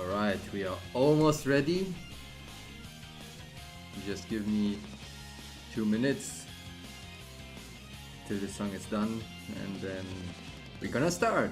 Alright, we are almost ready. Just give me 2 minutes till the song is done, and then we're gonna start.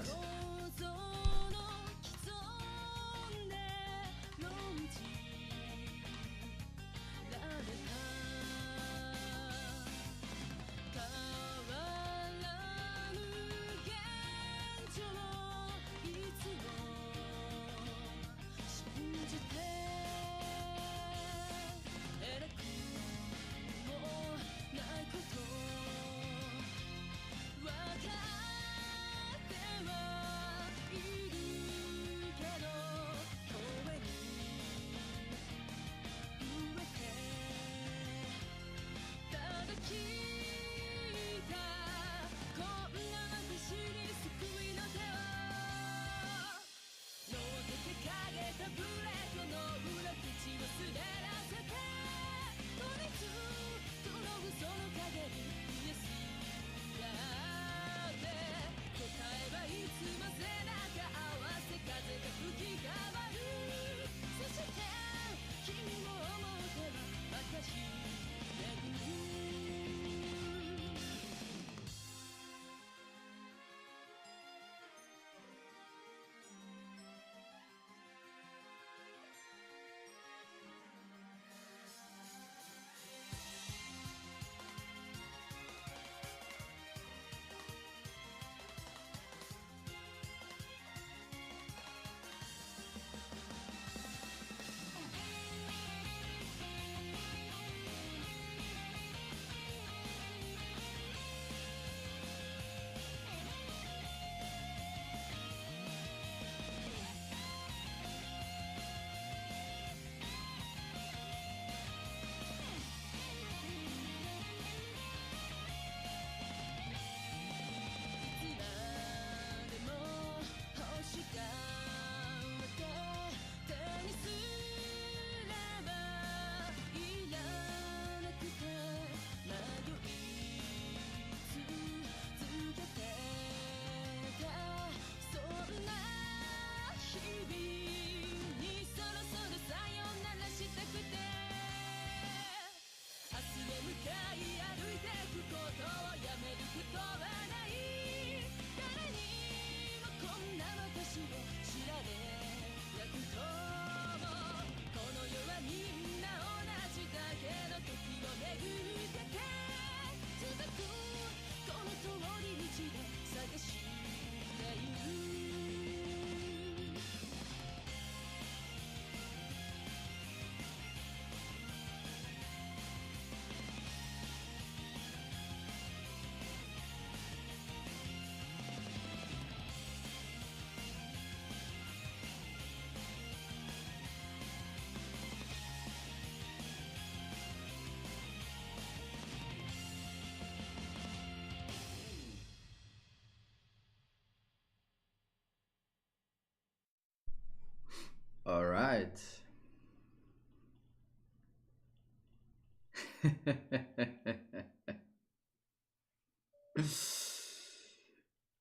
All right.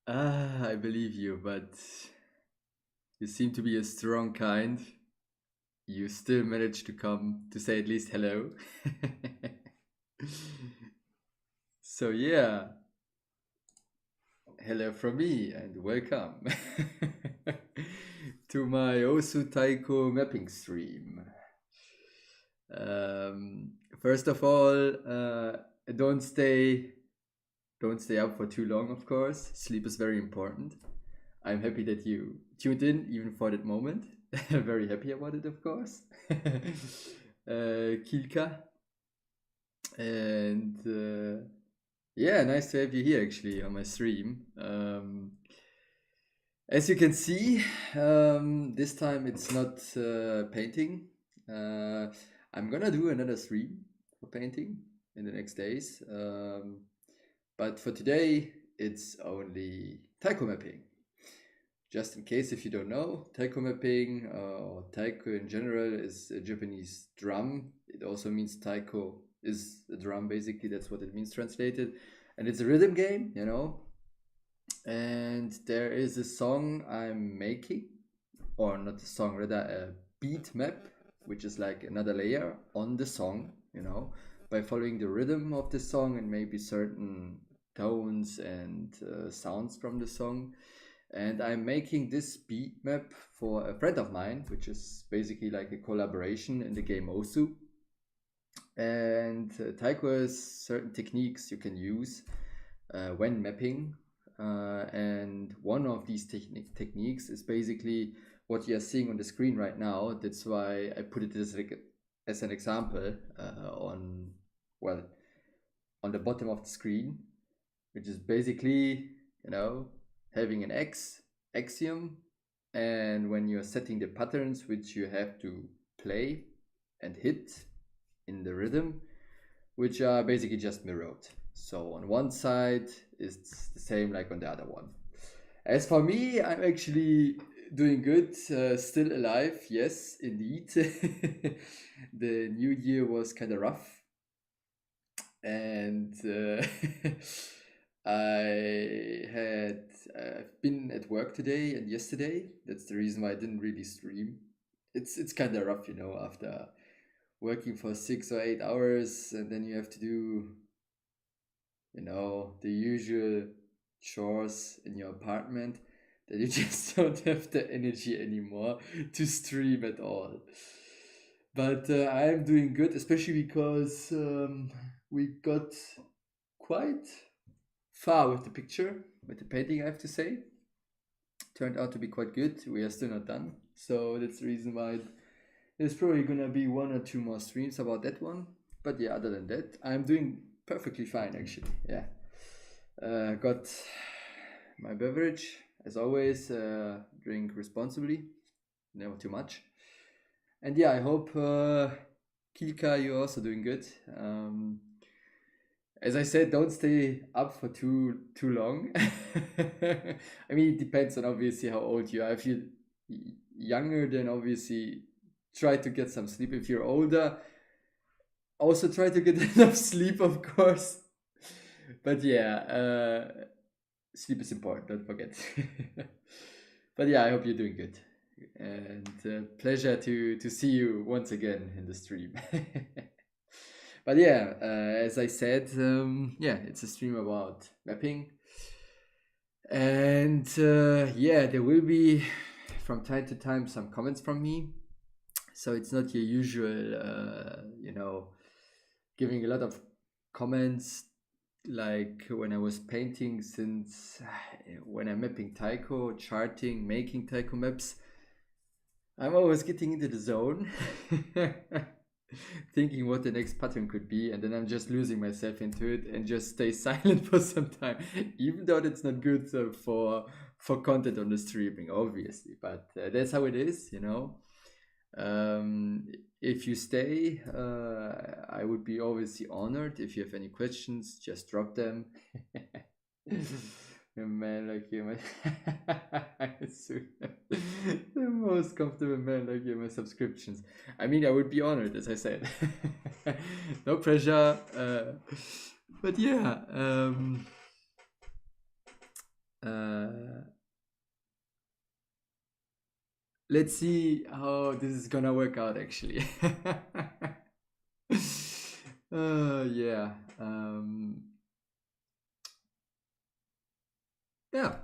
I believe you, but you seem to be a strong kind. You still managed to come to say at least hello. So yeah, hello from me and welcome to my Osu Taiko mapping stream. First of all, don't stay up for too long, of course. Sleep is very important. I'm happy that you tuned in even for that moment. Very happy about it, of course. Kilka. And yeah, nice to have you here actually on my stream. As you can see, this time it's not painting. I'm gonna do another stream for painting in the next days. But for today, it's only taiko mapping. Just in case if you don't know, taiko mapping or taiko in general is a Japanese drum. It also means taiko is a drum, basically. That's what it means translated. And it's a rhythm game, you know. And there is a song I'm making or not the song, rather a beat map, which is like another layer on the song, you know, by following the rhythm of the song and maybe certain tones and sounds from the song. And I'm making this beat map for a friend of mine, which is basically like a collaboration in the game Osu. And Taiko has certain techniques you can use when mapping. And one of these techniques is basically what you're seeing on the screen right now. That's why I put it as an example on, well, on the bottom of the screen, which is basically, you know, having an axiom, and when you're setting the patterns which you have to play and hit in the rhythm, which are basically just mirrored. So on one side it's the same like on the other one. As for me, I'm actually doing good, still alive, yes, indeed. The new year was kind of rough, and I've been at work today and yesterday. That's the reason why I didn't really stream. It's kind of rough, you know, after working for 6 or 8 hours, and then you have to do, you know, the usual chores in your apartment, that you just don't have the energy anymore to stream at all. But I'm doing good, especially because we got quite far with the picture, with the painting, I have to say. Turned out to be quite good. We are still not done. So that's the reason why there's probably gonna be 1 or 2 more streams about that one. But yeah, other than that, I'm doing perfectly fine actually. Yeah. Got my beverage, as always. Drink responsibly, never too much. And yeah, I hope Kilka, you're also doing good. As I said, don't stay up for too long. I mean, it depends on obviously how old you are. If you're younger, then obviously try to get some sleep. If you're older, also try to get enough sleep, of course. But yeah, sleep is important, don't forget. But yeah, I hope you're doing good. And pleasure to see you once again in the stream. But yeah, as I said, yeah, it's a stream about mapping. And yeah, there will be from time to time some comments from me. So it's not your usual, you know, giving a lot of comments like when I was painting, since when I'm mapping Taiko, charting, making Taiko maps, I'm always getting into the zone, thinking what the next pattern could be, and then I'm just losing myself into it and just stay silent for some time, even though that's not good for content on the streaming, obviously. But that's how it is, you know. If you stay, I would be obviously honored. If you have any questions, just drop them. A man like you, the most comfortable man like you, my subscriptions. I mean, I would be honored, as I said. No pressure. But yeah. Let's see how this is gonna work out, actually. Yeah. Yeah,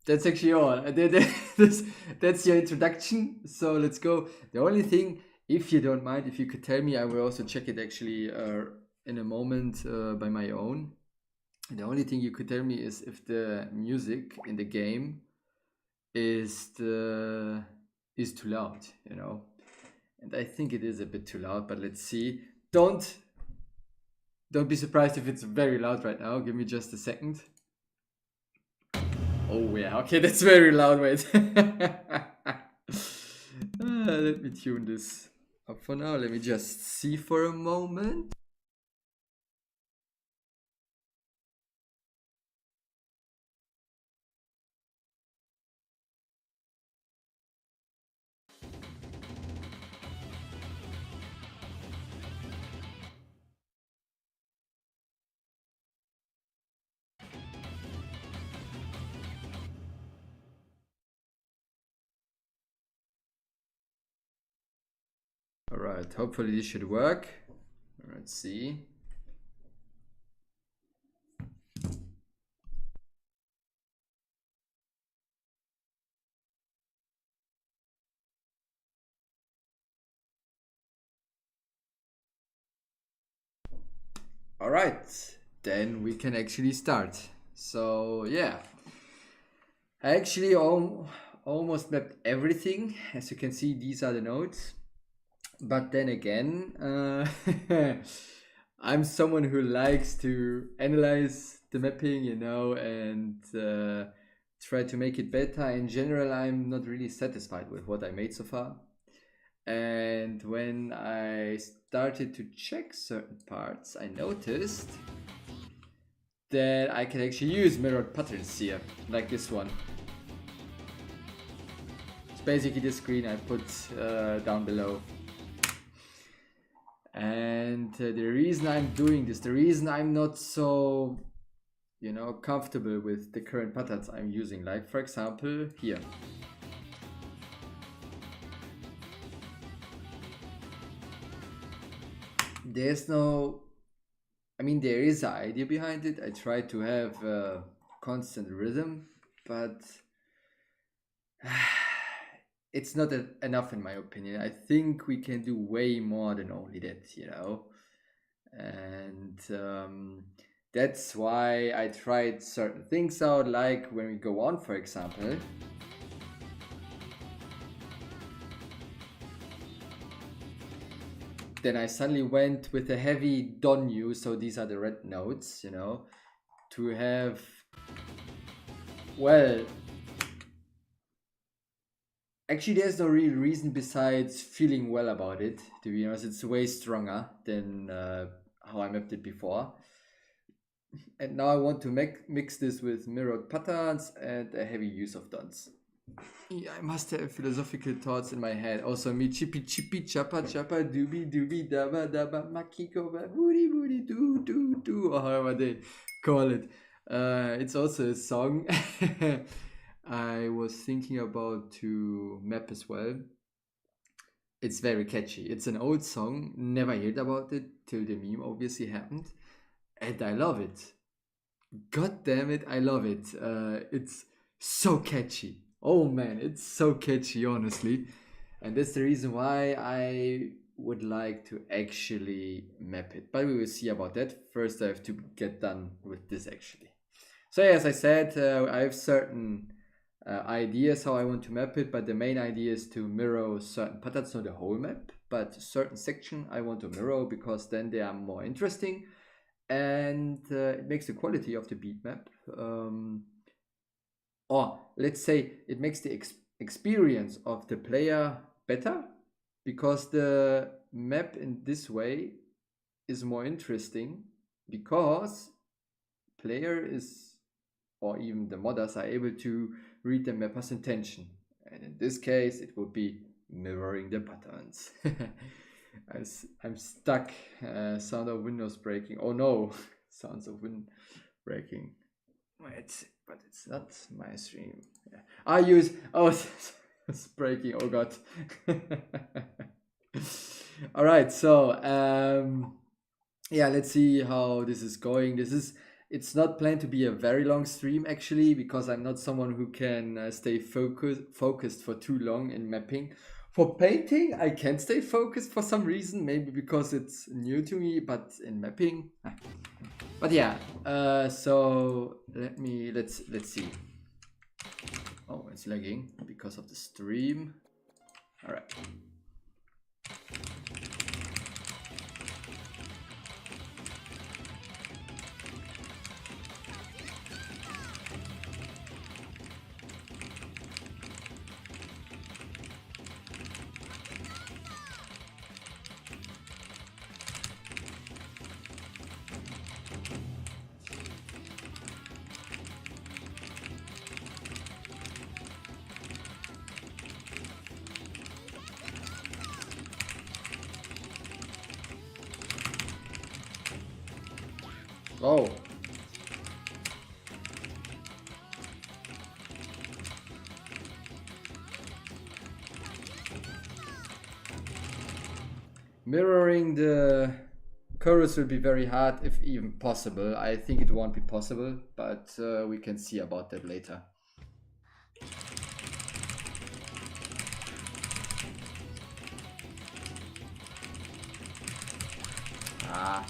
that's actually all. That's your introduction. So let's go. The only thing, if you don't mind, if you could tell me, I will also check it actually in a moment by my own. The only thing you could tell me is if the music in the game is too loud, you know. And I think it is a bit too loud, but let's see. Don't be surprised if it's very loud right now. Give me just a second. Oh yeah, okay, that's very loud. Wait. Let me tune this up for now. Let me just see for a moment. Alright, hopefully this should work. Let's see. Alright, then we can actually start. So yeah, I actually almost mapped everything. As you can see, these are the notes. But then again, I'm someone who likes to analyze the mapping, you know, and try to make it better. In general, I'm not really satisfied with what I made so far. And when I started to check certain parts, I noticed that I can actually use mirrored patterns here, like this one. It's basically the screen I put down below. And the reason I'm doing this, the reason I'm not so, you know, comfortable with the current patterns I'm using, like for example here. There's no, I mean, there is an idea behind it. I try to have a constant rhythm, but it's not enough in my opinion. I think we can do way more than only that, you know. And that's why I tried certain things out, like when we go on, for example. Then I suddenly went with a heavy don use, so these are the red notes, you know, to have, well, actually there's no real reason besides feeling well about it, to be honest. It's way stronger than how I mapped it before. And now I want to mix this with mirrored patterns and a heavy use of dons. Yeah, I must have philosophical thoughts in my head. Also, me chippy chippy chappa chappa doobie doobie daba daba makiko woody woody doo doo doo, or however they call it. It's also a song I was thinking about to map as well. It's very catchy. It's an old song. Never heard about it till the meme obviously happened, and I love it. God damn it, I love it. It's so catchy. Oh man, it's so catchy, honestly. And that's the reason why I would like to actually map it. But we will see about that. First, I have to get done with this actually. So, as I said, I have certain ideas how I want to map it, but the main idea is to mirror certain patterns, not the whole map, but certain section I want to mirror because then they are more interesting and it makes the quality of the beat map, or let's say it makes the experience of the player better because the map in this way is more interesting because player is, or even the modders are able to read the mapper's intention, and in this case it would be mirroring the patterns. I'm stuck. Sound of windows breaking. Oh no, sounds of wind breaking. Wait, but it's not my stream. Yeah. I use. Oh, it's breaking. Oh god. All right. So yeah, let's see how this is going. It's not planned to be a very long stream actually because I'm not someone who can stay focused for too long in mapping. For painting, I can stay focused for some reason, maybe because it's new to me, but in mapping. But yeah, so let's see. Oh, it's lagging because of the stream. All right. Oh. Mirroring the chorus will be very hard, if even possible. I think it won't be possible, but we can see about that later. Ah.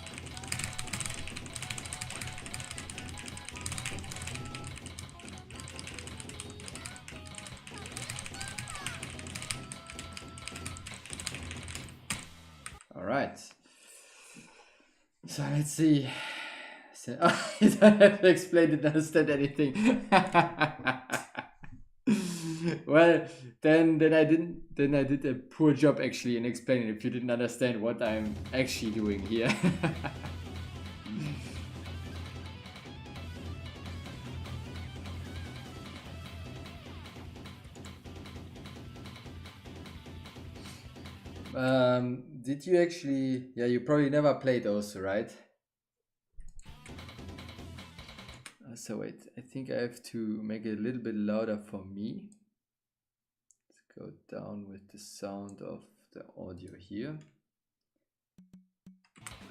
All right. So let's see. So, I have to explain, didn't understand anything. Well, then I did a poor job actually in explaining if you didn't understand what I'm actually doing here. Did you actually? Yeah, you probably never played those, right? So wait, I think I have to make it a little bit louder for me. Let's go down with the sound of the audio here.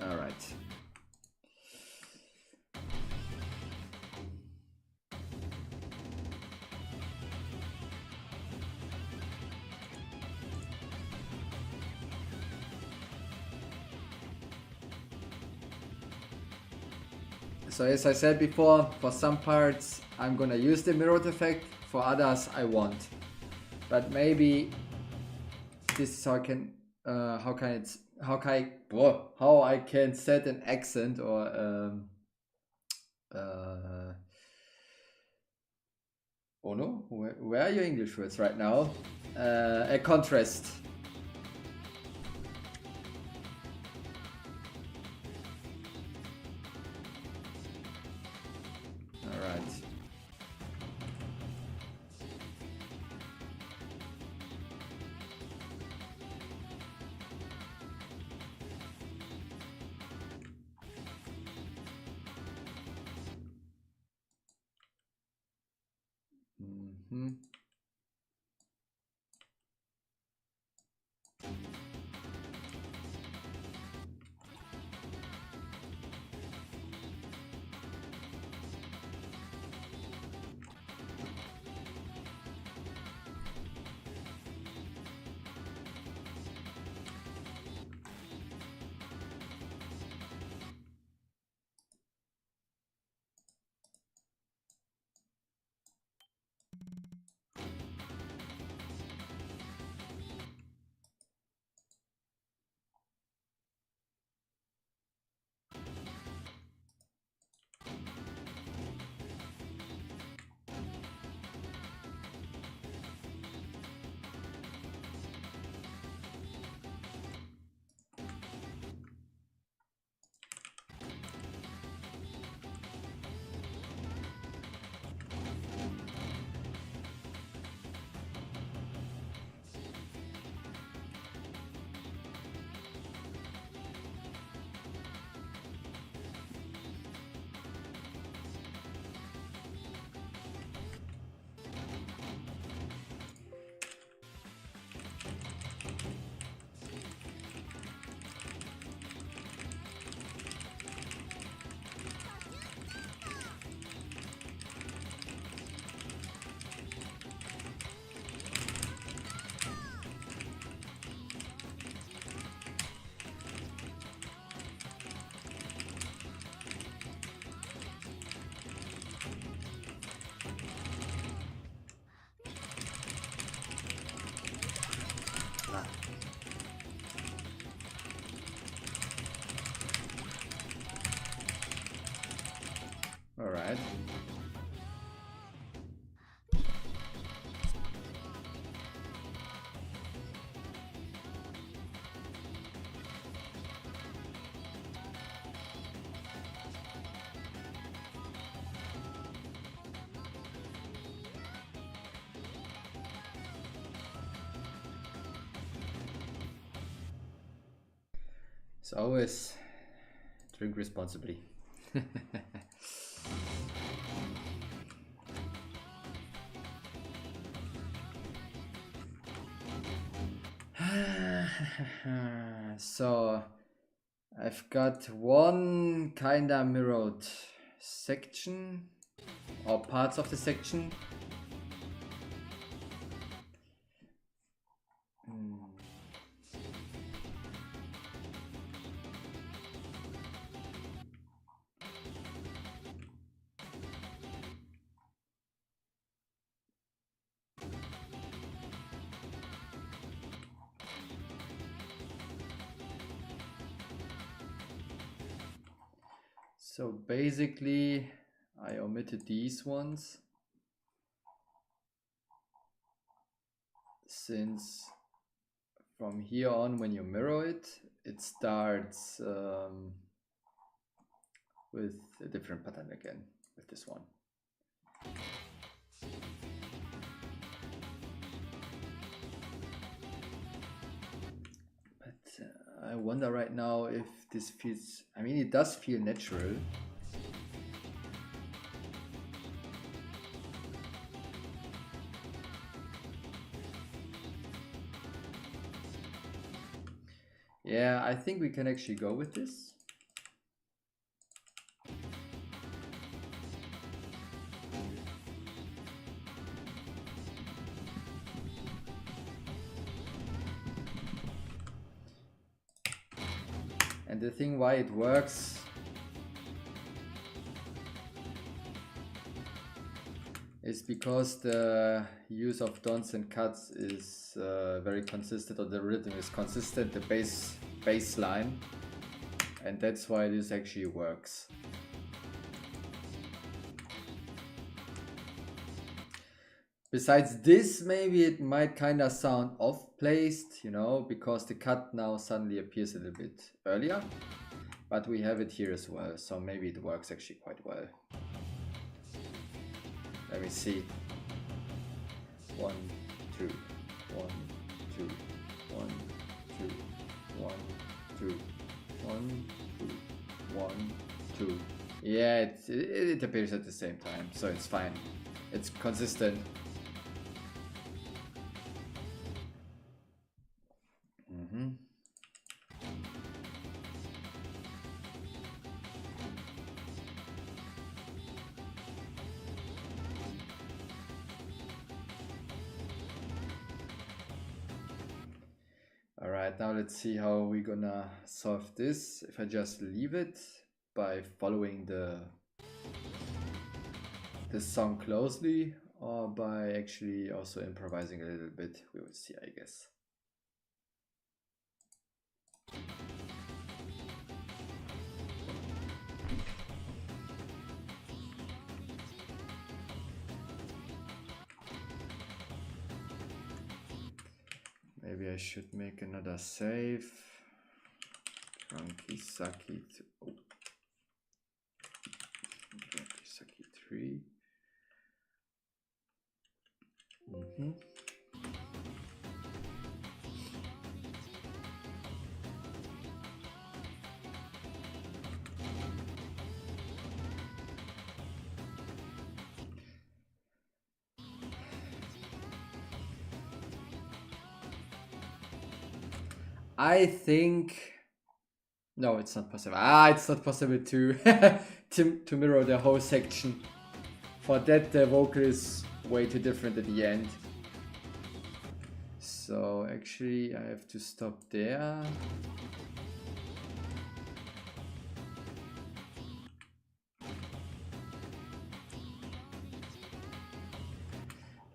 All right. So as I said before, for some parts I'm gonna use the mirrored effect, for others I won't. But maybe this is how I can how I can set an accent or oh no, where are your English words right now? A contrast. All right. Mm-hmm. All right. So always drink responsibly. So I've got one kinda mirrored section or parts of the section. So basically, I omitted these ones since from here on, when you mirror it, it starts with a different pattern again with this one. But I wonder right now if this feels, I mean, it does feel natural. Yeah, I think we can actually go with this. And the thing why it works is because the use of dons and cuts is very consistent, or the rhythm is consistent, the bass line, and that's why this actually works. Besides this, maybe it might kind of sound off-placed, you know, because the cut now suddenly appears a little bit earlier, but we have it here as well, so maybe it works actually quite well. Let me see. 1, 2, 1, 2, 1, 2, 1, 2, 1, 2, 1, 2. Yeah, it appears at the same time, so it's fine. It's consistent. Alright, now let's see how we're gonna solve this. If I just leave it by following the song closely, or by actually also improvising a little bit, we will see, I guess. Maybe I should make another save. Drankisaki 3. I think no, it's not possible. It's not possible to to mirror the whole section. For that, the vocal is way too different at the end. So actually, I have to stop there.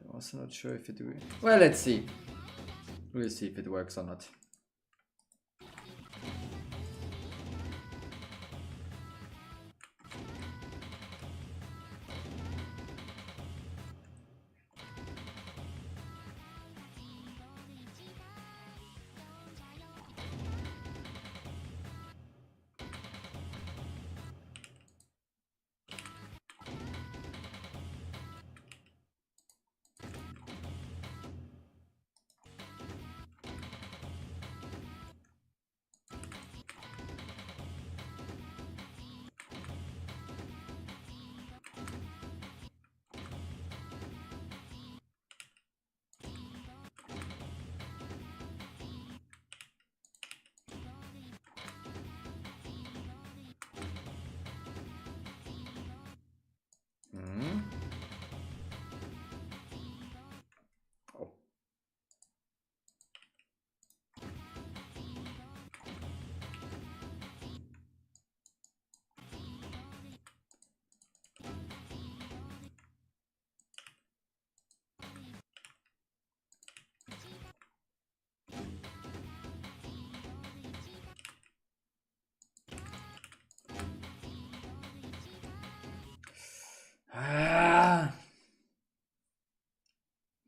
I'm also not sure if it will. Well, let's see. We'll see if it works or not.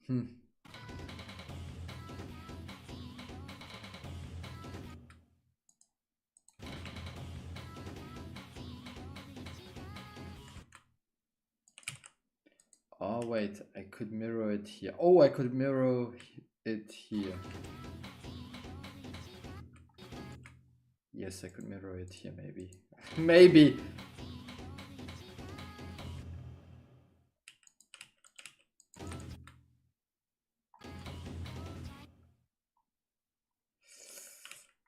Hmm. Oh wait, I could mirror it here. Oh, I could mirror it here. Yes, I could mirror it here, maybe. Maybe.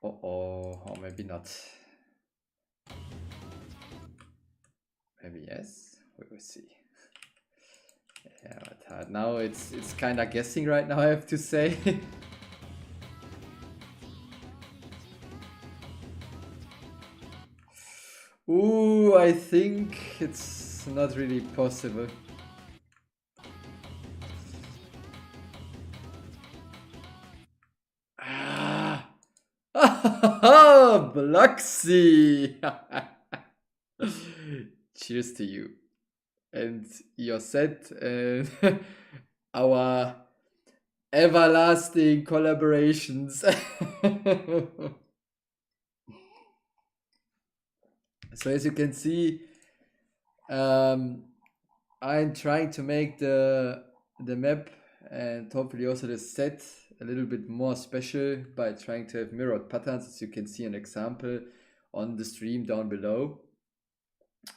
Uh-oh, or maybe not. Maybe yes. We will see. Yeah, but now it's kind of guessing right now, I have to say. Ooh, I think it's not really possible. Ah! Bloxy! Cheers to you and your set and our everlasting collaborations. So as you can see, I'm trying to make the map and hopefully also the set a little bit more special by trying to have mirrored patterns, as you can see an example on the stream down below.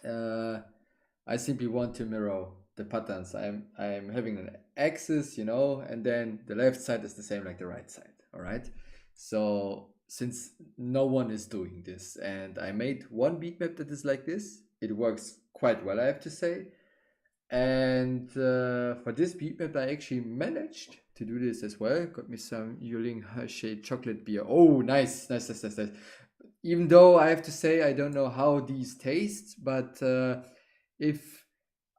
I simply want to mirror the patterns. I'm having an axis, you know, and then the left side is the same like the right side. All right. So since no one is doing this, and I made one beat map that is like this, it works quite well, I have to say. And for this beat map, I actually managed to do this as well. Got me some Yuling Hershey chocolate beer. Oh, nice, nice, nice, nice, nice. Even though I have to say I don't know how these taste, but if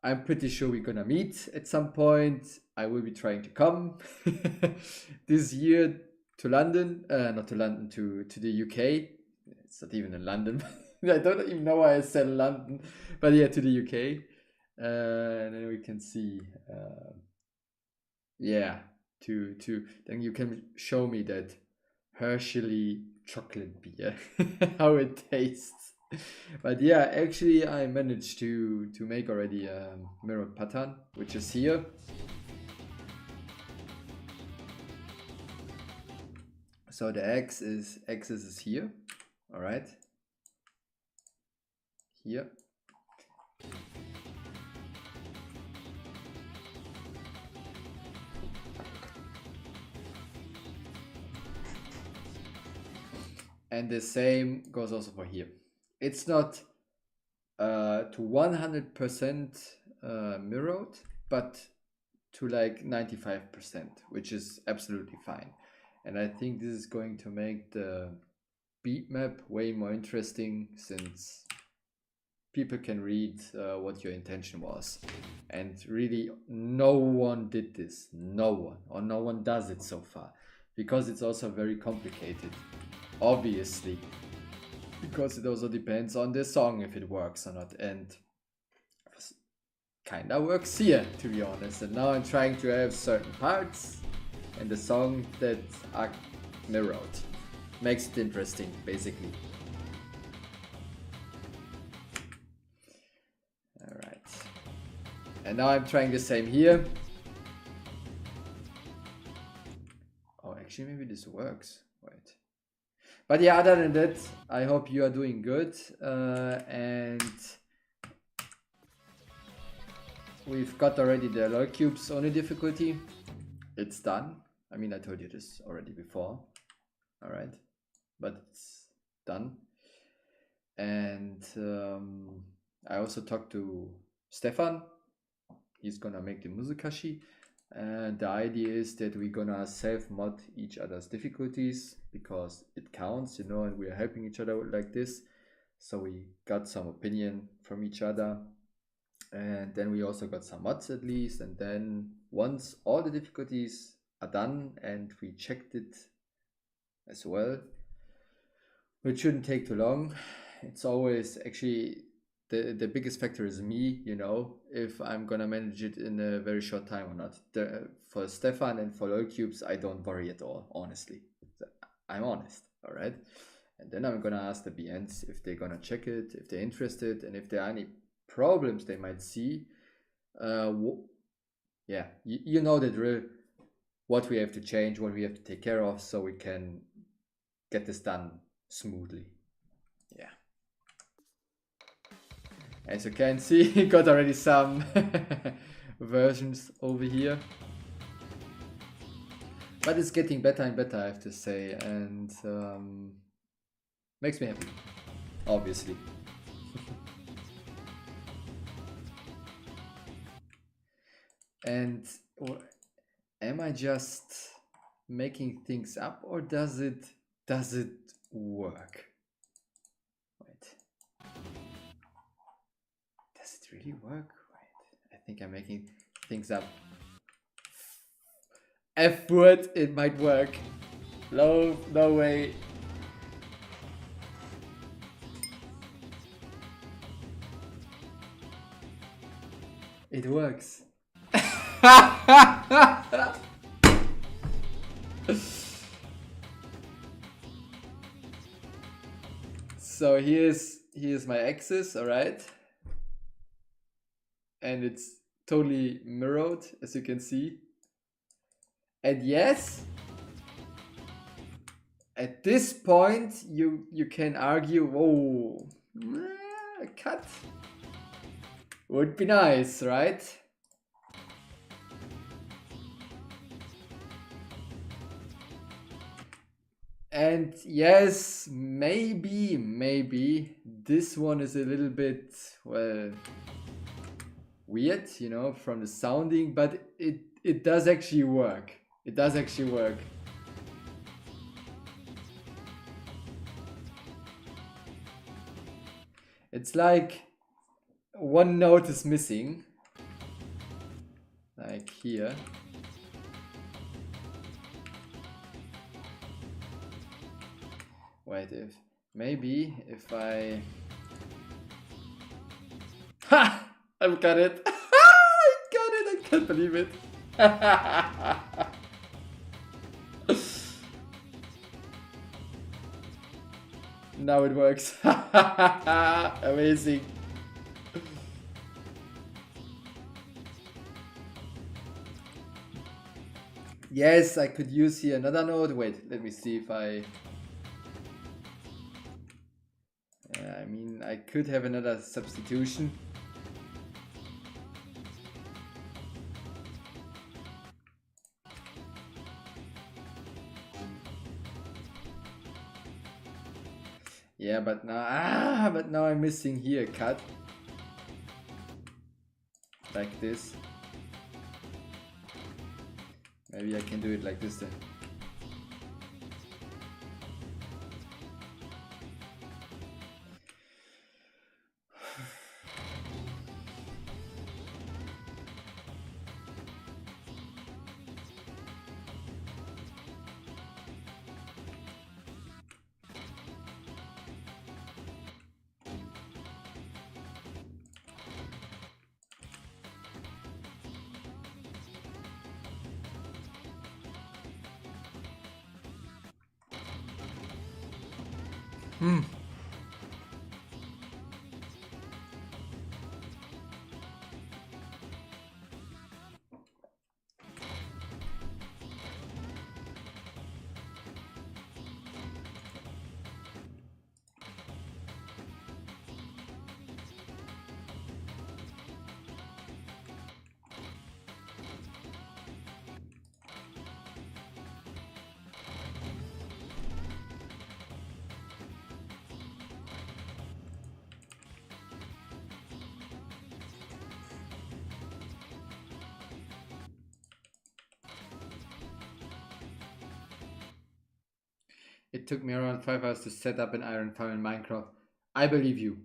I'm pretty sure we're gonna meet at some point, I will be trying to come this year to London, not to London, to the UK. It's not even in London. I don't even know why I said London, but yeah, to the UK. And then we can see, yeah, to then you can show me that Hershey chocolate beer, how it tastes. But yeah, actually, I managed to make already a mirrored pattern, which is here. So the axis is here, all right, here. And the same goes also for here. It's not to 100% mirrored, but to like 95%, which is absolutely fine. And I think this is going to make the beat map way more interesting, since people can read what your intention was. And really, no one did this. No one, or no one does it so far, because it's also very complicated, obviously, because it also depends on the song if it works or not. And kinda works here, to be honest. And now I'm trying to have certain parts in the song that are mirrored. Makes it interesting, basically. Alright. And now I'm trying the same here. Oh, actually, maybe this works. Wait. But yeah, other than that, I hope you are doing good. And we've got already the LOL Cubes only difficulty. It's done. I mean, I told you this already before. Alright. But it's done. And I also talked to Stefan. He's gonna make the Muzukashi. And the idea is that we're gonna self-mod each other's difficulties, because it counts, you know, and we're helping each other like this. So we got some opinion from each other. And then we also got some mods at least. And then once all the difficulties are done and we checked it as well, which shouldn't take too long. It's always actually the biggest factor is me, you know, if I'm gonna manage it in a very short time or not. For Stefan and for LOL Cubes, I don't worry at all, honestly. I'm honest, all right? And then I'm gonna ask the BNs if they're gonna check it, if they're interested, and if there are any problems they might see. Yeah, you know the drill. What we have to change, what we have to take care of, so we can get this done smoothly. Yeah. As you can see, got already some versions over here. But it's getting better and better, I have to say, and makes me happy, obviously. And am I just making things up, or does it work? Wait. Does it really work? Wait. I think I'm making things up. F word, it might work. No way. It works. So here's my axis, all right? And it's totally mirrored, as you can see. And yes, at this point you can argue, whoa, a cut would be nice, right? And yes, maybe this one is a little bit, well, weird, you know, from the sounding, but it does actually work. It does actually work. It's like one note is missing, like here. Wait, maybe if I... Ha! I've got it! I got it! I can't believe it! Now it works. Amazing. Yes, I could use here another note. Wait, let me see if I mean, I could have another substitution. Yeah, but now I'm missing here a cut. Like this. Maybe I can do it like this then. It took me around 5 hours to set up an iron farm in Minecraft. I believe you.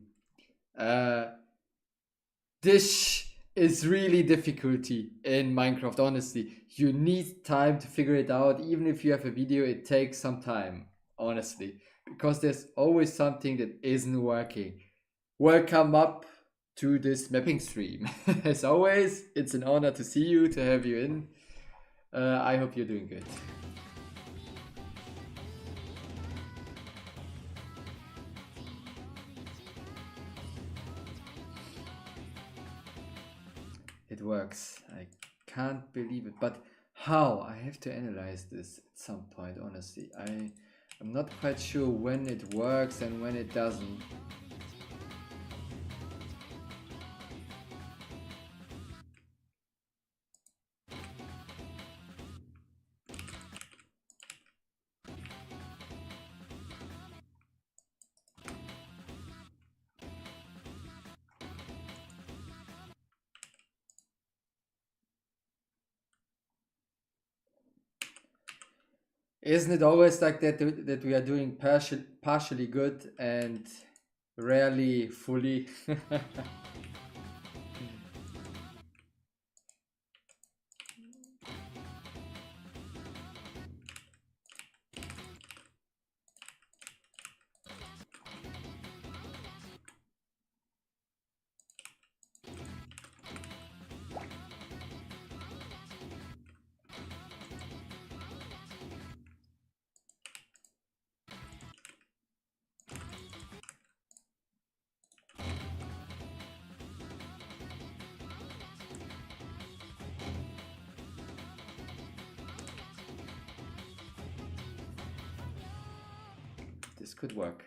This is really difficulty in Minecraft, honestly. You need time to figure it out. Even if you have a video, it takes some time, honestly. Because there's always something that isn't working. Welcome up to this mapping stream. As always, it's an honor to see you, to have you in. I hope you're doing good. It works. I can't believe it. But how? I have to analyze this at some point, honestly. I'm not quite sure when it works and when it doesn't. Isn't it always like that that we are doing partially good and rarely fully? This could work.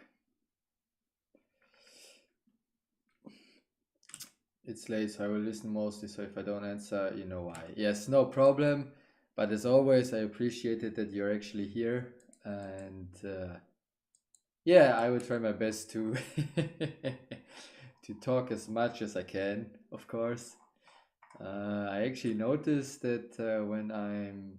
It's late, so I will listen mostly, so if I don't answer, you know why. Yes, no problem. But as always, I appreciate it that you're actually here. And yeah, I will try my best to to talk as much as I can, of course. I actually noticed that when I'm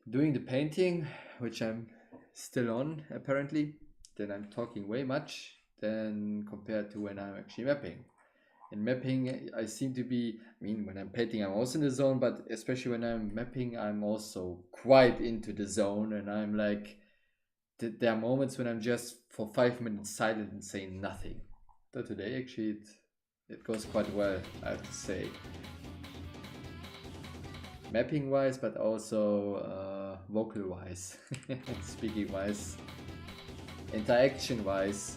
doing the painting, which I'm still on apparently, then I'm talking way much than compared to when I'm actually mapping. In mapping, I seem to be, I mean, when I'm painting, I'm also in the zone, but especially when I'm mapping, I'm also quite into the zone. And I'm like, there are moments when I'm just for 5 minutes silent and saying nothing. But today, actually, it goes quite well, I have to say. Mapping wise, but also vocal wise, speaking wise, interaction wise.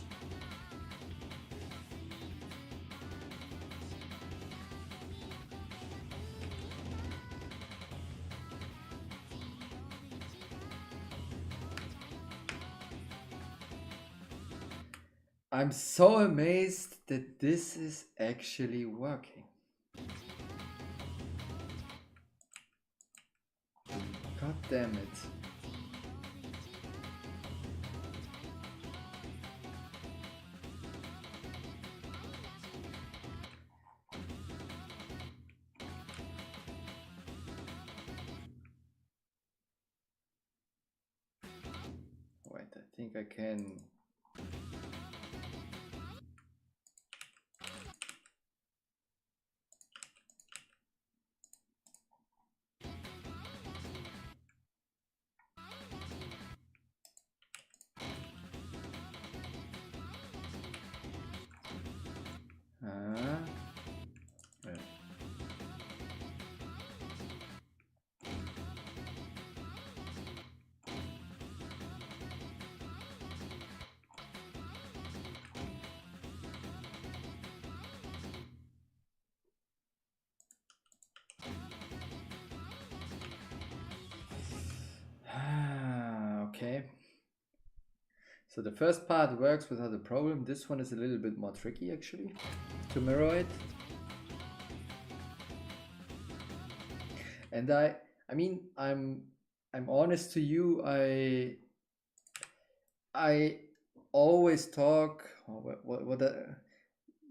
I'm so amazed that this is actually working. God damn it. Wait, I think I can. Yeah. Okay. So the first part works without a problem. This one is a little bit more tricky actually to mirror it. And I mean, I'm honest to you. I always talk.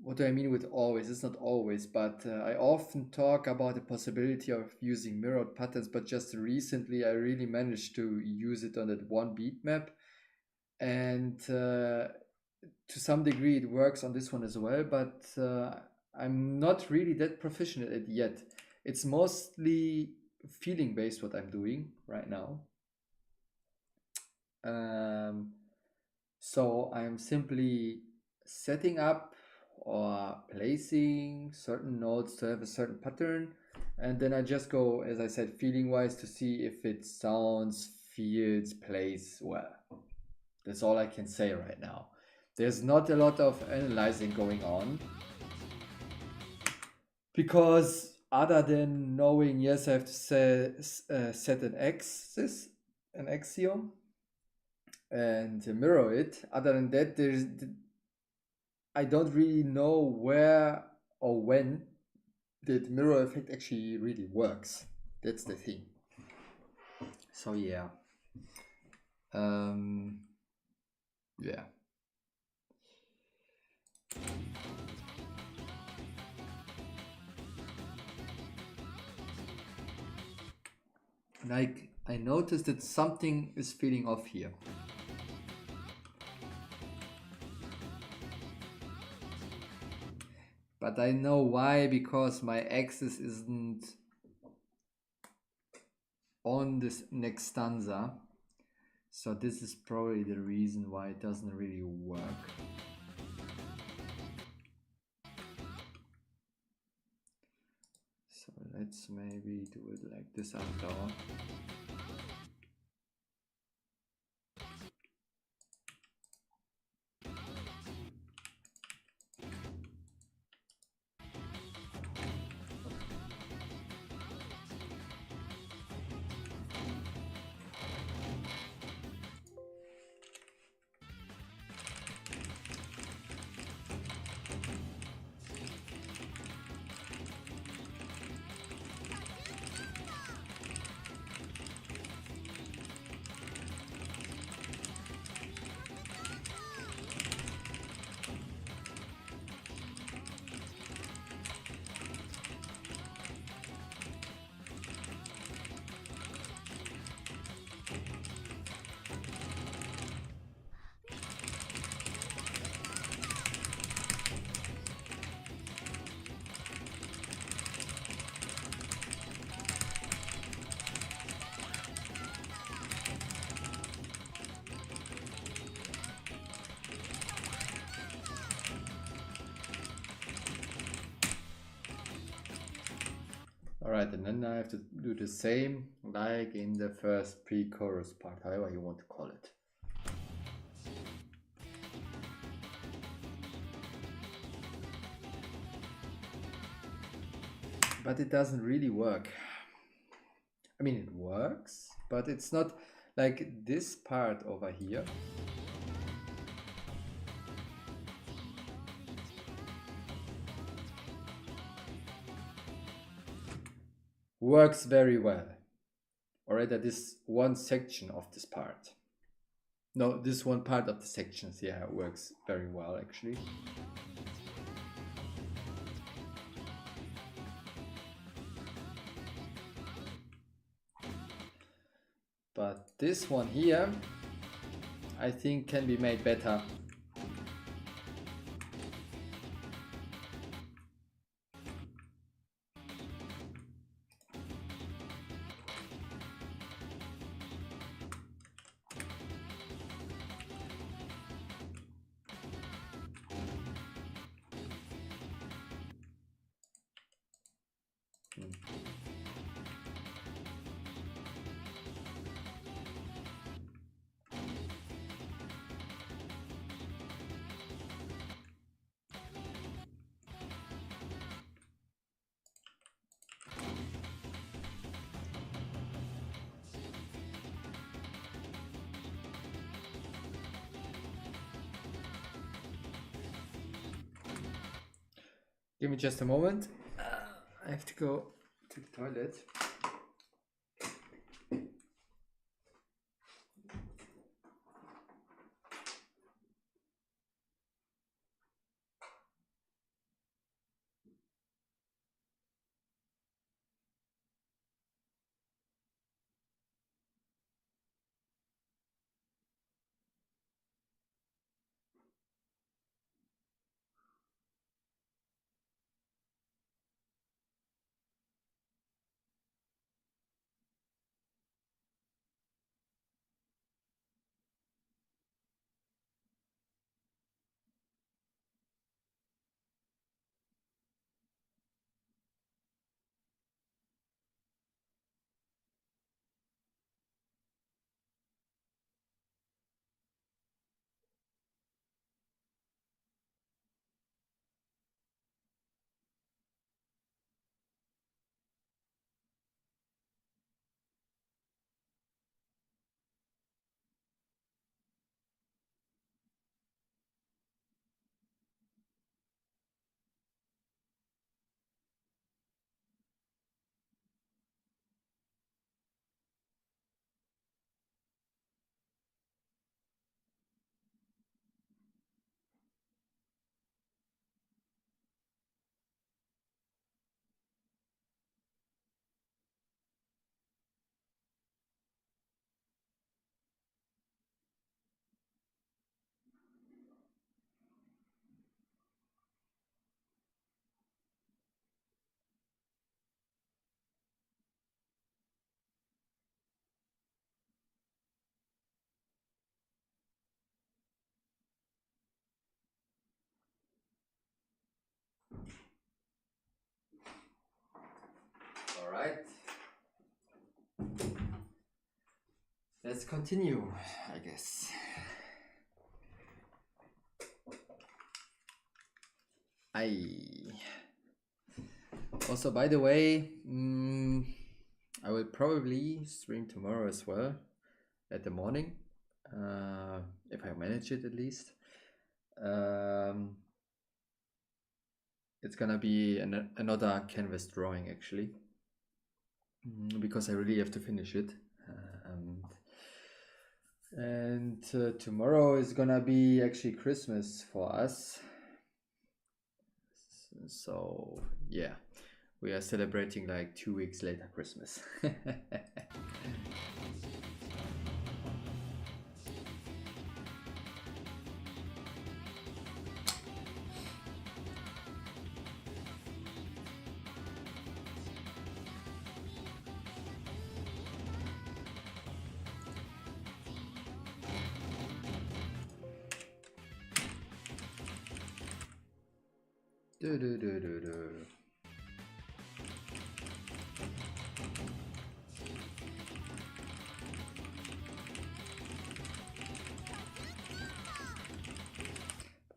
What do I mean with always? It's not always, but I often talk about the possibility of using mirrored patterns. But just recently, I really managed to use it on that one beat map, and to some degree, it works on this one as well. But I'm not really that proficient at it yet. It's mostly feeling based what I'm doing right now. So I'm simply setting up or placing certain notes to have a certain pattern, and then I just go, as I said, feeling wise to see if it sounds, feels, plays well. That's all I can say right now. There's not a lot of analyzing going on, because other than knowing, yes, I have to set an axis, an axiom, and mirror it. Other than that, I don't really know where or when that mirror effect actually really works. That's the thing. So yeah. Yeah. Like, I noticed that something is feeling off here. But I know why, because my axis isn't on this next stanza. So this is probably the reason why it doesn't really work. So let's maybe do it like this after all. Alright, and then I have to do the same like in the first pre-chorus part, however you want to call it. But it doesn't really work. I mean, it works, but it's not like this part over here. Works very well. Or rather, this one section of this part. No, this one part of the sections, yeah, works very well actually. But this one here, I think, can be made better. Give me just a moment. I have to go to the toilet. right. Let's continue, I guess. Also, by the way, I will probably stream tomorrow as well at the morning, if I manage it at least. It's gonna be another canvas drawing actually, because I really have to finish it. And tomorrow is gonna be actually Christmas for us. So yeah, we are celebrating like 2 weeks later Christmas. Do, do, do, do, do.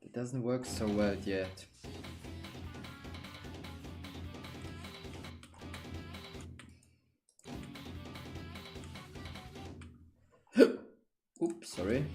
It doesn't work so well yet. Oops, sorry.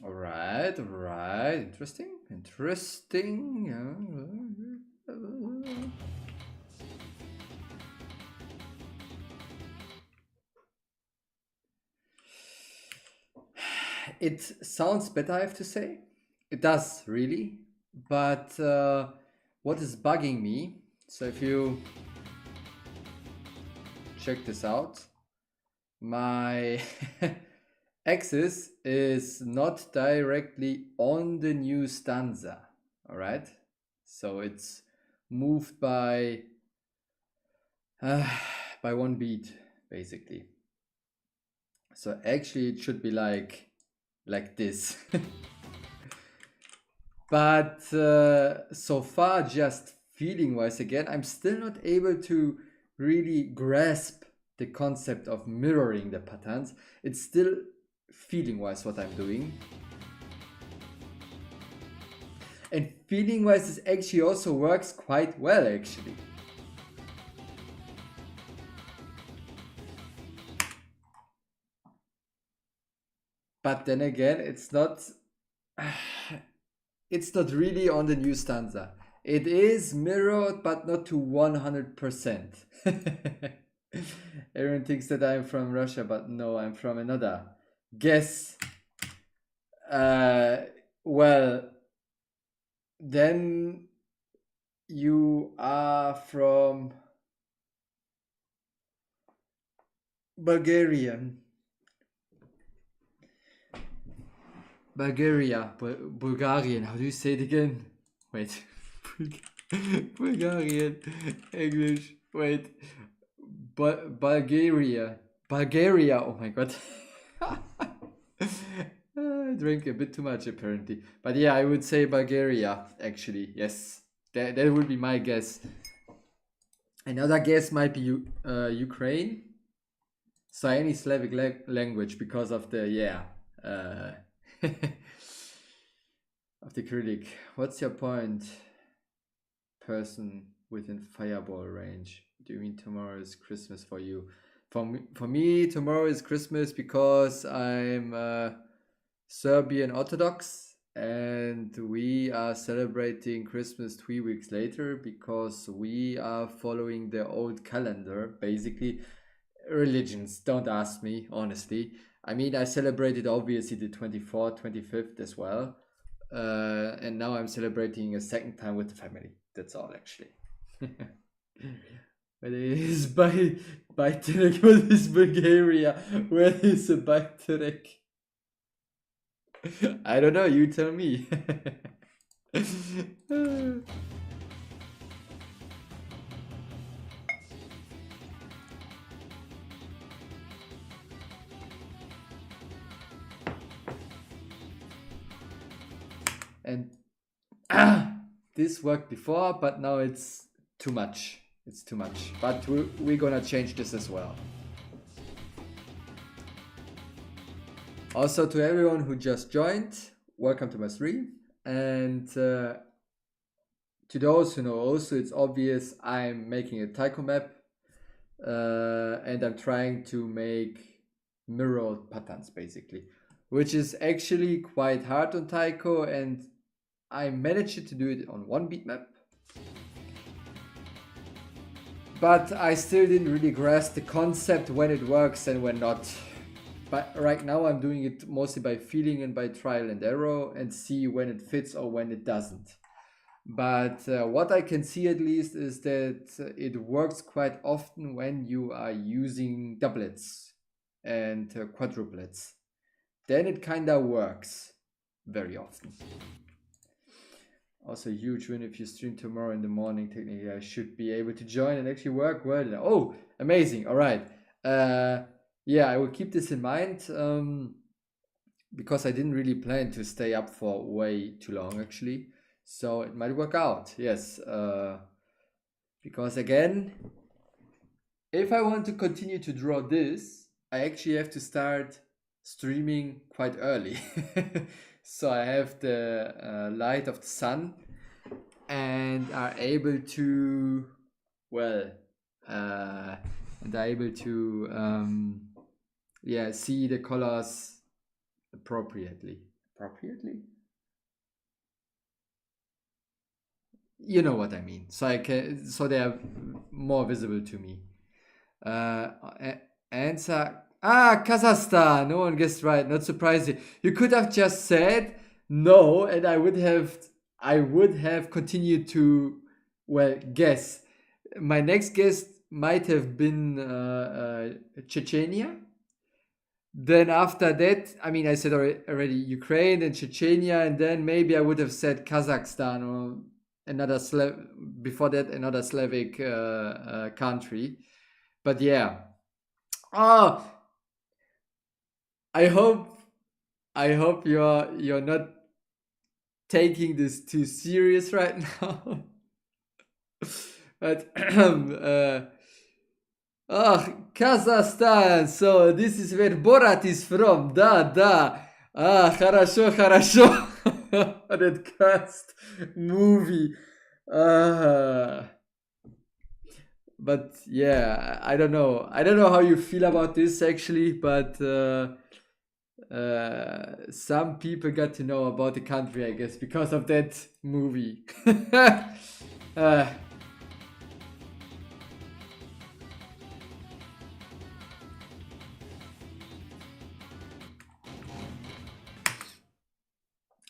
All right. Interesting. It sounds better, I have to say. It does, really. But what is bugging me, so if you check this out, my axis is not directly on the new stanza, all right? So it's moved by one beat, basically. So actually it should be like this. But so far, just feeling wise, again, I'm still not able to really grasp the concept of mirroring the patterns. It's still feeling wise what I'm doing. And feeling wise, this actually also works quite well, actually. But then again, it's not really on the new stanza. It is mirrored, but not to 100%. Everyone thinks that I'm from Russia, but no, I'm from another. Guess. Well, then you are from Bulgaria. Bulgarian. How do you say it again? Wait. Bulgarian. English. Wait. Bulgaria. Oh my god. I drank a bit too much apparently. But yeah, I would say Bulgaria, actually. Yes. That would be my guess. Another guess might be Ukraine. So any Slavic language because of the, of the critic. What's your point? Person within fireball range. Do you mean tomorrow is Christmas for you? For me, tomorrow is Christmas because I'm Serbian Orthodox, and we are celebrating Christmas 3 weeks later because we are following the old calendar. Basically, religions. Don't ask me, honestly. I mean, I celebrated obviously the 24th, 25th as well. And now I'm celebrating a second time with the family. That's all, actually. But it is Bajterek. What is Bulgaria? Where is a Bajterek? I don't know. You tell me. And this worked before, but now it's too much. It's too much. But we're gonna change this as well. Also, to everyone who just joined, welcome to my stream. And to those who know also, it's obvious I'm making a Taiko map. And I'm trying to make mirrored patterns, basically. Which is actually quite hard on Taiko, and I managed to do it on one beat map. But I still didn't really grasp the concept when it works and when not. But right now I'm doing it mostly by feeling and by trial and error and see when it fits or when it doesn't. But what I can see at least is that it works quite often when you are using doublets and quadruplets. Then it kinda works very often. Also, huge win if you stream tomorrow in the morning. Technically, I should be able to join and actually work well. Oh, amazing! All right. Yeah, I will keep this in mind because I didn't really plan to stay up for way too long, actually. So it might work out. Yes. Because again, if I want to continue to draw this, I actually have to start streaming quite early. So I have the light of the sun and are able to, well, and are able to, yeah, see the colors appropriately. Appropriately? You know what I mean. So they are more visible to me. Answer. Kazakhstan. No one guessed right. Not surprising. You could have just said no, and I would have continued to, well, guess. My next guess might have been Chechnya. Then after that, I mean, I said already Ukraine and Chechnya, and then maybe I would have said Kazakhstan or another before that another Slavic country. But yeah. Oh, I hope you're not taking this too serious right now. But Kazakhstan. So this is where Borat is from. Da. Хорошо. That cast movie. But yeah, I don't know how you feel about this actually, but some people got to know about the country, I guess, because of that movie.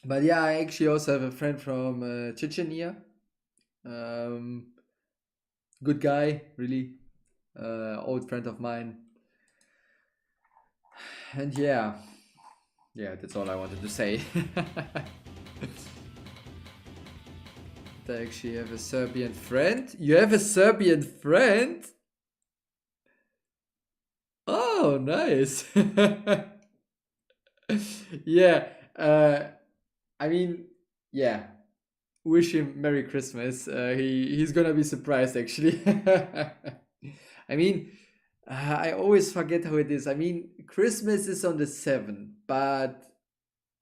But yeah, I actually also have a friend from Chechnya. Good guy, really. Old friend of mine. And yeah, that's all I wanted to say. I actually have a Serbian friend. You have a Serbian friend? Oh, nice. Yeah. I mean, yeah. Wish him Merry Christmas. He's gonna be surprised actually. I mean, I always forget how it is. I mean, Christmas is on the 7th, but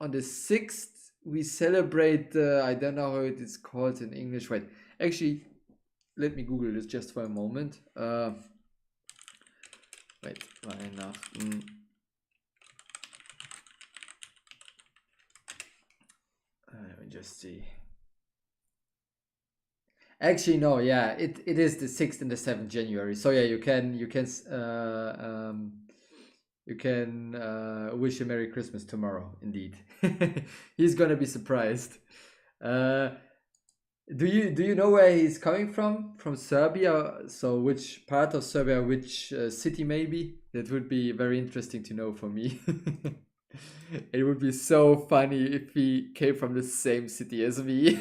on the 6th we celebrate. I don't know how it is called in English. Wait, actually, let me Google this just for a moment. Wait, Weihnachten. Let me just see. Actually, no, yeah, it is the 6th and the 7th January. So yeah, you can wish a Merry Christmas tomorrow. Indeed, he's gonna be surprised. Do you know where he's coming from? From Serbia. So which part of Serbia? Which city? Maybe that would be very interesting to know for me. It would be so funny if he came from the same city as me.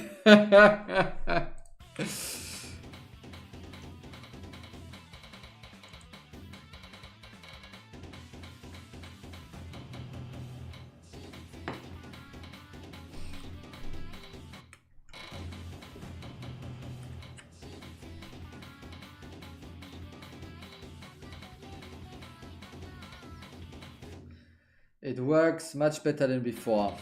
It works much better than before.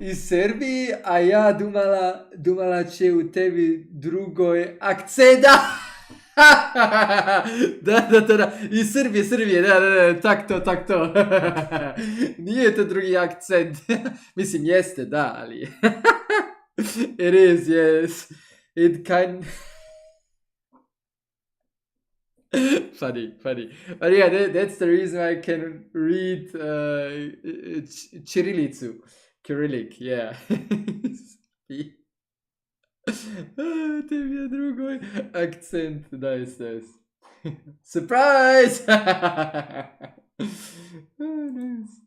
Iz Srbiji, a ja dumala će u tebi drugoj akcenta. Da. Iz Srbije, da, tak to. Nije to drugi akcent. Mislim, jeste, da, ali... It is, yes. It kind... funny. But yeah, that's the reason I can read Cyrillic, yeah. Тебе другой акцент, nice. Surprise! Nice.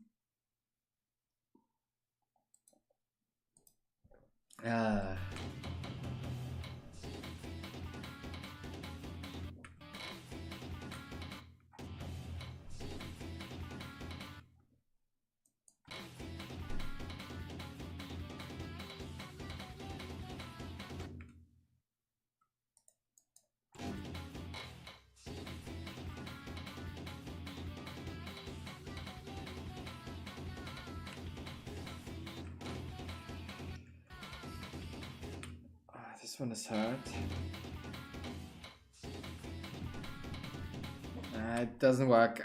This one is hard. It doesn't work.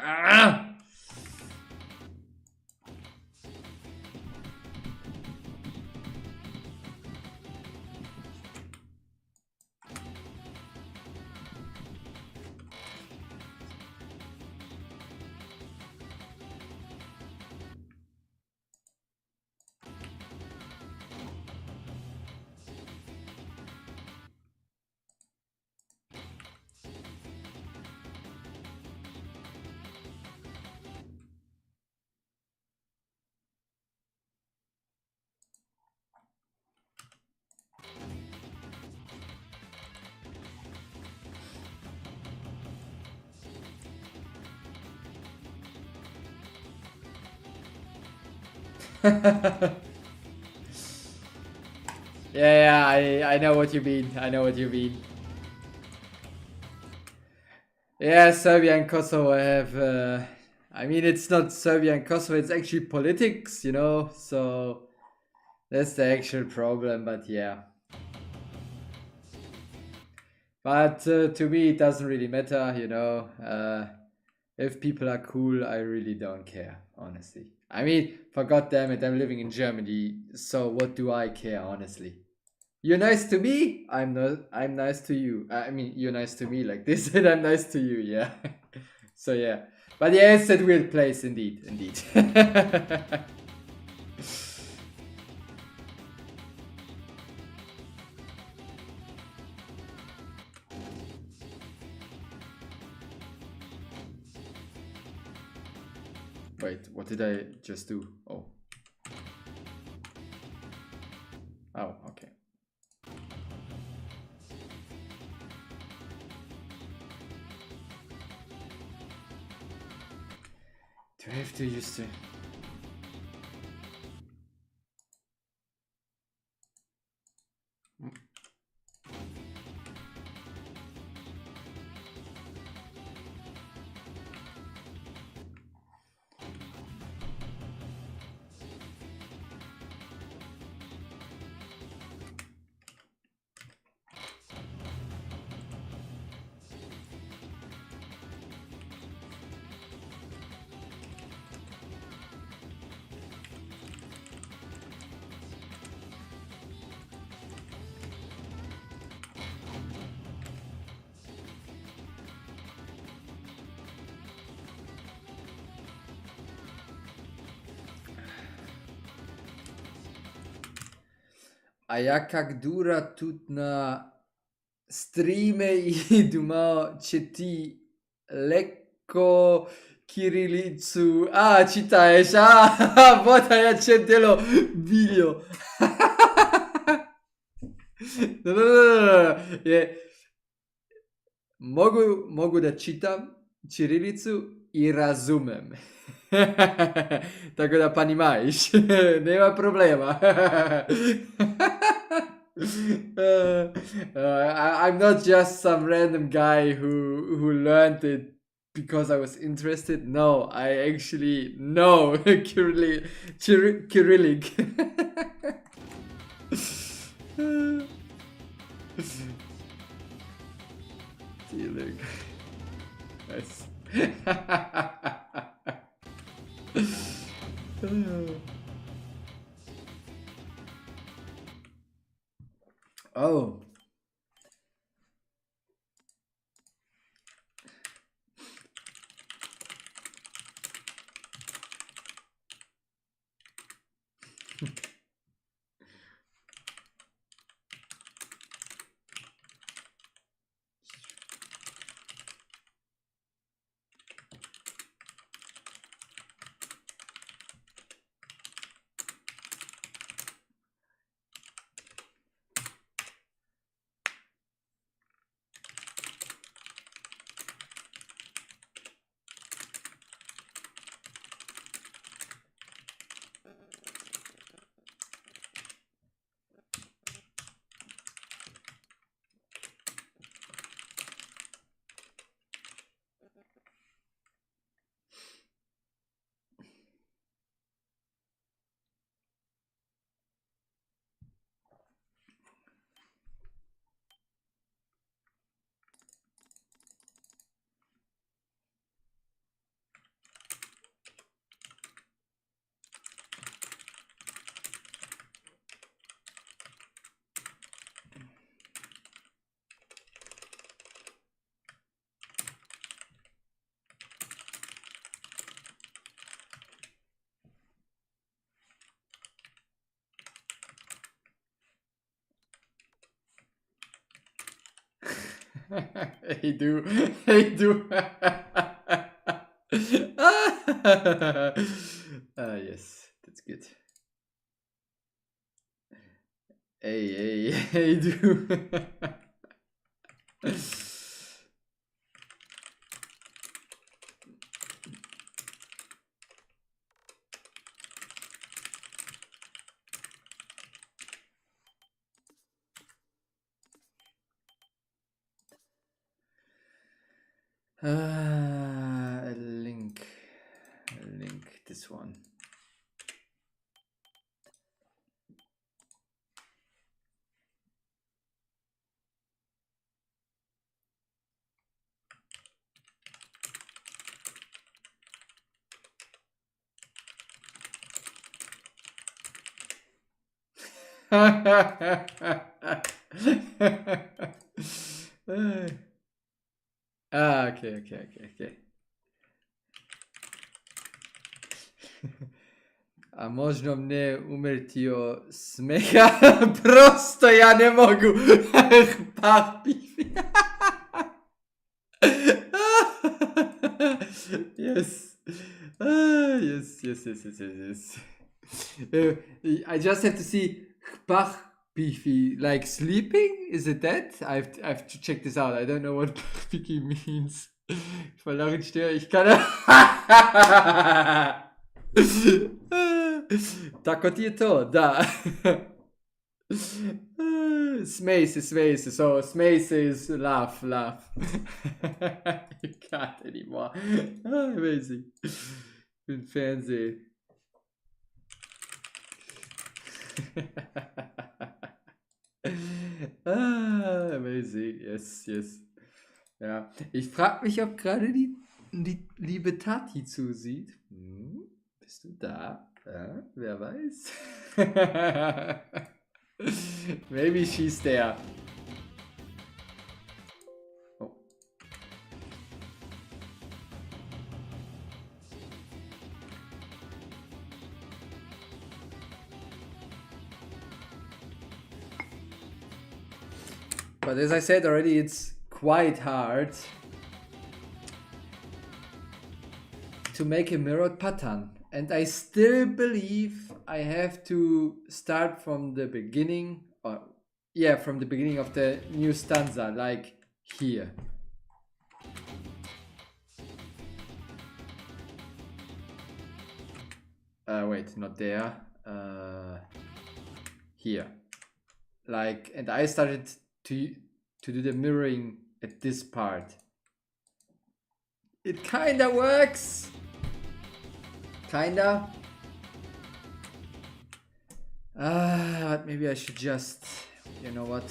Yeah, I know what you mean. Yeah, Serbia and Kosovo have... I mean, it's not Serbia and Kosovo, it's actually politics, so that's the actual problem, but yeah. But to me, it doesn't really matter, if people are cool, I really don't care, honestly. I mean, for goddamn it, I'm living in Germany, so what do I care, honestly? You're nice to me, I'm nice to you. I mean, you're nice to me like this, and I'm nice to you, yeah. So yeah. But yeah, it's a weird place, indeed. Wait, what did I just do? Oh. Oh, okay. Do I have to use the... A jak dura tutna streame I думал, че ти леко кирилицу... читаешь, вот я четело видео. Могу да читам чирилицу и разумем. Tako da понимаешь, nema problema. I'm not just some random guy who learned it because I was interested. No, I actually know Cyrillic. Nice. Oh. Hey, do. Yes, that's good. Hey, do. A link this one. Okay. A možno mnie umrtio smeha, prosto ja nie mogu papić. Yes. Yes, yes, yes, yes, yes, yes. I just have to see Bach Beefy, like sleeping? Is it that? I have to check this out. I don't know what Bach Beefy means. Voll darin störe ich kann. Taco Tieto, da. Smace. So Smace is laugh. You can't anymore. Amazing. Im Fernsehen. Amazing. Yes. Ja. Ich frage mich, ob gerade die liebe Tati zusieht. Bist du da? Ja, wer weiß. Maybe she's there. Oh. But as I said already, it's quite hard to make a mirrored pattern. And I still believe I have to start from the beginning, from the beginning of the new stanza, like here. Wait, not there. Here. Like, and I started to do the mirroring at this part. It kinda works. Kinda. But maybe I should just, you know what?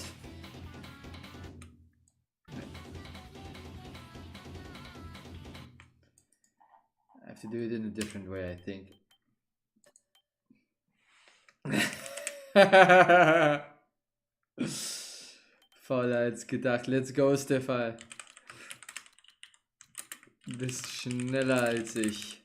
I have to do it in a different way, I think. Voll als gedacht. Let's go, Stefan. Du bist schneller als ich.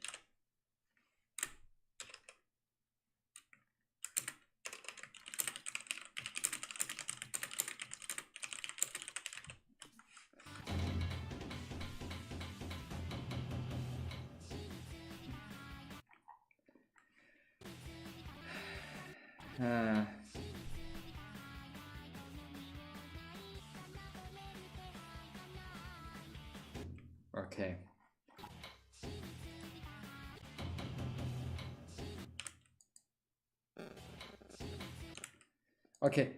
Okay. Okay.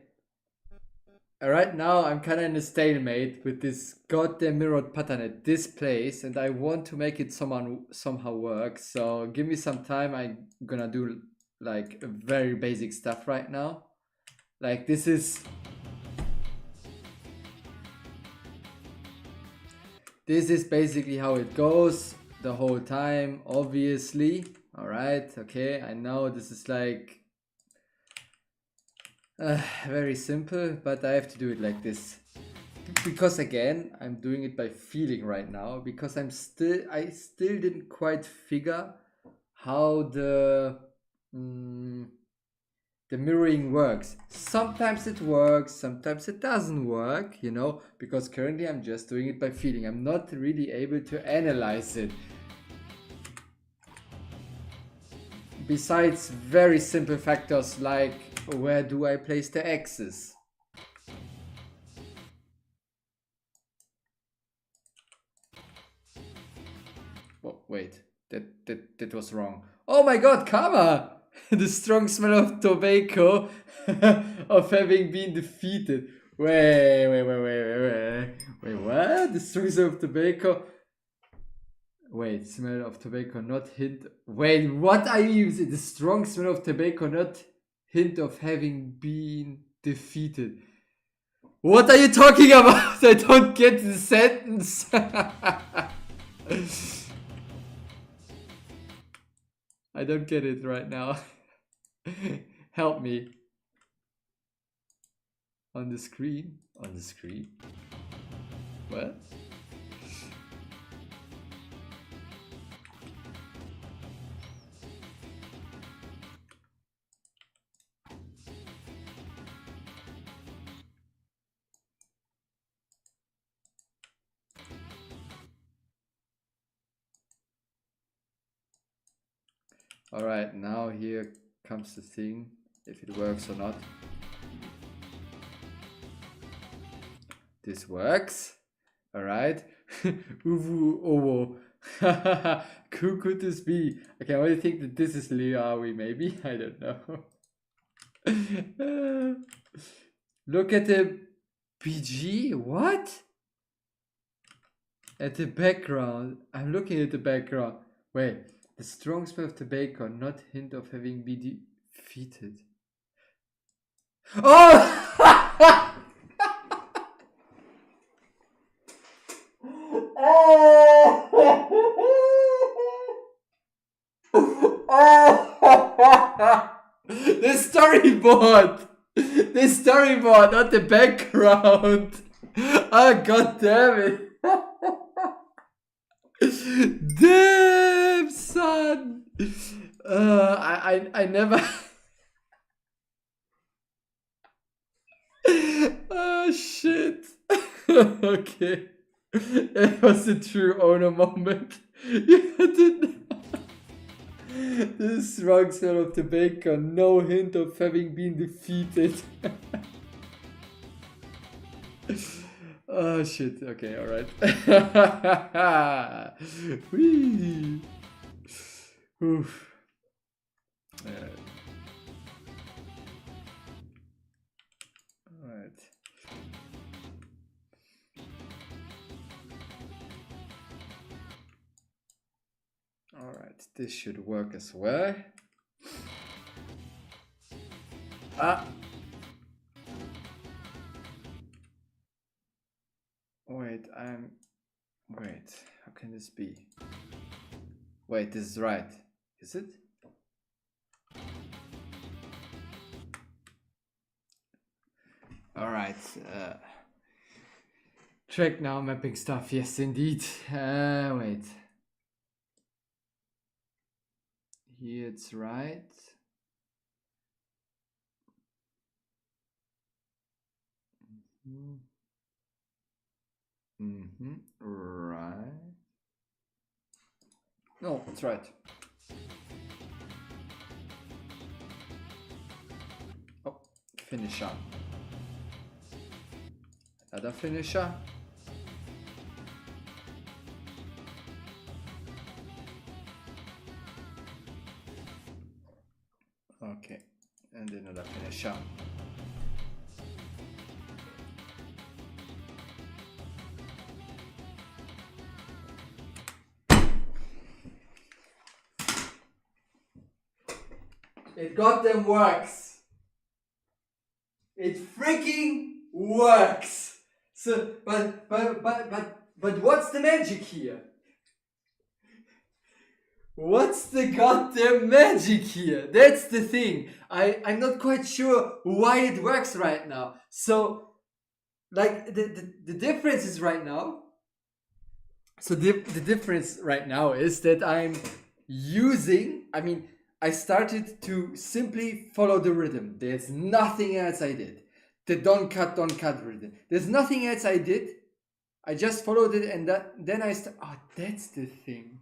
Right now I'm kind of in a stalemate with this goddamn mirrored pattern at this place, and I want to make it somehow work. So give me some time. I'm gonna do like very basic stuff right now. Like this is basically how it goes the whole time, obviously. All right, okay, I know this is like very simple, but I have to do it like this. Because again, I'm doing it by feeling right now, because I still didn't quite figure how the mirroring works. Sometimes it works, sometimes it doesn't work, you know, because currently I'm just doing it by feeling. I'm not really able to analyze it. Besides very simple factors like where do I place the X's? Oh, wait, that was wrong. Oh my god, Karma! The strong smell of tobacco of having been defeated. Wait, what? The strong smell of tobacco? Wait, smell of tobacco, not hint. Wait, what are you using? The strong smell of tobacco, not hint of having been defeated. What are you talking about? I don't get the sentence. I don't get it right now. Help me. On the screen? On the screen? What? All right, now here comes the thing, if it works or not. This works. All right. Uwu Owo. Who could this be? I can only think that this is Liawi, maybe. I don't know. Look at the PG. What? At the background. I'm looking at the background. Wait. The strong smell of tobacco, not hint of having been defeated. Oh! The storyboard! The storyboard, not the background! Oh, god damn it! Damn, son! I never... Oh, shit! Okay. It was a true owner moment. You didn't... The strong smell of tobacco, no hint of having been defeated. Oh shit, okay, alright. Whee! Oof. Alright. Alright, this should work as well. Ah! Wait, Wait, how can this be? Wait, this is right. Is it? Alright. Track now mapping stuff. Yes, indeed. Wait. Here it's right. Right. No, it's right. Oh, finisher. Another finisher. Okay, and another finisher. It goddamn works. It freaking works. So, but what's the magic here? What's the goddamn magic here? That's the thing. I'm not quite sure why it works right now. So, like, the difference is right now. So the difference right now is that I'm using, I started to simply follow the rhythm. There's nothing else I did. The don't cut rhythm. There's nothing else I did. I just followed it, and then I oh, that's the thing.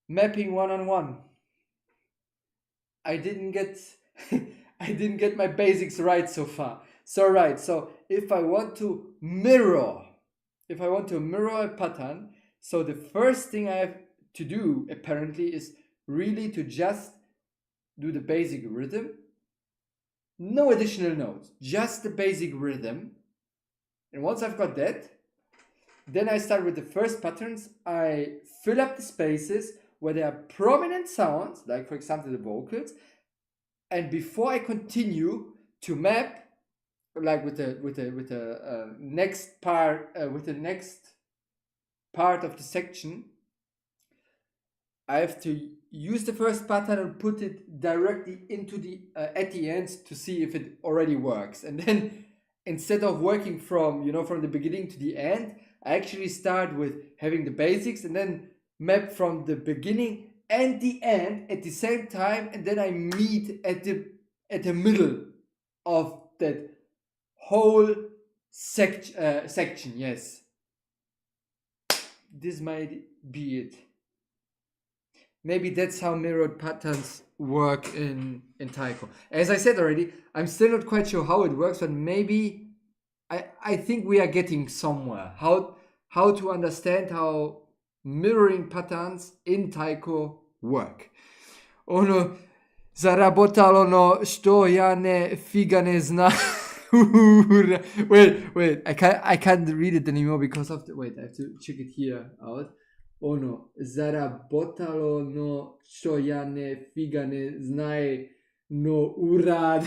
Mapping one-on-one. I didn't get my basics right so far. So if I want to mirror a pattern, so the first thing I have to do apparently is really to just do the basic rhythm. No additional notes, just the basic rhythm. And once I've got that, then I start with the first patterns. I fill up the spaces where there are prominent sounds, like for example the vocals. And before I continue to map, like with the next part of the section, I have to use the first pattern and put it directly into the at the end to see if it already works. And then instead of working from the beginning to the end, I actually start with having the basics and then map from the beginning and the end at the same time, and then I meet at the middle of that whole section. Yes, this might be it. Maybe that's how mirrored patterns work in Taiko. As I said already, I'm still not quite sure how it works, but maybe I think we are getting somewhere. How to understand how mirroring patterns in Taiko work. Ono zarabotalo no što ja ne figa ne zna. Wait, I can't read it anymore because of the, wait, I have to check it here out. Ono zarabotalo no što ja ne figa ne znaj no urad.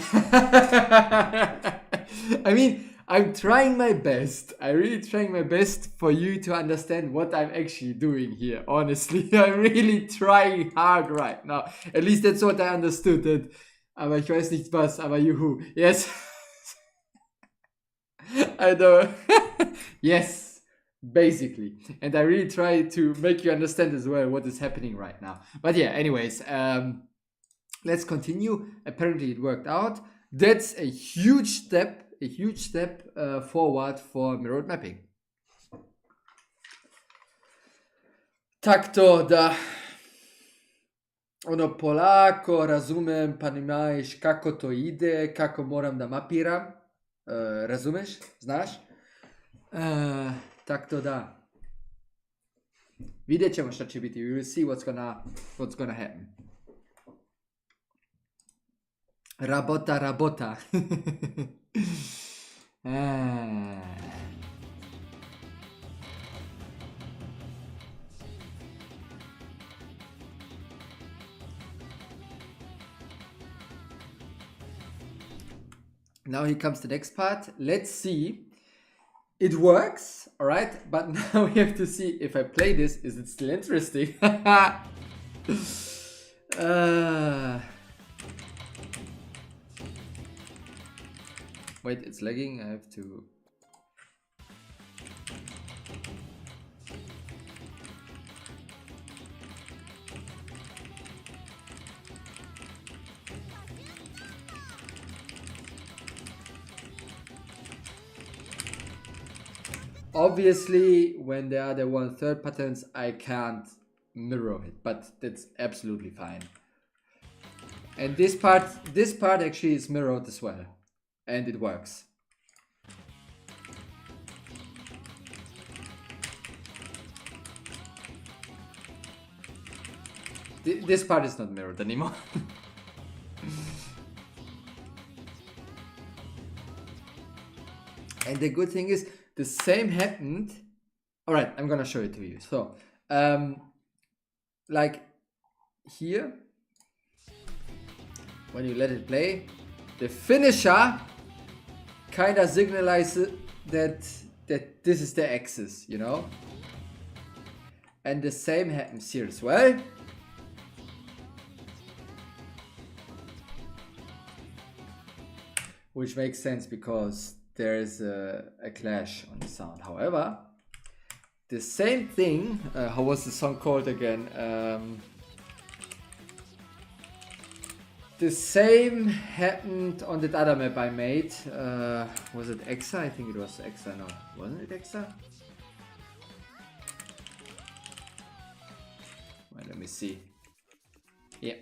I mean, I'm trying my best. I'm really trying my best for you to understand what I'm actually doing here. Honestly, I'm really trying hard right now. At least that's what I understood. That, aber ich weiß nicht was, aber juhu. Yes. I know. Yes, basically. And I really try to make you understand as well what is happening right now. But yeah, anyways, let's continue. Apparently it worked out. That's a huge step forward for mirrored mapping. Tak to da. Ono polako razumem, pa nimaš kako to ide, kako moram da mapiram. Razumeš? Znaš? Tak to da. Vidjet ćemo šta će biti. We will see what's gonna happen. Rabota. Now here comes the next part. Let's see. It works, all right? But now we have to see if I play this, is it still interesting? Wait, it's lagging. I have to... Obviously, when there are the 1/3 patterns, I can't mirror it, but that's absolutely fine. And this part actually is mirrored as well, and it works. This part is not mirrored anymore. And the good thing is, the same happened. All right, I'm gonna show it to you. So, like here, when you let it play, the finisher kind of signalizes that this is the axis, you know. And the same happens here as well. Which makes sense because there is a clash on the sound. However, the same thing, how was the song called again? The same happened on that other map I made. Was it Exa? I think it was Exa. No, wasn't it Exa? Wait, let me see. Yeah.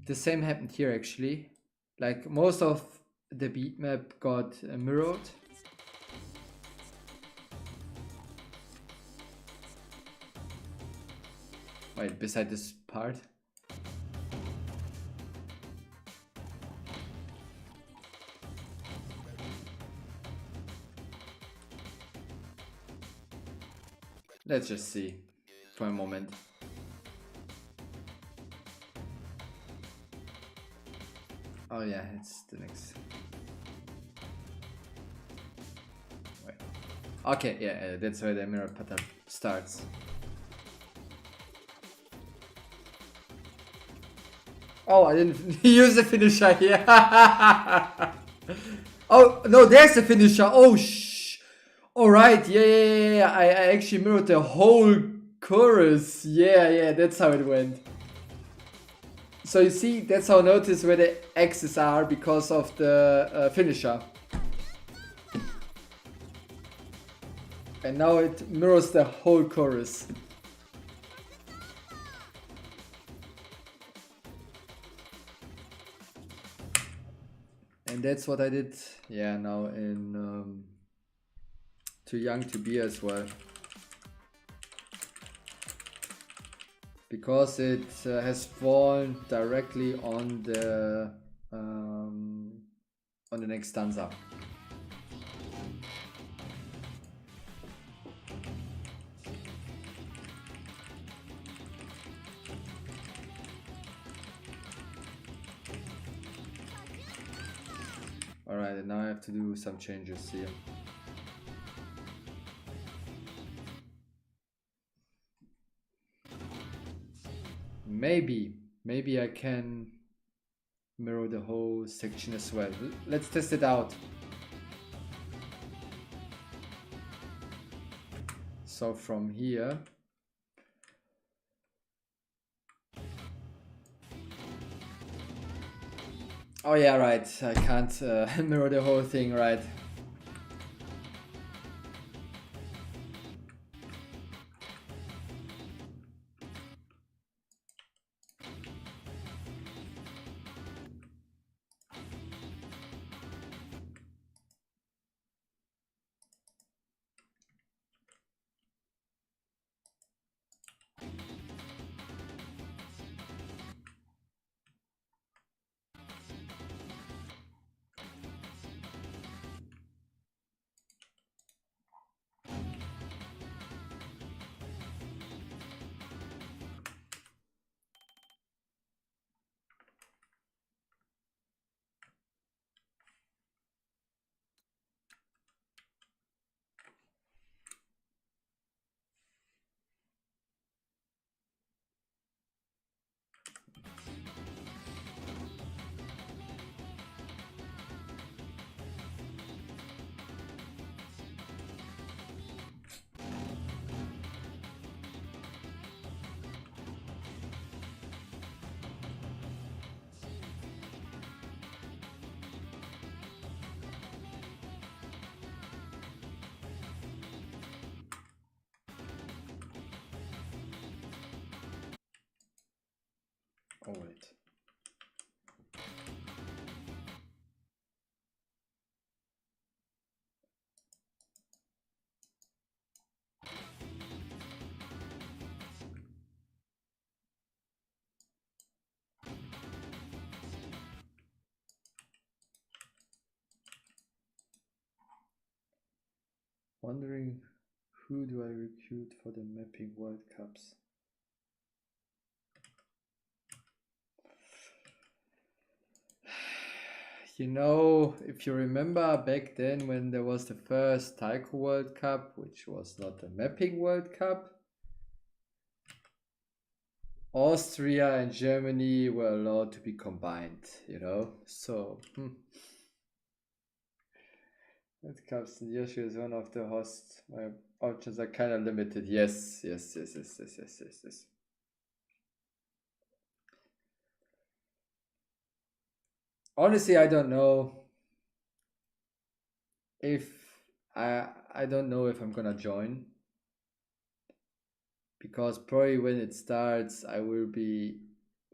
The same happened here actually. Like most of the beat map got mirrored. Wait, beside this part. Let's just see for a moment. Oh yeah, it's the next. Wait. Okay, yeah, that's where the mirror pattern starts. Oh, I didn't use the finisher here. Oh no, there's the finisher. Oh shh. All right, yeah. I actually mirrored the whole chorus. Yeah, that's how it went. So you see, that's how I notice where the X's are because of the finisher. And now it mirrors the whole chorus. And that's what I did, yeah, now in Too Young to Be as well. Because it has fallen directly on the next stanza. Alright, and now I have to do some changes here. Maybe I can mirror the whole section as well. Let's test it out. So from here, oh yeah, right, I can't mirror the whole thing, right? Oh wait. Wondering who do I recruit for the mapping World Cups? You know, if you remember back then when there was the first Taiko World Cup, which was not the mapping World Cup, Austria and Germany were allowed to be combined, you know? So, World Cups and Yoshi is one of the hosts. My options are kind of limited. Yes. Honestly, I don't know if I don't know if I'm gonna join, because probably when it starts I will be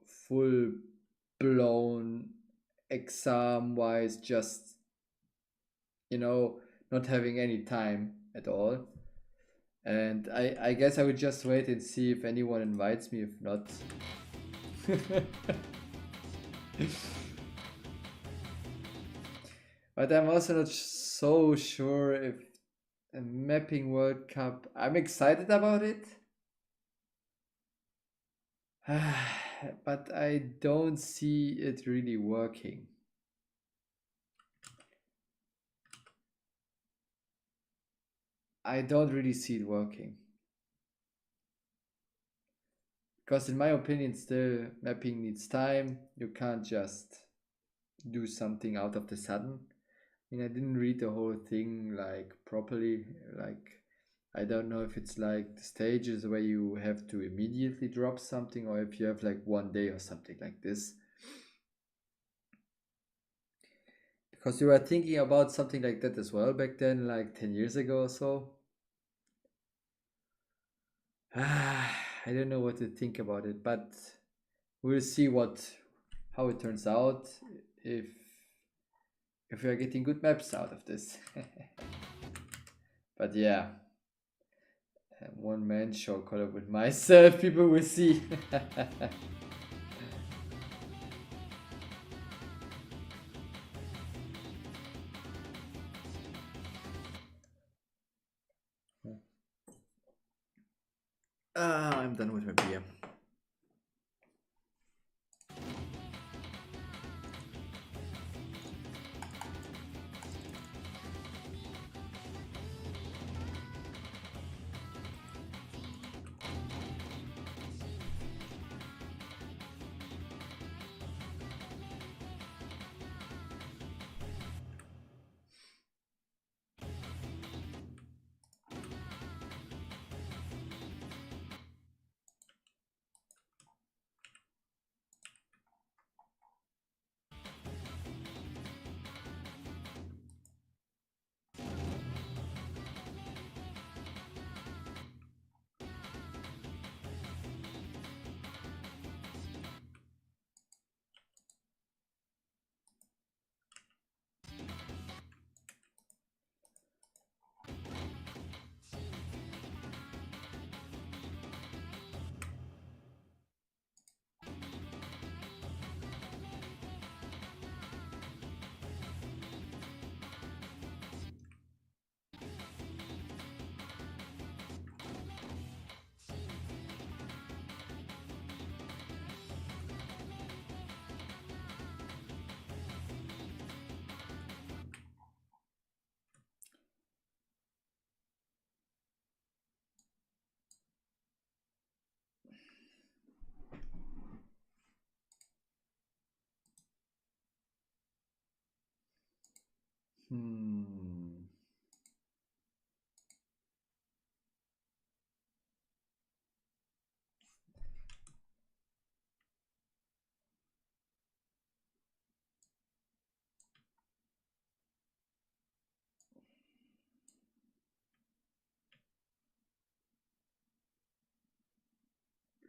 full blown exam wise, just, you know, not having any time at all. And I guess I would just wait and see if anyone invites me. If not, but I'm also not so sure if a mapping World Cup. I'm excited about it, but I don't see it really working. I don't really see it working. Because in my opinion, still, mapping needs time. You can't just do something out of the sudden. I mean, I didn't read the whole thing like properly. Like, I don't know if it's like the stages where you have to immediately drop something, or if you have like one day or something like this. Because we were thinking about something like that as well back then, like 10 years ago or so. I don't know what to think about it, but we'll see how it turns out, if we are getting good maps out of this. But yeah, one man show collab with myself, people will see. I'm done with my beer.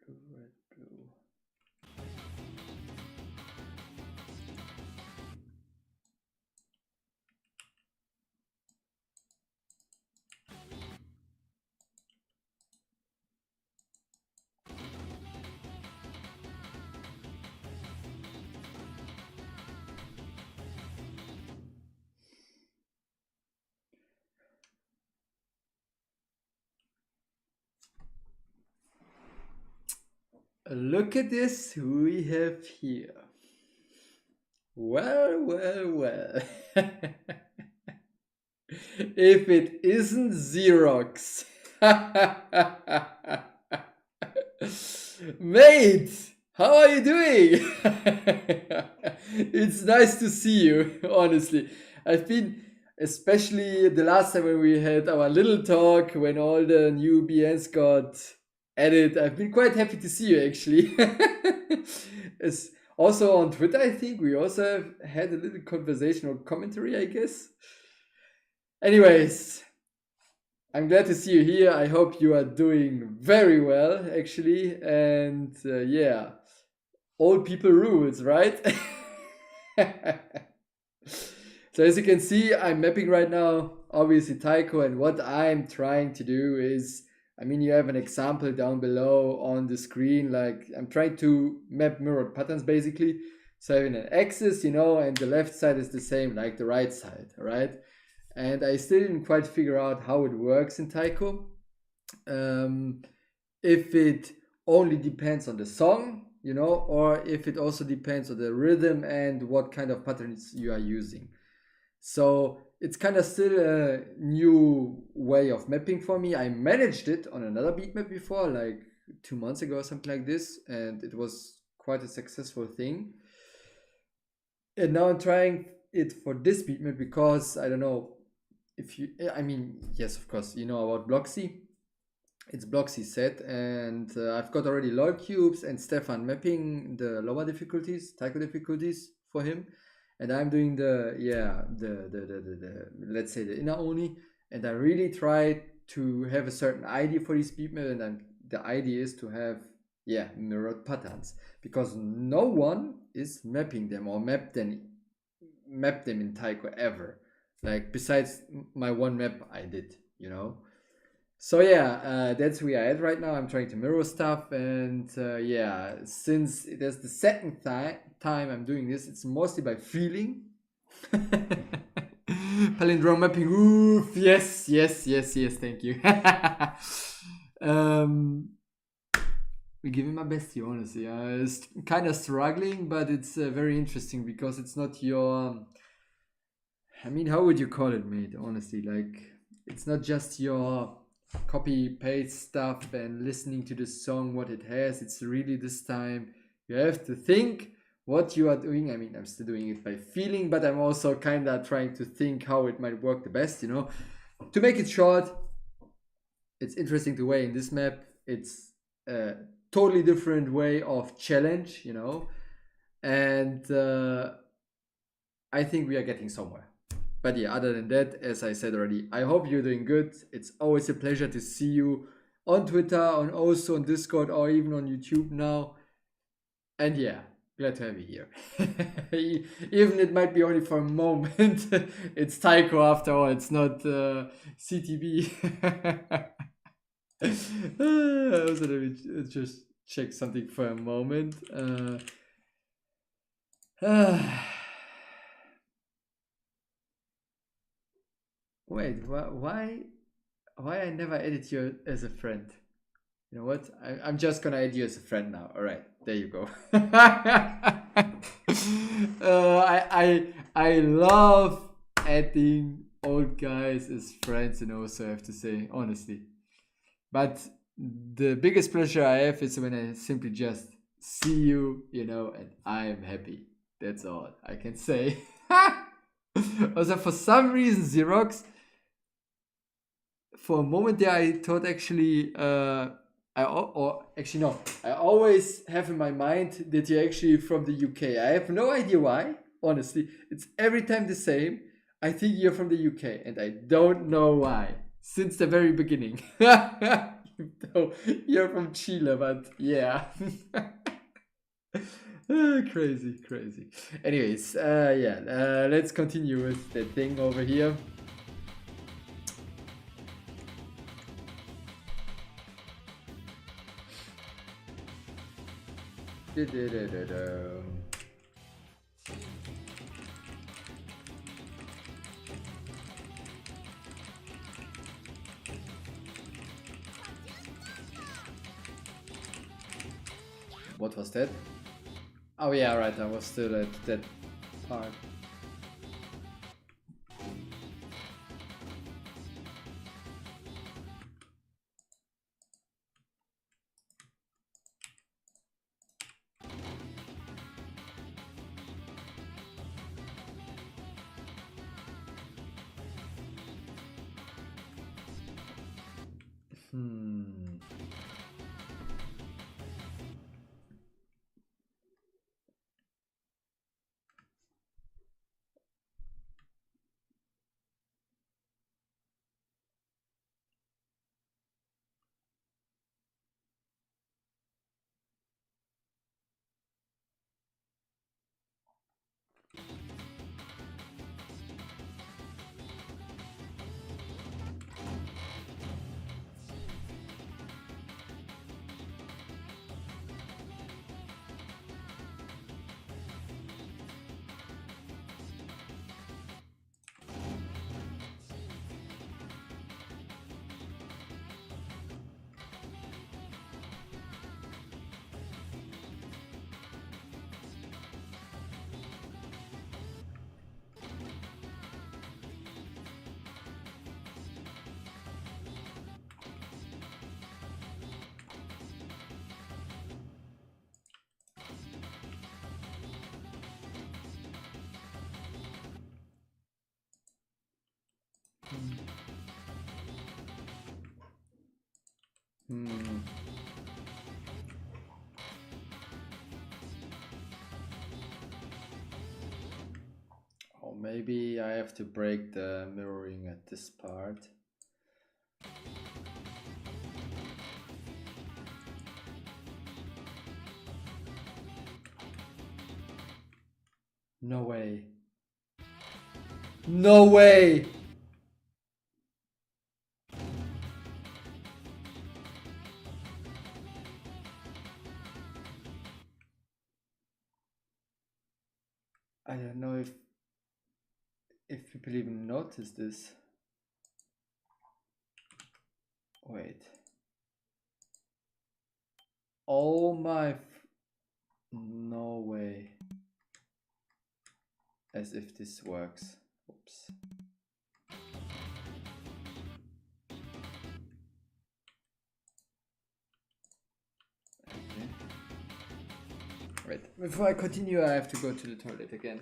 Blue, red, blue. Look at this we have here. Well, well, well. If it isn't Xerox. Mate, how are you doing? It's nice to see you, honestly. I've been, especially the last time when we had our little talk, when all the new BNs got added, I've been quite happy to see you, actually. It's also on Twitter, I think we also have had a little conversation or commentary, I guess. Anyways, I'm glad to see you here. I hope you are doing very well, actually. And yeah, old people rules, right? So as you can see, I'm mapping right now, obviously Taiko, and what I'm trying to do is, I mean, you have an example down below on the screen, like I'm trying to map mirrored patterns basically. So having an axis, and the left side is the same like the right side, right? And I still didn't quite figure out how it works in Taiko. If it only depends on the song, or if it also depends on the rhythm and what kind of patterns you are using. So it's kind of still a new way of mapping for me. I managed it on another beat map before, like 2 months ago or something like this, and it was quite a successful thing. And now I'm trying it for this beat map because I don't know if you, I mean, yes, of course, you know about Bloxy. It's Bloxy set, and I've got already lol cubes and Stefan mapping the lower difficulties, Taiko difficulties for him, and I'm doing the let's say the inner oni, and I really try to have a certain idea for this beat map, and I'm the idea is to have, yeah, mirrored patterns, because no one is mapping them or map them in Taiko ever, like besides my one map I did, you know. So yeah, that's where I at right now. I'm trying to mirror stuff, and yeah, since it is the second time I'm doing this, it's mostly by feeling. Palindrome mapping, oof, yes, thank you. We're giving my best here, honestly. It's kind of struggling, but it's very interesting because it's not your. I mean, how would you call it, mate? Honestly, like, it's not just your copy paste stuff and listening to the song what it has. It's really this time you have to think what you are doing. I mean, I'm still doing it by feeling, but I'm also kind of trying to think how it might work the best, you know. To make it short, it's interesting to weigh in this map. It's a totally different way of challenge, you know, and I think we are getting somewhere. But yeah, other than that, as I said already, I hope you're doing good. It's always a pleasure to see you on Twitter, on also on Discord, or even on YouTube now. And yeah, glad to have you here. Even it might be only for a moment. It's Taiko after all, it's not CTB. Also, let me just check something for a moment. Wait, why I never added you as a friend? You know what? I'm just gonna add you as a friend now. All right, there you go. I love adding old guys as friends, you know. So I have to say honestly, but the biggest pleasure I have is when I simply just see you, you know, and I am happy. That's all I can say. Also, for some reason, Xerox, for a moment there, I thought actually, or actually no, I always have in my mind that you're actually from the UK. I have no idea why. Honestly, it's every time the same. I think you're from the UK, and I don't know why. Since the very beginning, though you're from Chile, but yeah. Crazy, crazy. Anyways, yeah, let's continue with the thing over here. What was that? Oh yeah, right, I was still at that part. Or maybe I have to break the mirroring at this part. No way. No way! I don't know if people even notice this. Wait. Oh my... No way. As if this works. Oops. Okay. Wait, before I continue, I have to go to the toilet again.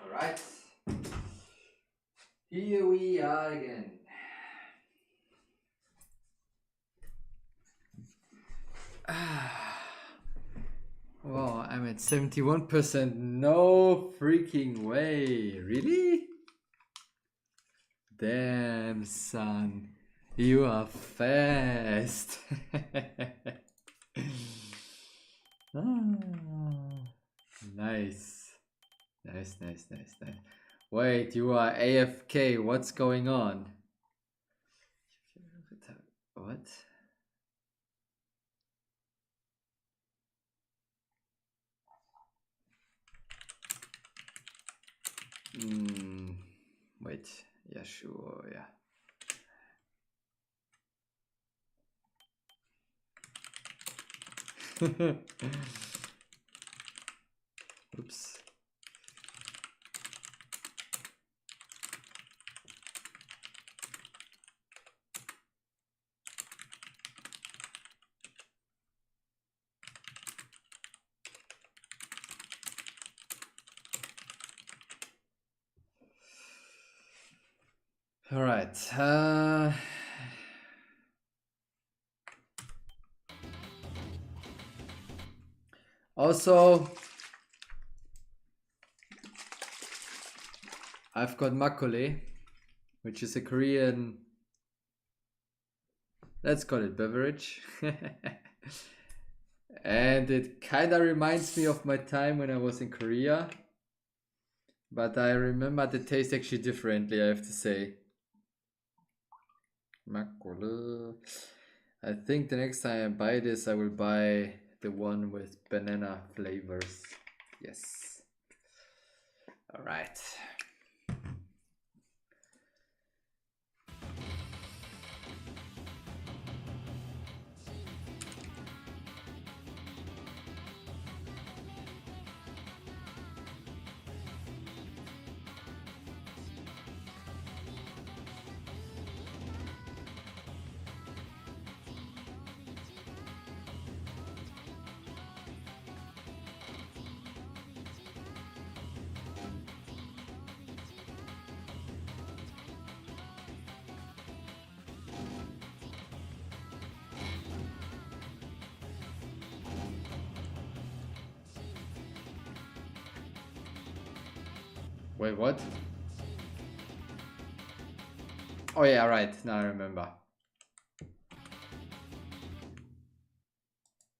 Alright. Here we are again. Wow, I'm at 71%. No freaking way. Really? Damn, son. You are fast. Nice. Nice, nice, nice, nice. Wait, you are AFK. What's going on? What? Wait. Yeah, sure. Yeah. Oops. All right. Also, I've got makgeolli, which is a Korean, let's call it beverage. And it kind of reminds me of my time when I was in Korea. But I remember the taste actually differently, I have to say. Makgeolli. I think the next time I buy this, I will buy the one with banana flavors. Yes. All right. Wait, what? Oh yeah, right. Now I remember.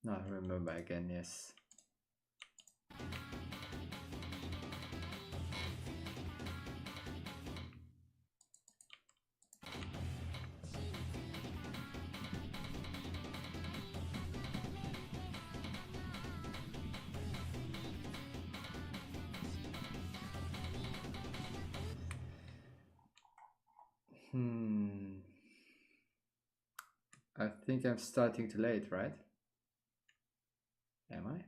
Now I remember again, yes. I think I'm starting too late, right? Am I?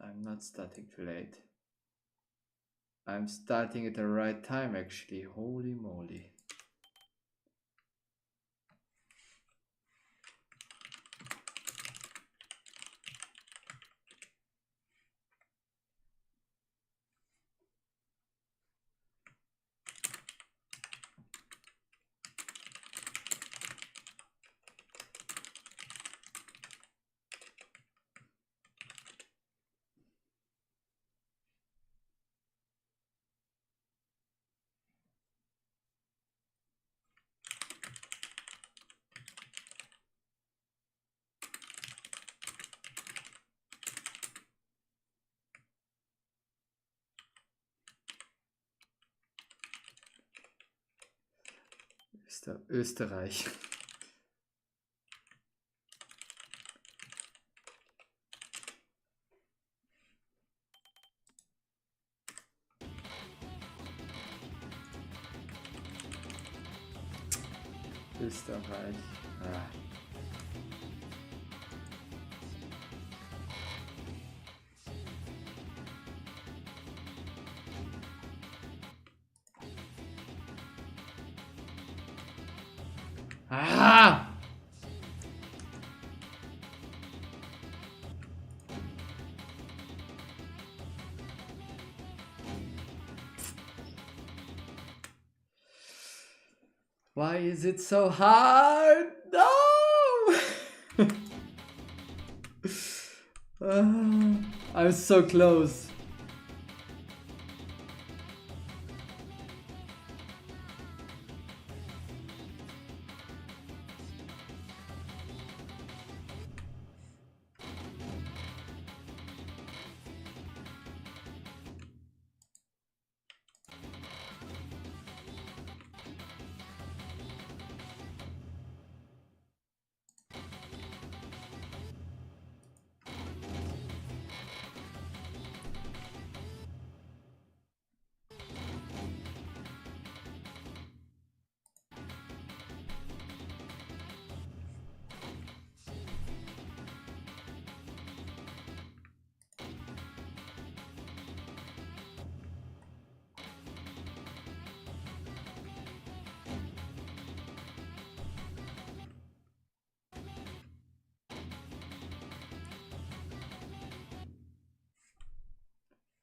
I'm not starting too late. I'm starting at the right time, actually. Holy moly. Österreich. Österreich. Ah. Ah! Why is it so hard? No! I'm so close.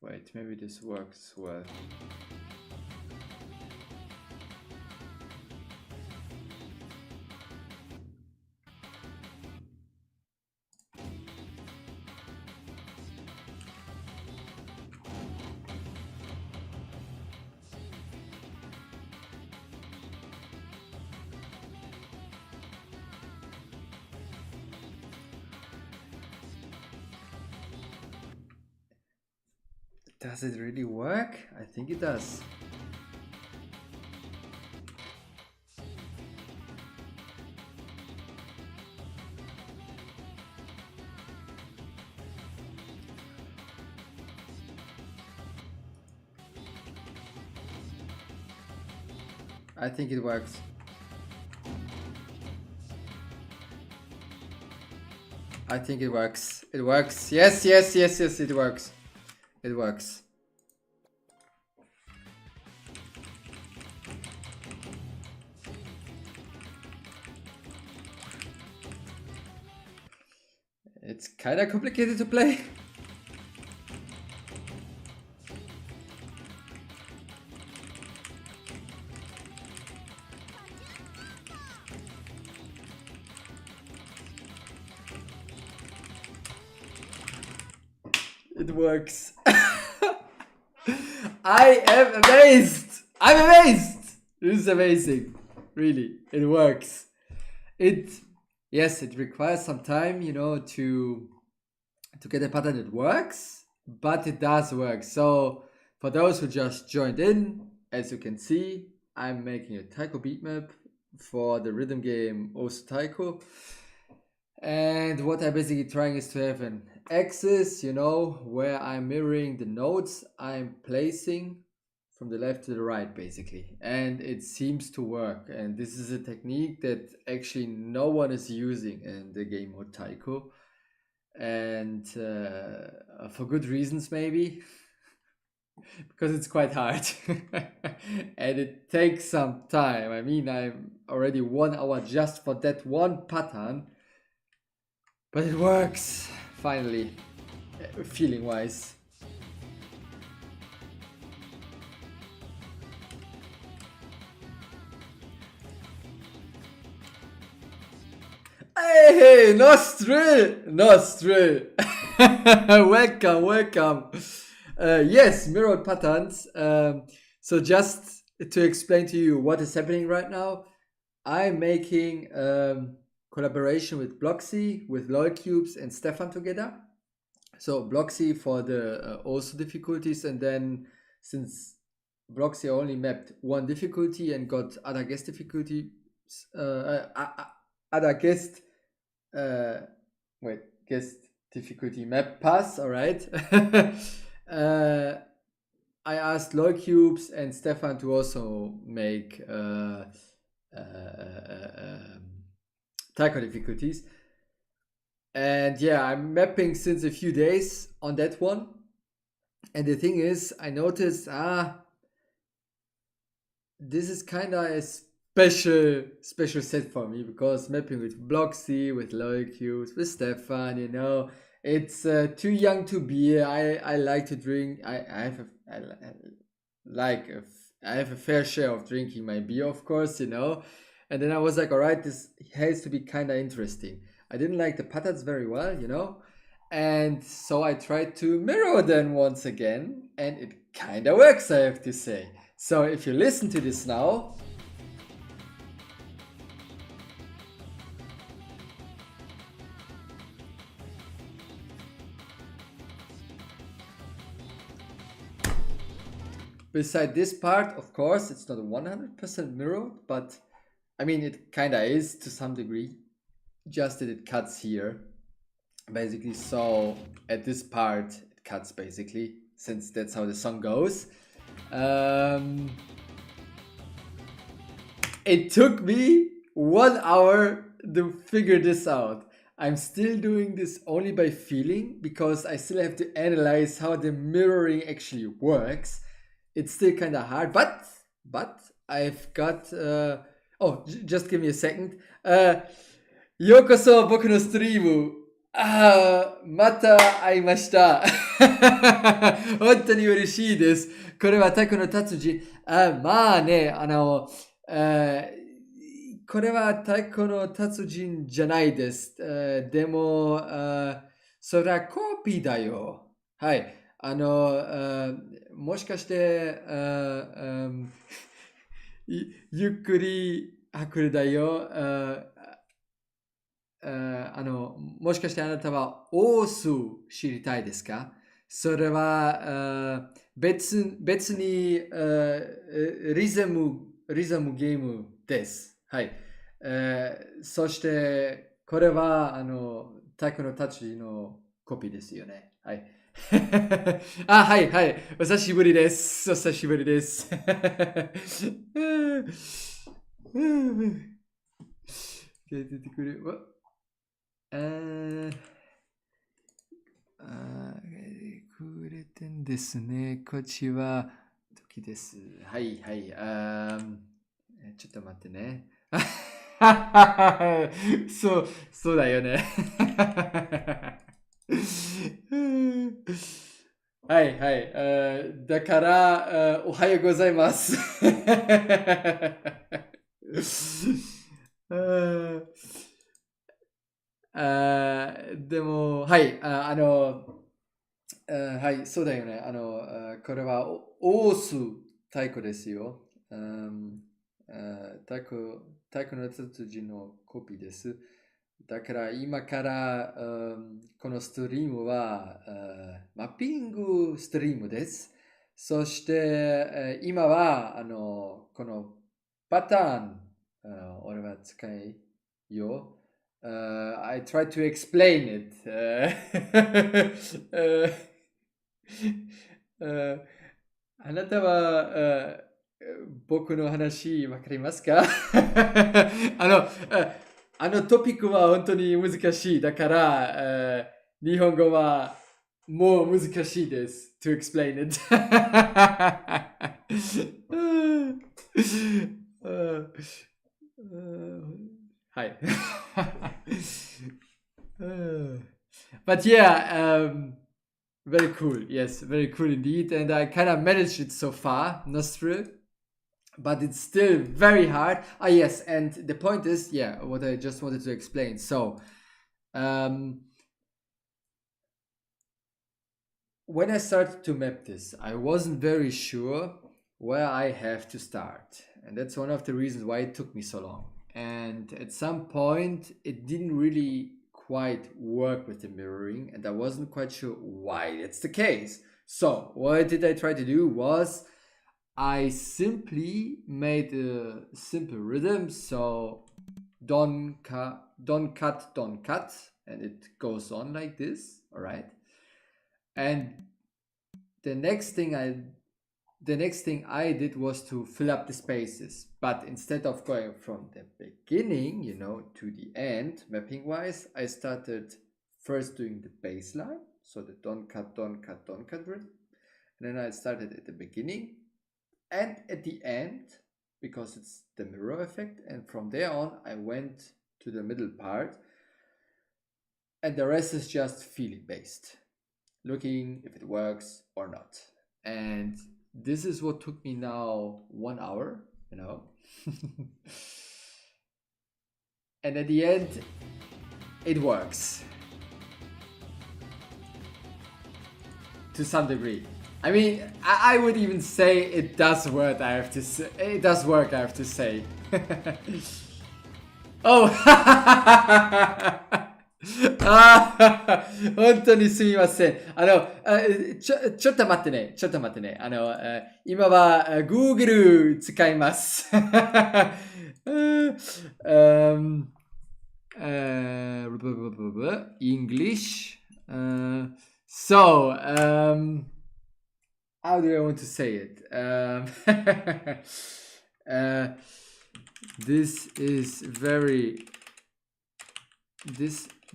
Wait, maybe this works well. Does it really work? I think it does. I think it works. I think it works. It works. Yes, yes, yes, yes, it works. It works. It's kind of complicated to play. It works. I am amazed. I'm amazed. This is amazing. Really, it works. Yes, it requires some time, you know, to get a pattern that works, but it does work. So for those who just joined in, as you can see, I'm making a taiko beatmap for the rhythm game also Taiko. And what I'm basically trying is to have an axis, you know, where I'm mirroring the notes I'm placing from the left to the right, basically. And it seems to work. And this is a technique that actually no one is using in the game mode Taiko. And for good reasons, maybe. Because it's quite hard. And it takes some time. I mean, I'm already 1 hour just for that one pattern. But it works, finally, feeling-wise. Hey, Nostril! Welcome, welcome. Yes, mirrored patterns. So just to explain to you what is happening right now, I'm making collaboration with Bloxy, with LOL Cubes and Stefan together. So Bloxy for the also difficulties, and then since Bloxy only mapped one difficulty and got other guest difficulties, guest difficulty map pass. All right. I asked LOL Cubes and Stefan to also make Taiko difficulties. And yeah, I'm mapping since a few days on that one. And the thing is, I noticed, this is kind of a special set for me, because mapping with Bloxy, with LOL Cubes, with Stefan, you know, it's too young to beer. I like to drink. I have a fair share of drinking my beer, of course, you know. And then I was like, all right, this has to be kind of interesting. I didn't like the patterns very well, you know. And so I tried to mirror them once again, and it kind of works, I have to say. So if you listen to this now, beside this part, of course, it's not 100% mirrored, but I mean, it kind of is to some degree, just that it cuts here, basically. So at this part, it cuts basically, since that's how the song goes. It took me 1 hour to figure this out. I'm still doing this only by feeling, because I still have to analyze how the mirroring actually works. It's still kind of hard, but I've got just give me a second. Yokoso boku no streamu. Mata aimashita. 本当に嬉しいです。これはタコの達人。まあね、これは太鼓の達人じゃないです。でも、それはコピーだよ。はい。もしかして、ゆっくり来るだよ。もしかしてあなたはオース知りたいですか？それは別にリズムゲームです。はい。そしてこれは太鼓の達人のコピーですよね。はい。あ、はいはい。お久しぶりです。お久しぶりです。出てくる。くれてんですね。こっちは、時です。はいはい。ちょっと待ってね。そうだよね。はいはい。だから、おはようございます。でも、はい、はい、そうだよね。これはオース太鼓ですよ。太鼓の達人のコピーです。だから今から、このストリームは、マッピングストリームです。そして、今は、このパターン、俺は使いよ。I try to explain it. あなたは、僕の話わかりますか？あの、あのトピックは本当に難しい。だから、日本語はもう難しいです。to explain it. はい。But yeah, very cool. Yes, very cool indeed. And I kind of managed it so far, Nostru. But it's still very hard. Ah, yes. And the point is, yeah, what I just wanted to explain. So, when I started to map this, I wasn't very sure where I have to start. And that's one of the reasons why it took me so long. And at some point, it didn't really quite work with the mirroring, and I wasn't quite sure why that's the case. So, what did I try to do was I simply made a simple rhythm. So, don't cut, don't cut, don't cut, and it goes on like this, all right? And the next thing I did was to fill up the spaces, but instead of going from the beginning, to the end, mapping wise, I started first doing the bass line, so the don't cut, don't cut, don't cut rhythm, and then I started at the beginning and at the end, because it's the mirror effect, and from there on I went to the middle part, and the rest is just feeling based, looking if it works or not. And this is what took me now 1 hour, and at the end, it works to some degree. I mean, I would even say it does work. I have to say it does work. I have to say. Oh. 本当にすみません。ちょっと待ってね。ちょっと待ってね。今はGoogle 使います。English. So, how do I want to say it? This is very.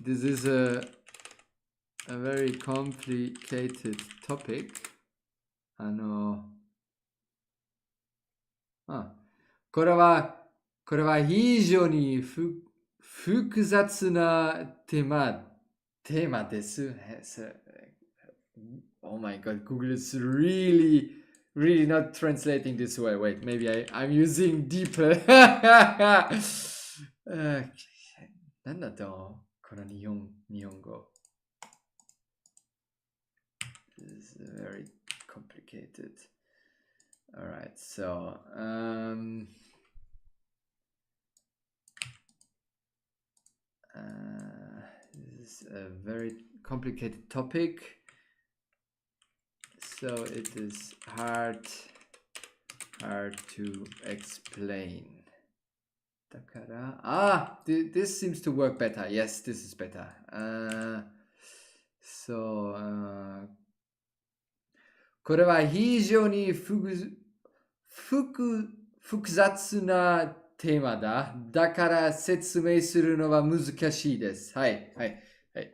This is a very complicated topic. これは非常に複雑なテーマです。Oh my god, Google is really not translating this way. Wait, maybe I'm using deeper. なんだとこの日本語。This is very complicated. Alright, so this is a very complicated topic. So it is hard to explain. Dakara. This seems to work better. Yes, this is better. So これは非常に複雑なテーマだ。だから説明するのは難しいです。はい、はい、はい。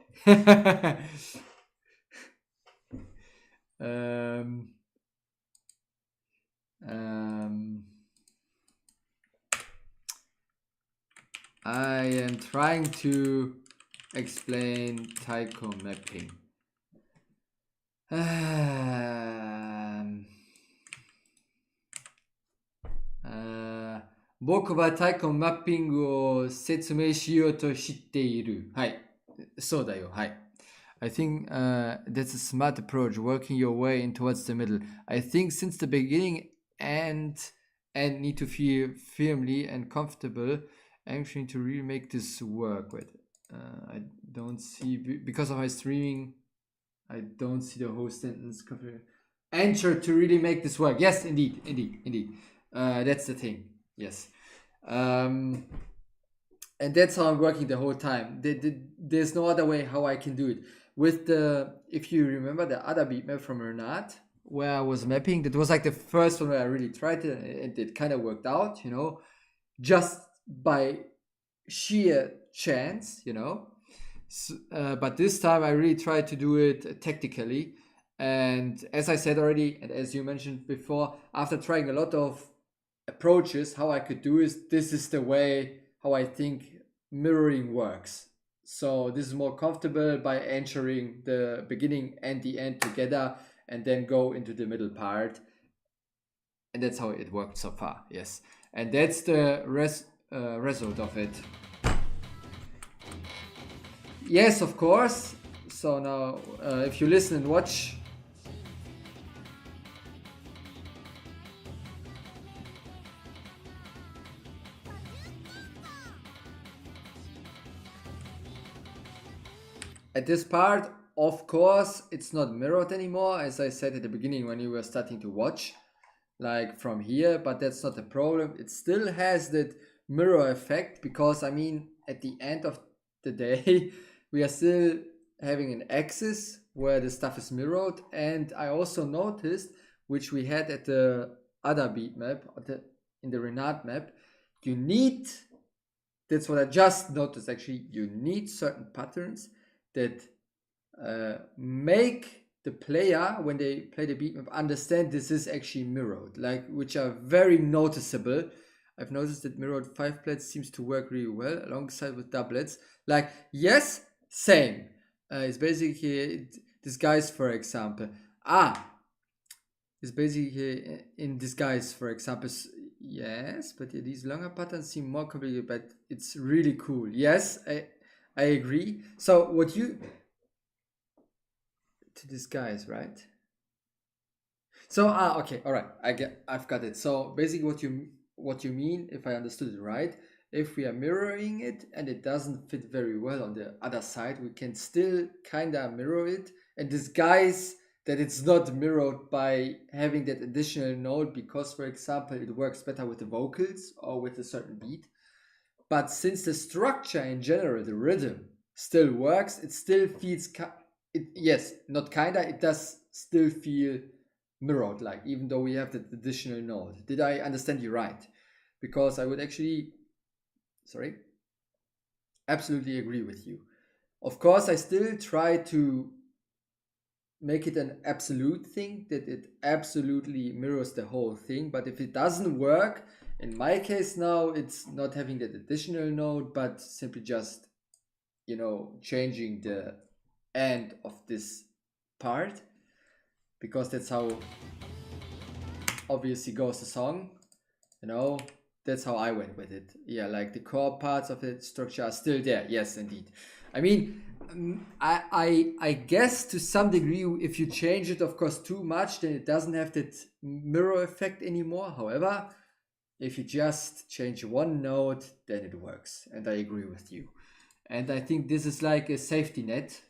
I am trying to explain Taiko mapping. 僕は太鼓マッピングを説明しようとしている。はい。そうだよ。はい。I think that's a smart approach, working your way in towards the middle. I think since the beginning and need to feel firmly and comfortable, I'm trying to really make this work. Wait, I don't see, because of my streaming, I don't see the whole sentence. Ensure to really make this work. Yes, indeed. That's the thing. Yes. And that's how I'm working the whole time. There's no other way how I can do it. With if you remember the other beat map from Renat, where I was mapping, that was like the first one where I really tried it, and it kind of worked out, just by sheer chance, So, but this time I really tried to do it tactically. And as I said already, and as you mentioned before, after trying a lot of approaches, how I could do this is the way how I think mirroring works. So this is more comfortable by entering the beginning and the end together and then go into the middle part. And that's how it worked so far, yes. And that's the result of it. Yes, of course. So now, if you listen and watch, at this part, of course, it's not mirrored anymore, as I said at the beginning when you were starting to watch, like from here, but that's not the problem. It still has that mirror effect because, I mean, at the end of the day, we are still having an axis where the stuff is mirrored. And I also noticed, which we had at the other beat map, in the Renat map, that's what I just noticed actually, you need certain patterns that make the player, when they play the beat map, understand this is actually mirrored, like, which are very noticeable. I've noticed that mirrored 5-plats seems to work really well alongside with doublets. Like, yes, same. It's basically disguise, for example. It's basically in disguise, for example. Yes, but these longer patterns seem more complicated, but it's really cool. Yes, I agree. So what you to disguise, right? So okay, all right, I've got it. So basically what you mean, if I understood it right, if we are mirroring it and it doesn't fit very well on the other side, we can still kind of mirror it and disguise that it's not mirrored by having that additional note because, for example, it works better with the vocals or with a certain beat. But since the structure in general, the rhythm, still works, it still feels, yes, not kinda, it does still feel mirrored, like, even though we have that additional note. Did I understand you right? Because I would actually, absolutely agree with you. Of course, I still try to make it an absolute thing, that it absolutely mirrors the whole thing. But if it doesn't work, in my case now, it's not having that additional note, but simply just, changing the end of this part, because that's how obviously goes the song, that's how I went with it. Yeah, like the core parts of the structure are still there. Yes, indeed. I mean, I guess to some degree, if you change it, of course, too much, then it doesn't have that mirror effect anymore. However, if you just change one note, then it works. And I agree with you. And I think this is like a safety net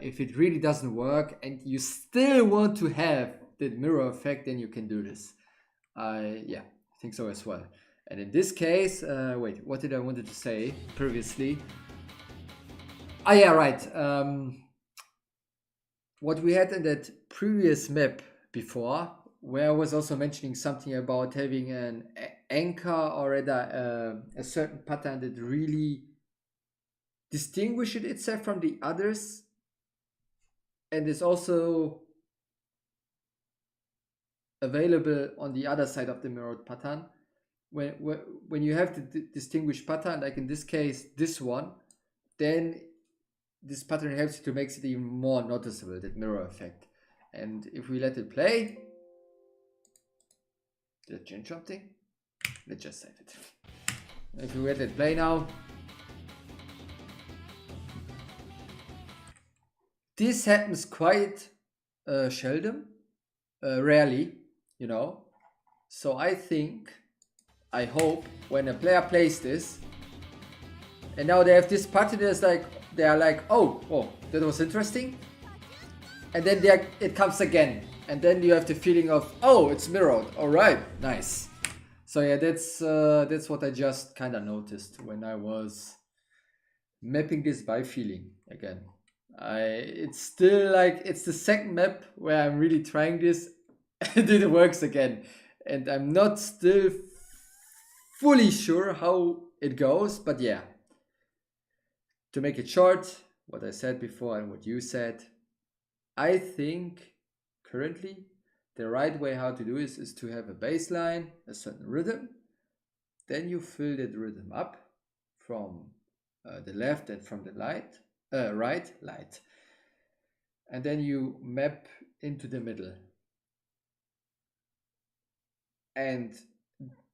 if it really doesn't work and you still want to have that mirror effect, then you can do this. Yeah, I think so as well. And in this case, wait, what did I wanted to say previously? Ah, yeah, right. What we had in that previous map before, where I was also mentioning something about having an anchor or rather a certain pattern that really distinguishes itself from the others, and is also available on the other side of the mirrored pattern. When you have the distinguished pattern, like in this case, this one, then this pattern helps you to make it even more noticeable, that mirror effect. And if we let it play, did it change something? Let's just save it. If we let it play now, this happens quite seldom, rarely, you know. So I hope when a player plays this, and now they have this pattern that's like, they are like, oh, that was interesting. And then it comes again. And then you have the feeling of, oh, it's mirrored. All right, nice. So yeah, that's what I just kind of noticed when I was mapping this by feeling again. It's still like, it's the second map where I'm really trying this and it works again. And I'm not still fully sure how it goes, but yeah. To make it short, what I said before and what you said, I think currently the right way how to do this is to have a bass line, a certain rhythm, then you fill that rhythm up from the left and from the right, and then you map into the middle. And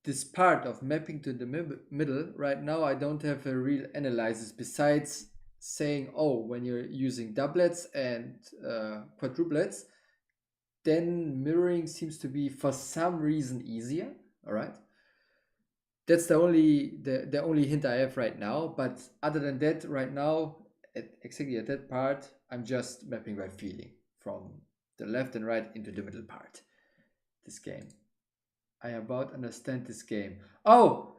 this part of mapping to the middle, right now I don't have a real analysis besides saying, oh, when you're using doublets and quadruplets, then mirroring seems to be for some reason easier. All right, that's the only hint I have right now. But other than that, right now, exactly at that part, I'm just mapping by feeling from the left and right into the middle part. This game, I about understand this game. Oh,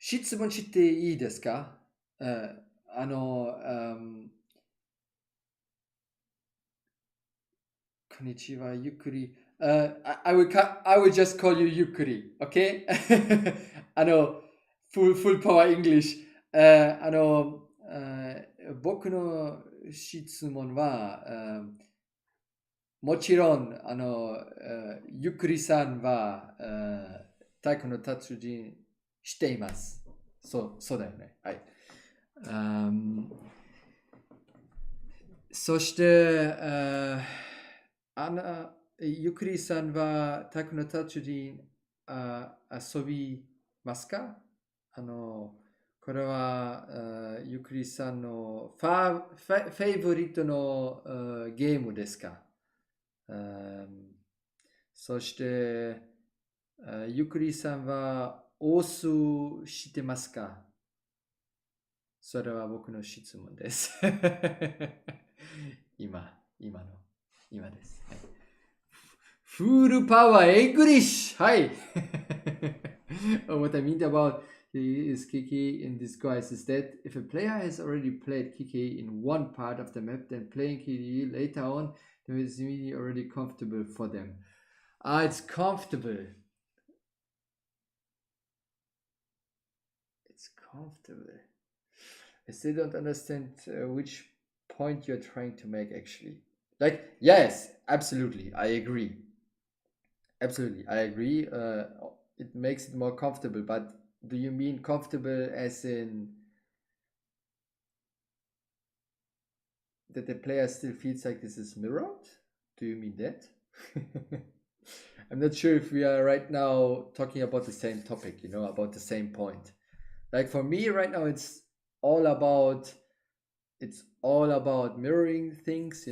質問していいですか？こんにちは、ゆっくり。I would just call you ゆっくり、okay? full power English. 僕の質問は、もちろん、ゆっくりさんは、太鼓の達人しています。そうだよね。はい。そして、ゆっくりさんは太鼓の達人遊びますか？これは、ゆっくりさんのフェイボリットの、ゲームですか？そして、ゆっくりさんはオスしてますか？それは僕の質問です。今です。はい、フルパワーエングリッシュ、はい。What I mean about is Kiki in disguise is that if a player has already played Kiki in one part of the map, then playing Kiki later on, then it's really already comfortable for them. It's comfortable. It's comfortable. I still don't understand which point you're trying to make actually. Like, yes, absolutely, I agree. Absolutely, I agree. It makes it more comfortable, but do you mean comfortable as in that the player still feels like this is mirrored? Do you mean that? I'm not sure if we are right now talking about the same topic, about the same point. Like for me right now, it's all about mirroring things,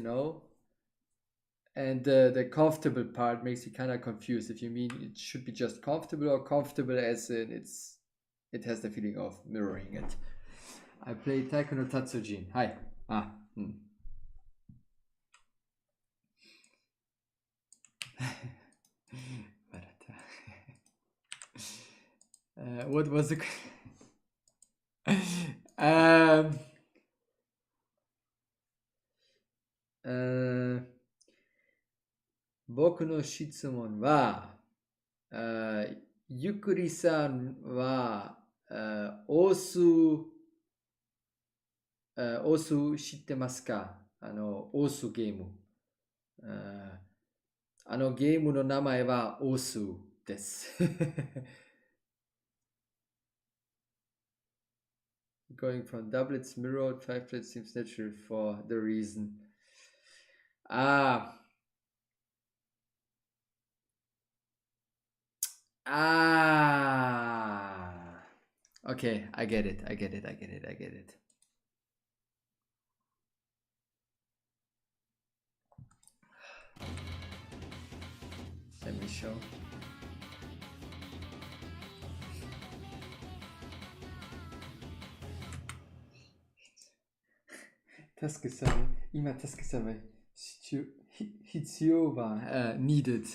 and the comfortable part makes you kind of confused if you mean it should be just comfortable or comfortable as in it has the feeling of mirroring it. I play Taiko no Tatsujin. はい。あ、うん。笑った。What was the僕の質問は、ゆくりさんは、オース、オース知ってますか？オースゲーム。ゲームの名前はオースです。Going from doublets, mirrored, fiveplets seems natural for the reason. Ah. Okay, I get it. Let me show. Task 7. 今 Task 7. 必要は、needed.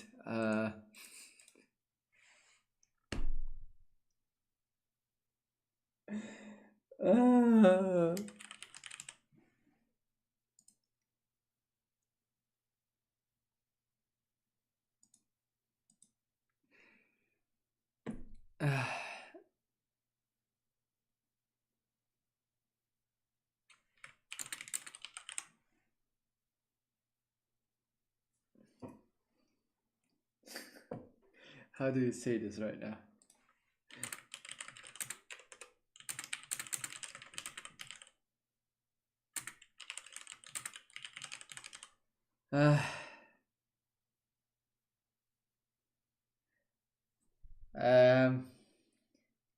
How do you say this right now?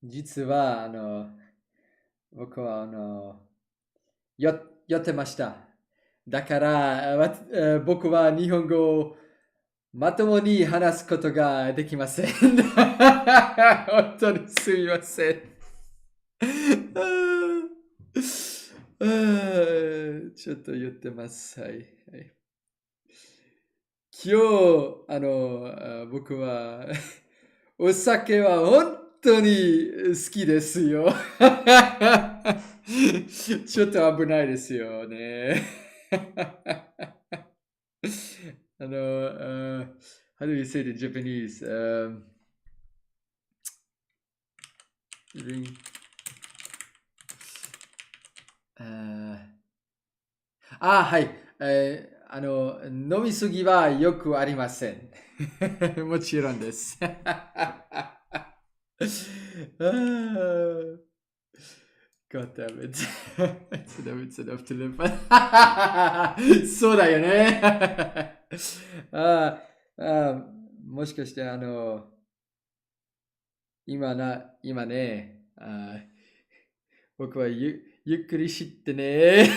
実は僕はやってました。だから僕は日本語をまともに話すことができません。本当にすみません。ちょっと言ってます。はい。はい、今日、僕はお酒は本当に好きですよ。ちょっと危ないですよね。how do you say it in Japanese? Drink. はい。飲みすぎはよくありません。もちろんです。God damn it. It's enough to live. そうだよね。もしかして今ね、僕はゆっくり知ってね。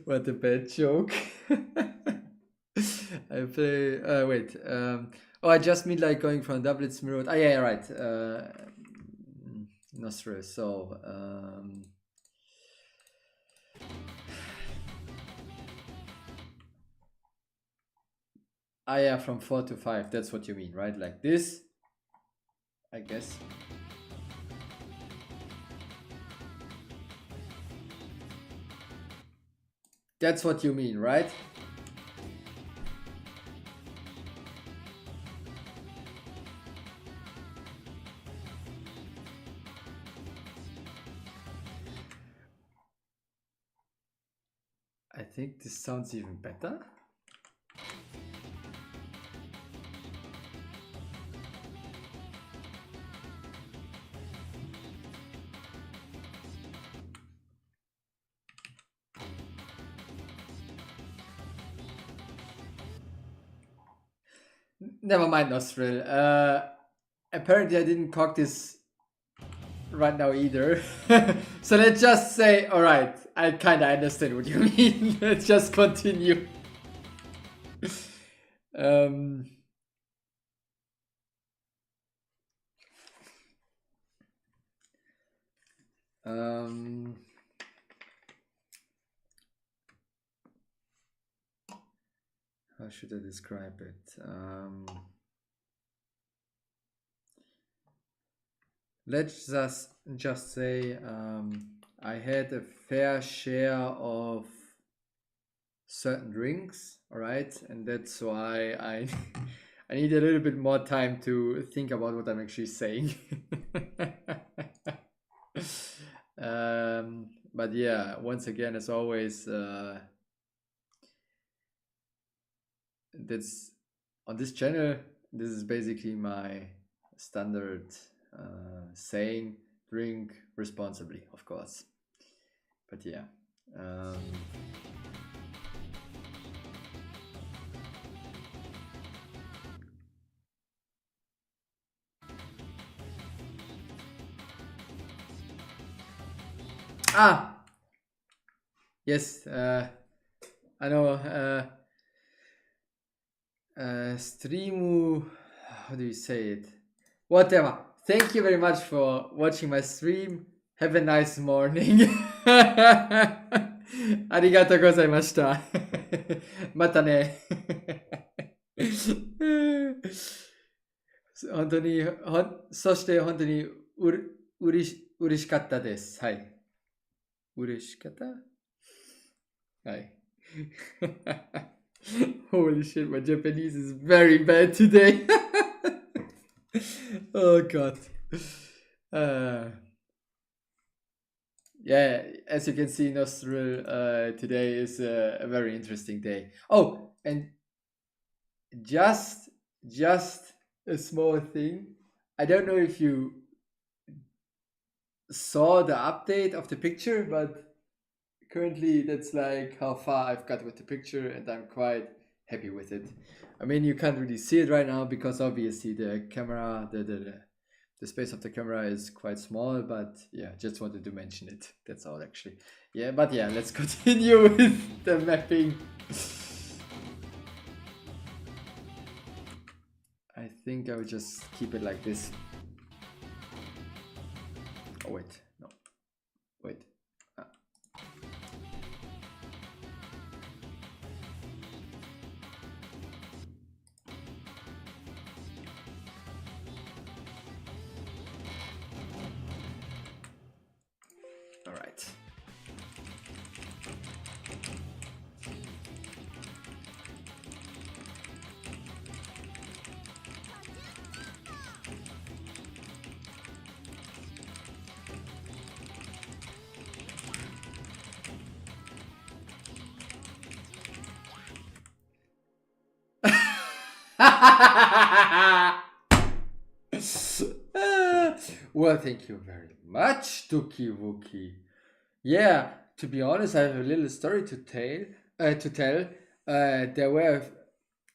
What a bad joke. I play. Wait. I just mean like going from doublets mirrored. Yeah, right. Nostra. So. Yeah, from 4 to 5. That's what you mean, right? Like this, I guess. That's what you mean, right? I think this sounds even better. Never mind, Nostril. Apparently, I didn't cock this right now either. So let's just say, all right, I kind of understand what you mean. Let's just continue. How should I describe it? Let's just say I had a fair share of certain drinks, all right, and that's why I I need a little bit more time to think about what I'm actually saying. But yeah, once again, as always, that's on this channel. This is basically my standard saying: drink responsibly, of course. But yeah. Yes, I know. Streamu, how do you say it? Whatever. Thank you very much for watching my stream. Have a nice morning. ありがとうございました。またね。本当に、そして本当に嬉しかったです。はい。嬉しかったはい。Holy shit, my Japanese is very bad today. Oh god. Yeah, as you can see, Nostril, today is a very interesting day. Oh, and just a small thing. I don't know if you saw the update of the picture, but currently that's like how far I've got with the picture, and I'm quite happy with it. I mean, you can't really see it right now because obviously the camera, the space of the camera is quite small, but yeah, just wanted to mention it. That's all actually. Yeah, but yeah, let's continue with the mapping. I think I will just keep it like this. Oh wait, no, wait. All right. Well, thank you very much, Tuki Wookie. Yeah, to be honest, I have a little story to tell. There were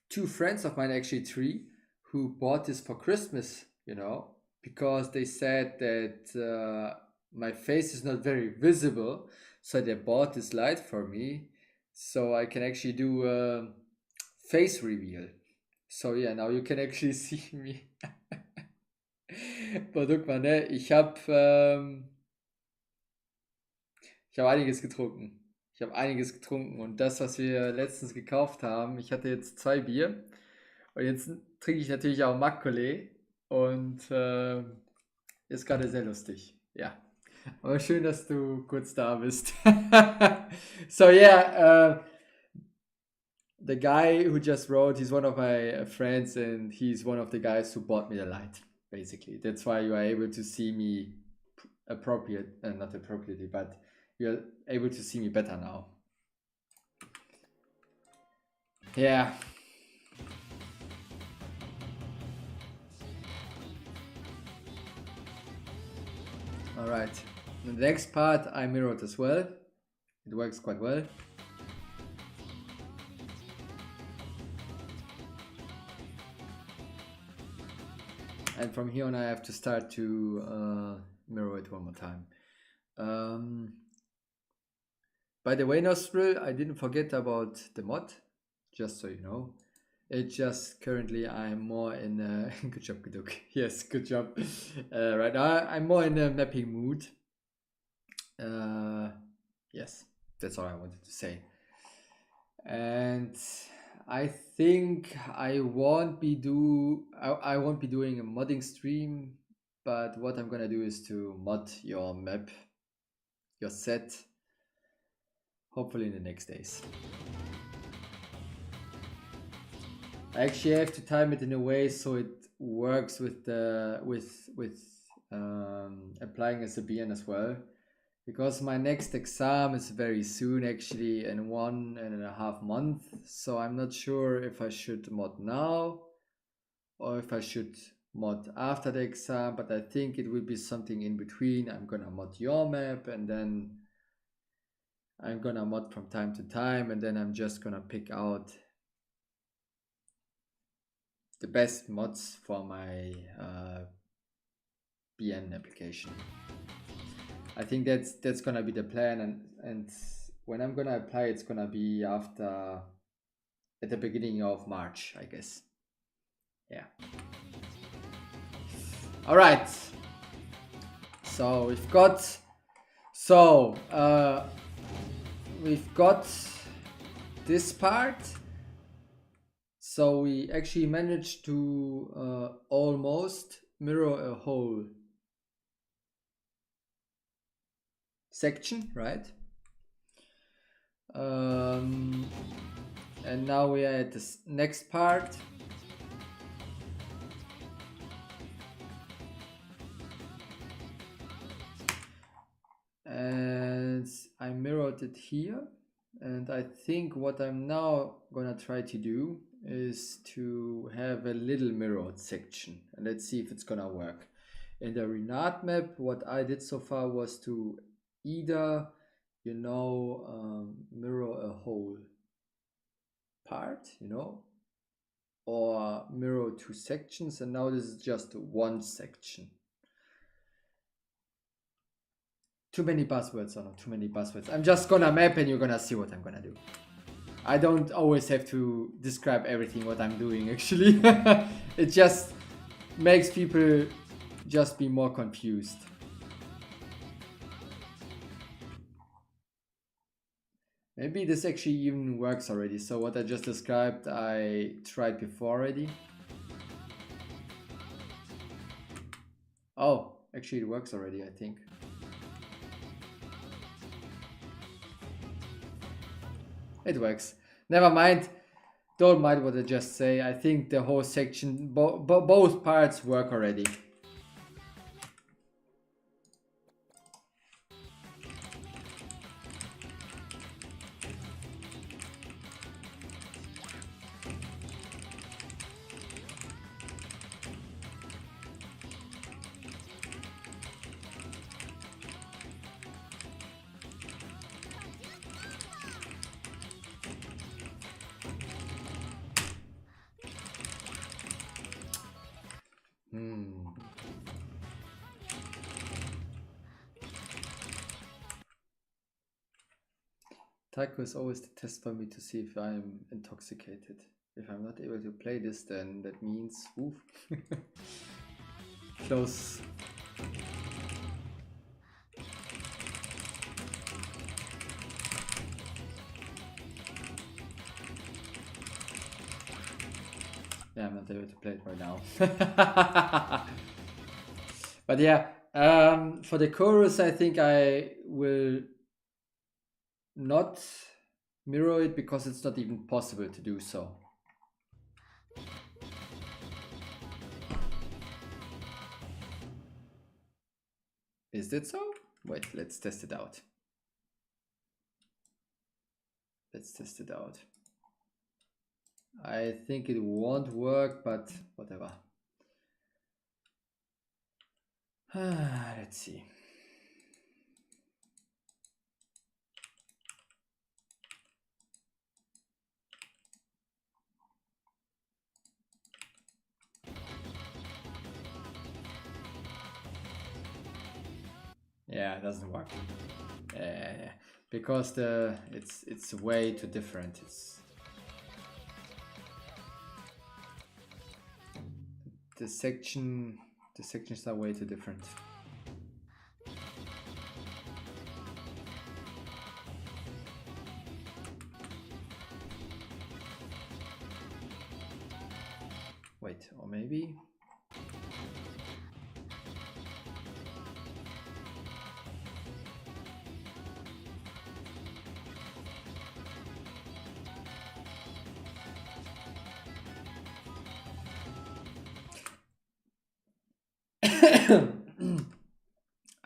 two friends of mine, actually three, who bought this for Christmas. Because they said that my face is not very visible, so they bought this light for me, so I can actually do a face reveal. So yeah, now you can actually see me. Boah, guck mal, ne? Ich habe einiges getrunken. Ich habe einiges getrunken und das, was wir letztens gekauft haben, ich hatte jetzt 2 Bier und jetzt trinke ich natürlich auch Makgeolli und ist gerade sehr lustig. Ja, aber schön, dass du kurz da bist. So yeah, the guy who just wrote, he's one of my friends and he's one of the guys who bought me the light. Basically, that's why you are able to see me not appropriately, but you're able to see me better now. Yeah. All right. The next part I mirrored as well. It works quite well. And from here on, I have to start to mirror it one more time. By the way, Nostril, I didn't forget about the mod, just so you know. It's just currently I'm more in good job, Kuduk. Yes, good job. Right now I'm more in a mapping mood. Yes, that's all I wanted to say. And I think I won't be doing a modding stream, but what I'm gonna do is to mod your map, your set, hopefully in the next days. I actually have to time it in a way so it works with the applying as a BN as well, because my next exam is very soon, actually in 1.5 months. So I'm not sure if I should mod now or if I should mod after the exam, but I think it will be something in between. I'm gonna mod your map, and then I'm gonna mod from time to time, and then I'm just gonna pick out the best mods for my BN application. I think that's gonna be the plan, and when I'm gonna apply, it's gonna be at the beginning of March, I guess. Yeah. All right. So we've got this part. So we actually managed to almost mirror a whole section, right? And now we are at this next part. And I mirrored it here. And I think what I'm now gonna try to do is to have a little mirrored section. And let's see if it's gonna work. In the Renat map, what I did so far was to either, mirror a whole part, or mirror 2 sections, and now this is just 1 section. Too many buzzwords or not too many buzzwords. I'm just gonna map and you're gonna see what I'm gonna do. I don't always have to describe everything what I'm doing, actually. It just makes people just be more confused. Maybe this actually even works already. So what I just described, I tried before already. Oh, actually it works already, I think. It works. Never mind. Don't mind what I just say. I think the whole section, both parts work already. Taiko is always the test for me to see if I'm intoxicated. If I'm not able to play this, then that means, oof. Close. Yeah, I'm not able to play it right now. But yeah, for the chorus, I think I will not mirror it because it's not even possible to do so. Is it so? Wait, let's test it out. Let's test it out. I think it won't work, but whatever. Let's see. Yeah, it doesn't work. Because it's way too different. The sections are way too different. wait, or maybe.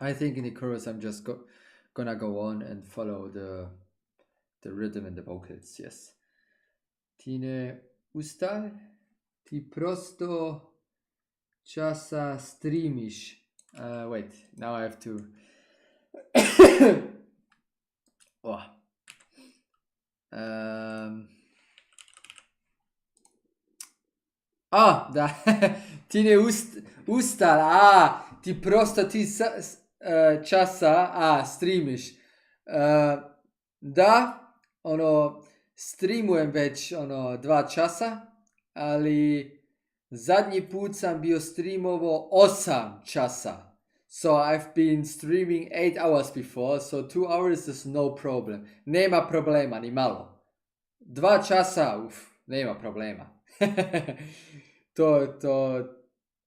I think in the chorus I'm just gonna go on and follow the rhythm and the vocals, yes. Tine ustal, ti prosto časa streamiš. Wait, now I have to... oh. Da. Tine ustal, ti prosto časa streamiš. Da, ono, streamujem već 2 časa, ali zadnji put sam bio streamovao 8 časa. So I've been streaming 8 hours before, so 2 hours is no problem. Nema problema, ni malo. 2 časa, nema problema.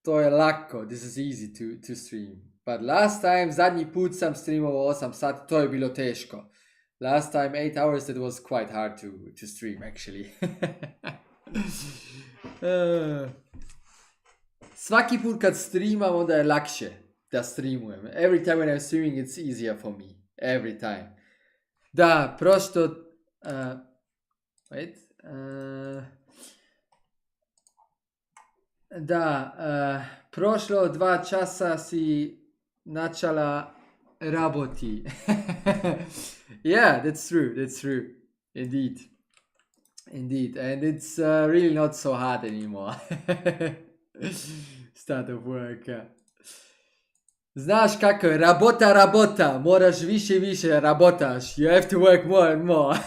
To je lako, this is easy to stream. But last time, zadnji put sam streamovao 8 sati, to je bilo teško. Last time 8 hours, it was quite hard to stream actually. Svaki put kad streamam, onda je lakše da streamujem. Every time when I'm streaming, it's easier for me. Every time. Da, prosto... wait. Prošlo 2 časa si načala raboti. Yeah, that's true. Indeed. And it's really not so hard anymore. Start of work. Znaš kako je, rabota, moraš više rabotaš. You have to work more and more.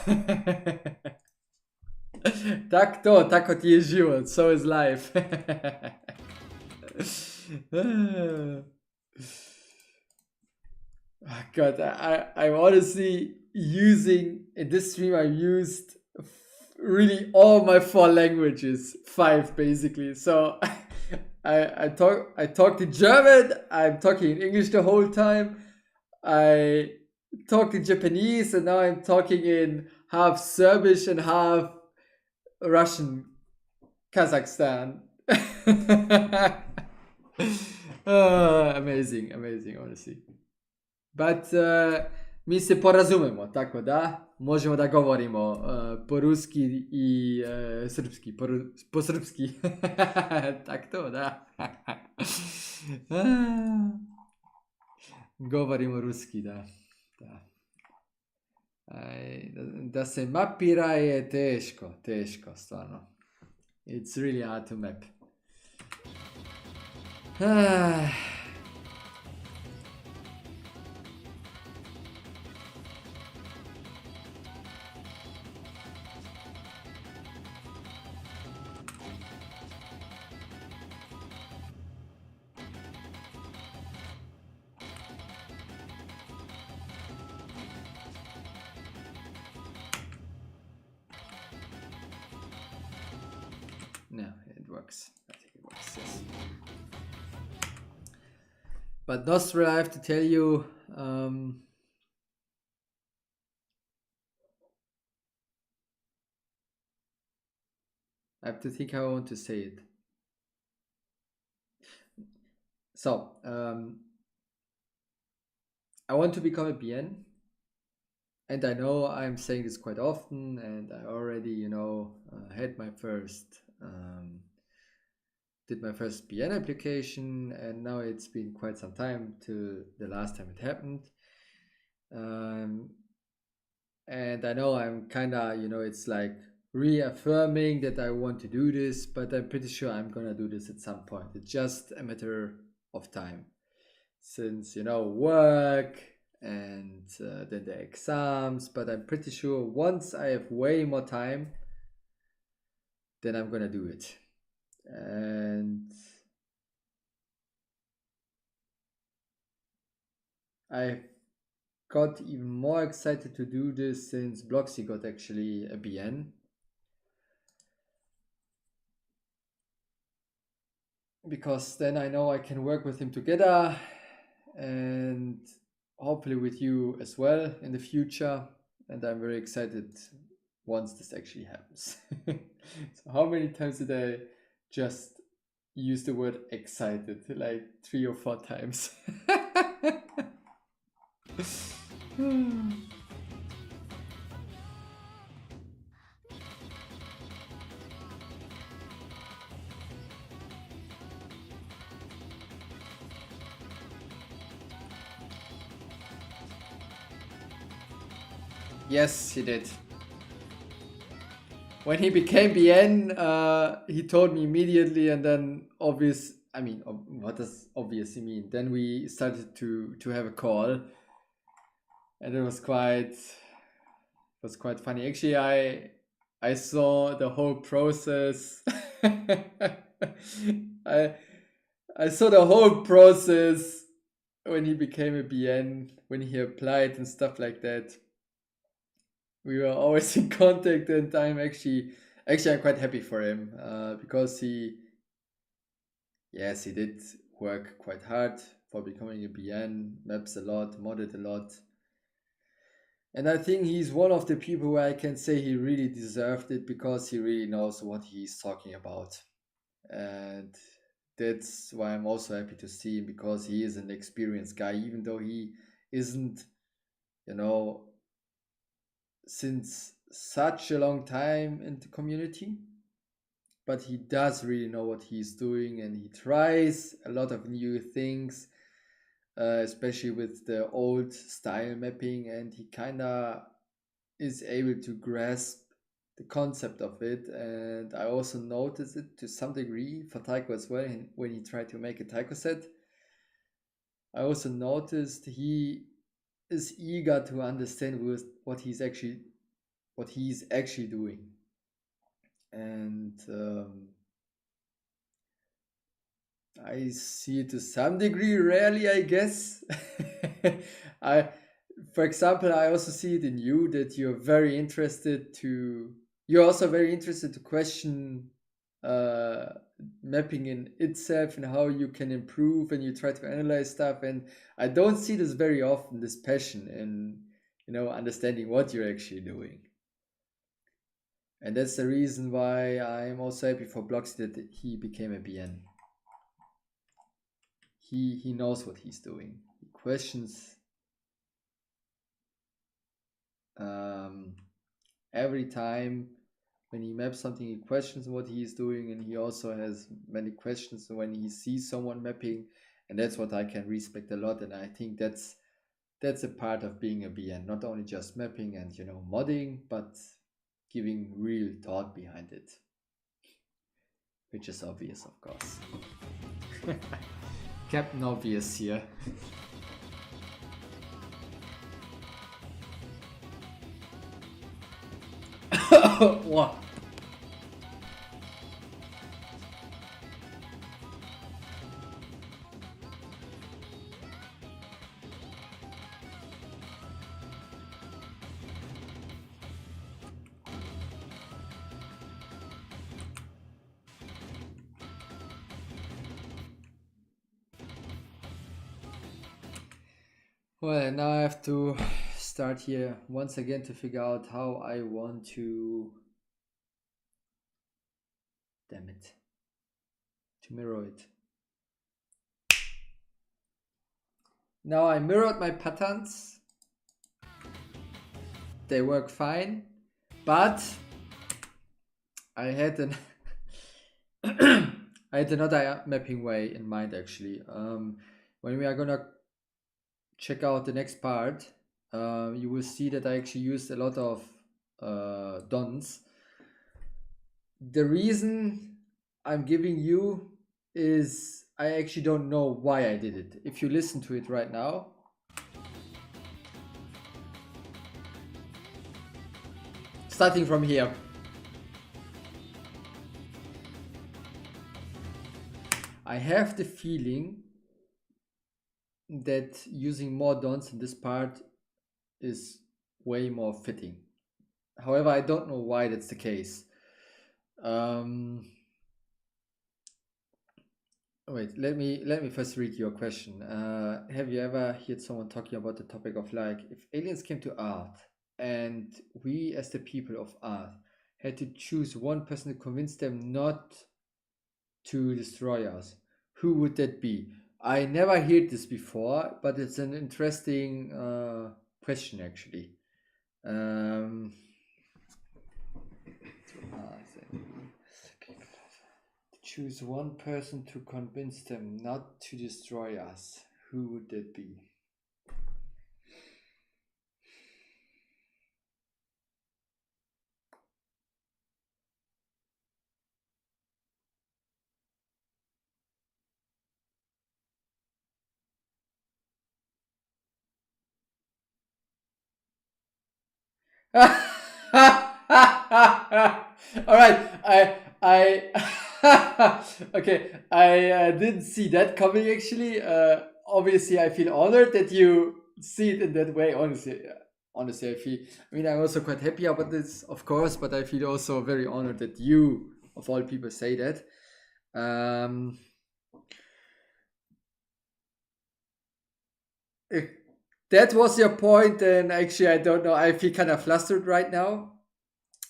Tako ti je život, so is life. God, I'm honestly using, in this stream I used really all my 4 languages, 5 basically. So I talked in German, I'm talking in English the whole time, I talked in Japanese, and now I'm talking in half Serbish and half Russian, Kazakhstan. Amazing, honestly. But mi se porazumemo, tako da možemo da govorimo po ruski i srpski, po srpski. Tak to, da. Govorimo ruski, da. Da se mapira je teško, stvarno. It's really hard to map. No, it works. I think it works, yes. But Nostra, I have to tell you, I have to think how I want to say it. So, I want to become a BN, and I know I'm saying this quite often, and I already, had my first, did my first BN application, and now it's been quite some time to the last time it happened. And I know I'm kind of, it's like reaffirming that I want to do this, but I'm pretty sure I'm gonna do this at some point. It's just a matter of time, since work and then the exams. But I'm pretty sure once I have way more time, then I'm gonna do it. And I got even more excited to do this since Bloxy got actually a BN. because then I know I can work with him together, and hopefully with you as well in the future. And I'm very excited once this actually happens. So how many times did I just use the word excited? Like 3 or 4 times. Yes, he did. When he became BN, he told me immediately, and then what does obviously mean? Then we started to have a call, and it was quite funny. Actually, I saw the whole process. I I saw the whole process when he became a BN, when he applied and stuff like that. We were always in contact, and I'm quite happy for him, because he did work quite hard for becoming a BN, maps a lot, modded a lot. And I think he's one of the people where I can say he really deserved it, because he really knows what he's talking about. And that's why I'm also happy to see him, because he is an experienced guy, even though he isn't, since such a long time in the community. But he does really know what he's doing, and he tries a lot of new things, especially with the old style mapping, and he kind of is able to grasp the concept of it. And I also noticed it to some degree for Taiko as well, when he tried to make a Taiko set. I also noticed he is eager to understand what he's actually doing. And I see it to some degree, rarely, I guess. I, for example, I also see it in you that you're also very interested to question uh, mapping in itself and how you can improve, and you try to analyze stuff. And I don't see this very often, this passion in understanding what you're actually doing. And that's the reason why I'm also happy for Bloxy that he became a BN. He knows what he's doing. He questions every time when he maps something. He questions what he's doing, and he also has many questions when he sees someone mapping, and that's what I can respect a lot. And I think that's a part of being a BN, not only just mapping and modding, but giving real thought behind it, which is obvious, of course. Captain Obvious here. What? Well, now I have to start here once again to figure out how I want to mirror it. Now I mirrored my patterns. They work fine, but I had another mapping way in mind, actually. When we are gonna check out the next part, you will see that I actually used a lot of dons. The reason I'm giving you is I actually don't know why I did it. If you listen to it right now, starting from here, I have the feeling that using more dons in this part is way more fitting. However, I don't know why that's the case. Wait, let me first read your question. Have you ever heard someone talking about the topic of like if aliens came to Earth and we as the people of Earth had to choose one person to convince them not to destroy us, who would that be? I never heard this before, but it's an interesting question actually. Um, choose one person to convince them not to destroy us. Who would that be? All right, I okay. I didn't see that coming actually. Obviously, I feel honored that you see it in that way. Honestly, I feel. I mean, I'm also quite happy about this, of course, but I feel also very honored that you, of all people, say that. If that was your point, then actually, I don't know. I feel kind of flustered right now.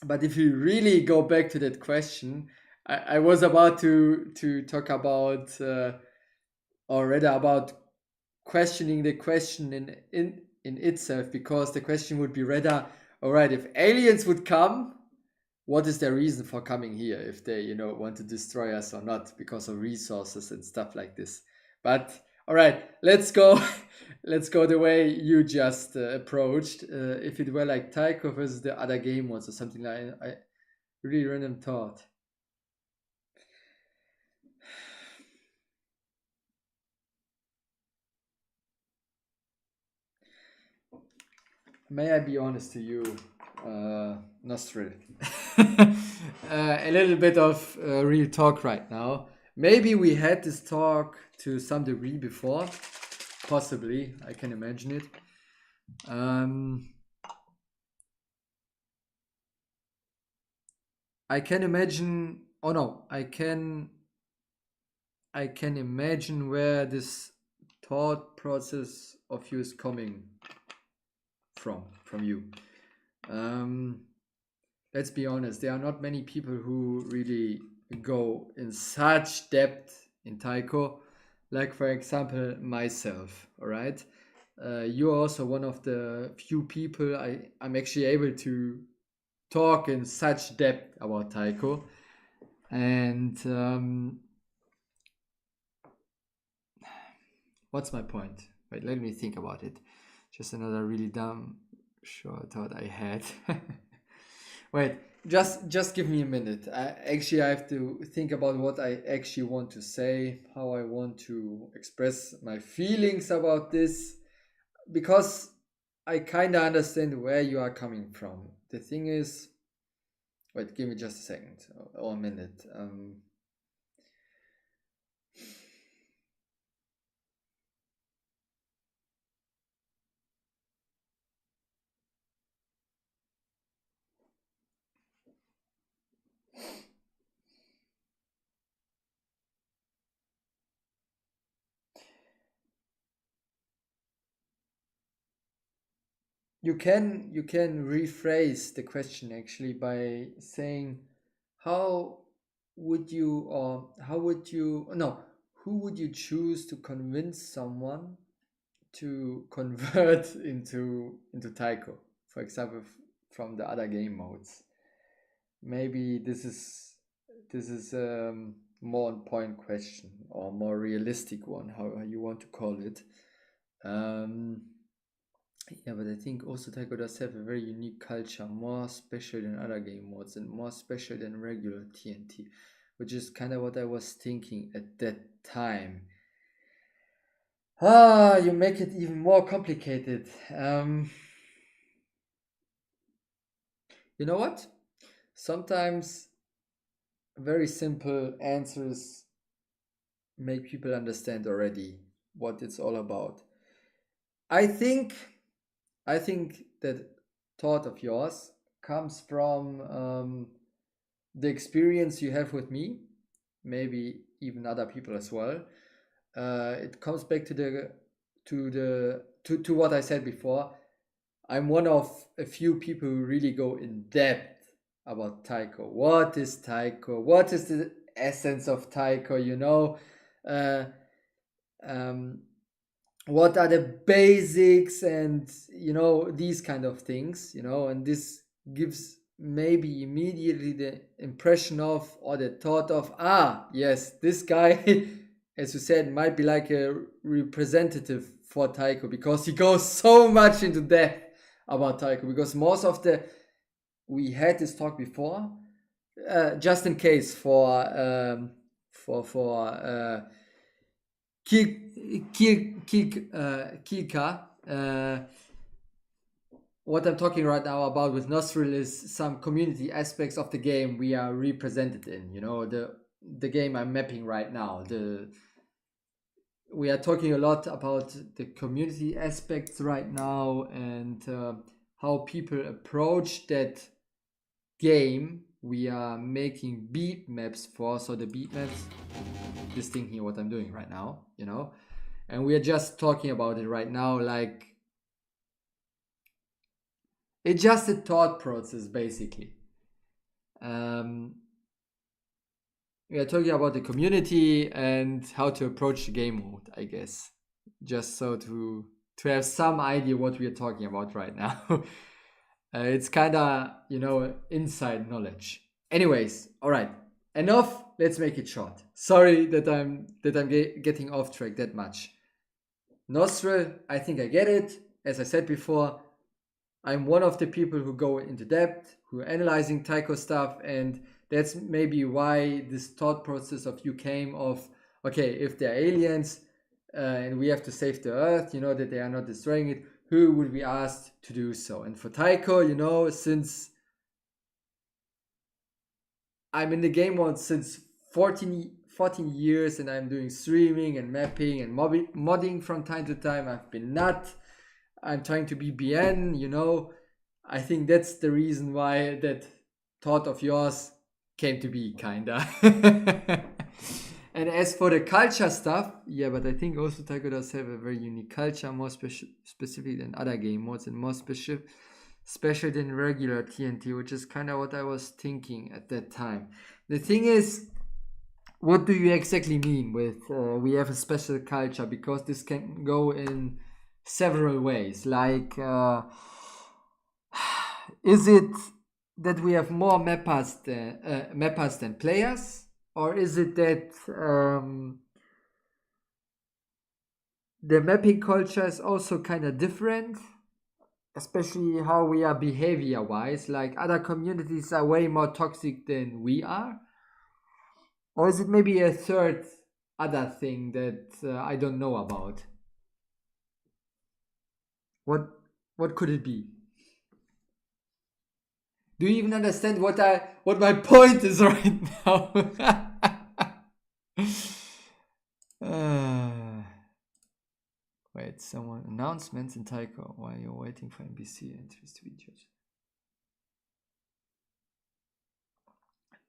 But if you really go back to that question, I was about to talk about or rather about questioning the question in itself, because the question would be rather, all right, if aliens would come, what is their reason for coming here? If they want to destroy us or not because of resources and stuff like this. But all right, let's go. Let's go the way you just approached. If it were like Taiko versus the other game modes or something like, I really random thought. May I be honest to you, Nostrid? A little bit of real talk right now. Maybe we had this talk to some degree before. Possibly, I can imagine it. I can imagine. Oh no, I can imagine where this thought process of you is coming from you. Let's be honest, there are not many people who really go in such depth in Taiko, like for example myself. All right, you're also one of the few people I'm actually able to talk in such depth about Taiko, and what's my point? Wait, let me think about it. Just another really dumb short thought I had. Wait, just give me a minute. I have to think about what I actually want to say, how I want to express my feelings about this, because I kind of understand where you are coming from. The thing is, wait, give me just a second or a minute. You can rephrase the question actually by saying how would you or how would you no who would you choose to convince someone to convert into taiko, for example, from the other game modes. Maybe this is more on point question or more realistic one, how you want to call it. um yeah, but I think also Taiko does have a very unique culture, more special than other game modes and more special than regular TNT, which is kind of what I was thinking at that time. You make it even more complicated. You know what? Sometimes very simple answers make people understand already what it's all about. I think I think that thought of yours comes from the experience you have with me, maybe even other people as well. It comes back to what I said before. I'm one of a few people who really go in depth about Taiko. What is Taiko? What is the essence of Taiko? Uh, um, what are the basics, and these kind of things. And this gives maybe immediately the impression of, or the thought of, yes, this guy as you said, might be like a representative for Taiko, because he goes so much into depth about Taiko, because most of we had this talk before, just in case for Kilka. What I'm talking right now about with Nostril is some community aspects of the game we are represented in. The game I'm mapping right now. We are talking a lot about the community aspects right now, and how people approach that game we are making beat maps for. So the beat maps, this thing here, what I'm doing right now, and we are just talking about it right now, like it's just a thought process, basically. We are talking about the community and how to approach the game mode, I guess, just so to have some idea what we are talking about right now. It's kind of inside knowledge. Anyways, all right, enough. Let's make it short. Sorry that I'm getting off track that much. Nostril, I think I get it. As I said before, I'm one of the people who go into depth, who are analyzing Taiko stuff, and that's maybe why this thought process of you came of, okay, if they're aliens and we have to save the Earth, that they are not destroying it, who would be asked to do so? And for Taiko, since I'm in the game mode since 14 years, and I'm doing streaming and mapping and modding from time to time, I've been I'm trying to be BN, I think that's the reason why that thought of yours came to be, kinda. And as for the culture stuff, yeah, but I think also Taiko does have a very unique culture, more specific than other game modes, and more special than regular TNT, which is kind of what I was thinking at that time. The thing is, what do you exactly mean with we have a special culture? Because this can go in several ways. Like, is it that we have more mappers than players, or is it that the mapping culture is also kind of different, especially how we are behavior wise? Like, other communities are way more toxic than we are, or is it maybe a third other thing that I don't know about? What could it be? Do you even understand what my point is right now? Wait, someone announcements in Taiko while you're waiting for NBC entries to be judged.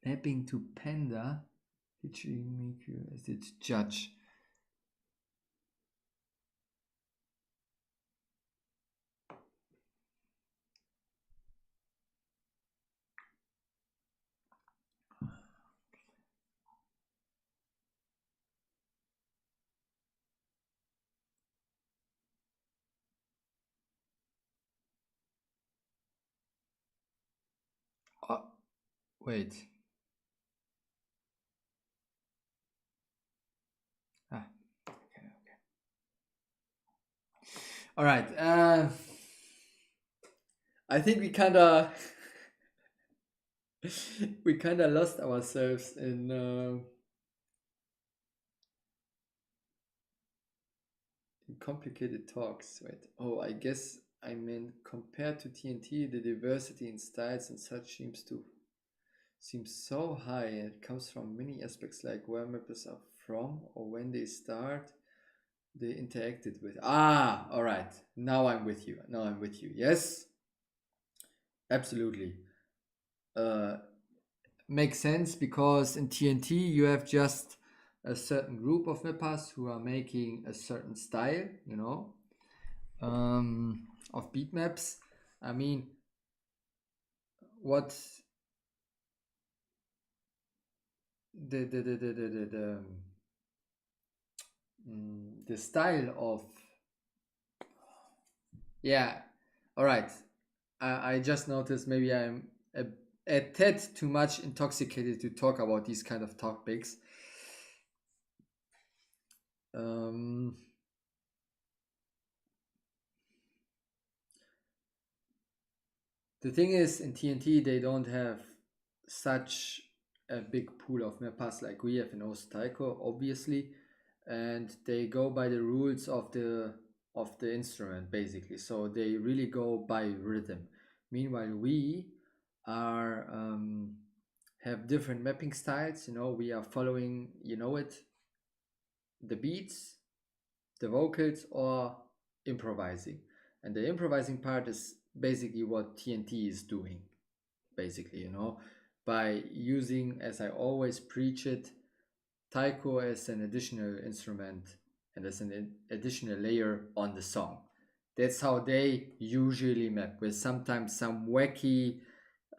Mapping to Panda, featuring Miku as its judge. Wait. Okay. All right. I think we kind of lost ourselves in complicated talks. Wait. Oh, I guess I mean, compared to TNT, the diversity in styles and such seems so high, and it comes from many aspects, like where mappers are from or when they interacted with. All right. Now I'm with you. Yes, absolutely. makes sense because in TNT you have just a certain group of mappers who are making a certain style, you know, of beat maps. I mean, what the style of, yeah, all right. I just noticed maybe I'm a tad too much intoxicated to talk about these kind of topics. The thing is, in TNT they don't have such a big pool of mappers like we have in Taiko, obviously, and they go by the rules of the instrument basically. So they really go by rhythm. Meanwhile, we are have different mapping styles. You know, we are following, you know, the beats, the vocals, or improvising. And the improvising part is basically what TNT is doing, basically, you know, by using, as I always preach it, taiko as an additional instrument and as an additional layer on the song. That's how they usually map, with sometimes some wacky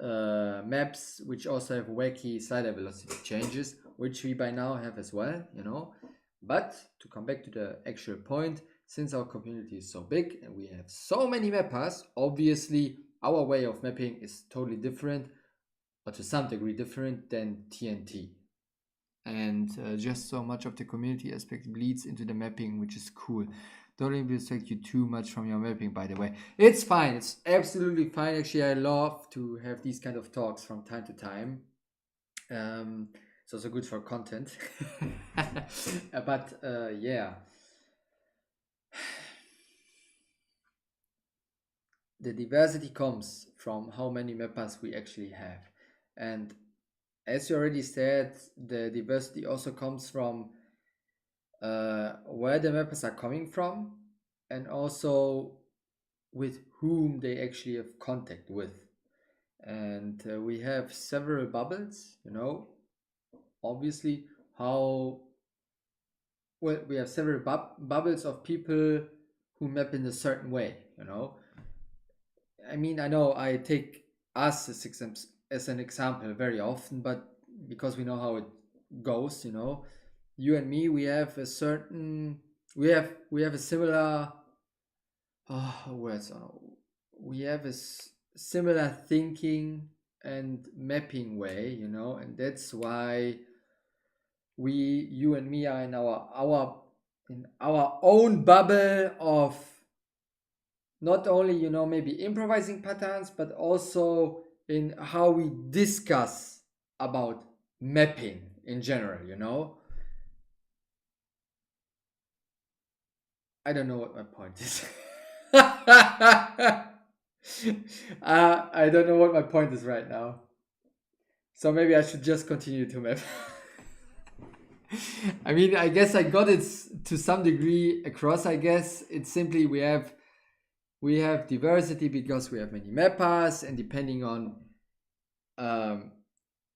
maps which also have wacky slider velocity changes, which we by now have as well, you know. But to come back to the actual point, since our community is so big and we have so many mappers, obviously our way of mapping is totally different, or to some degree different, than TNT. And just so much of the community aspect bleeds into the mapping, which is cool. Don't let me distract you too much from your mapping, by the way. It's fine. It's absolutely fine. Actually, I love to have these kind of talks from time to time. It's also good for content. But yeah. The diversity comes from how many mappers we actually have. And as you already said, the diversity also comes from where the mappers are coming from, and also with whom they actually have contact with. And we have several bubbles, you know, obviously how, well, we have several bubbles of people who map in a certain way, you know. I mean, I know I take us as an example very often, but because we know how it goes, you know, you and me, we have a certain, we have a similar, words, we have a similar thinking and mapping way, you know, and that's why you and me are in our own bubble of not only, you know, maybe improvising patterns, but also in how we discuss about mapping in general, you know. I don't know what my point is. I don't know what my point is right now. So maybe I should just continue to map. I mean, I guess I got it to some degree across. I guess it's simply we have diversity because we have many mappers, and depending on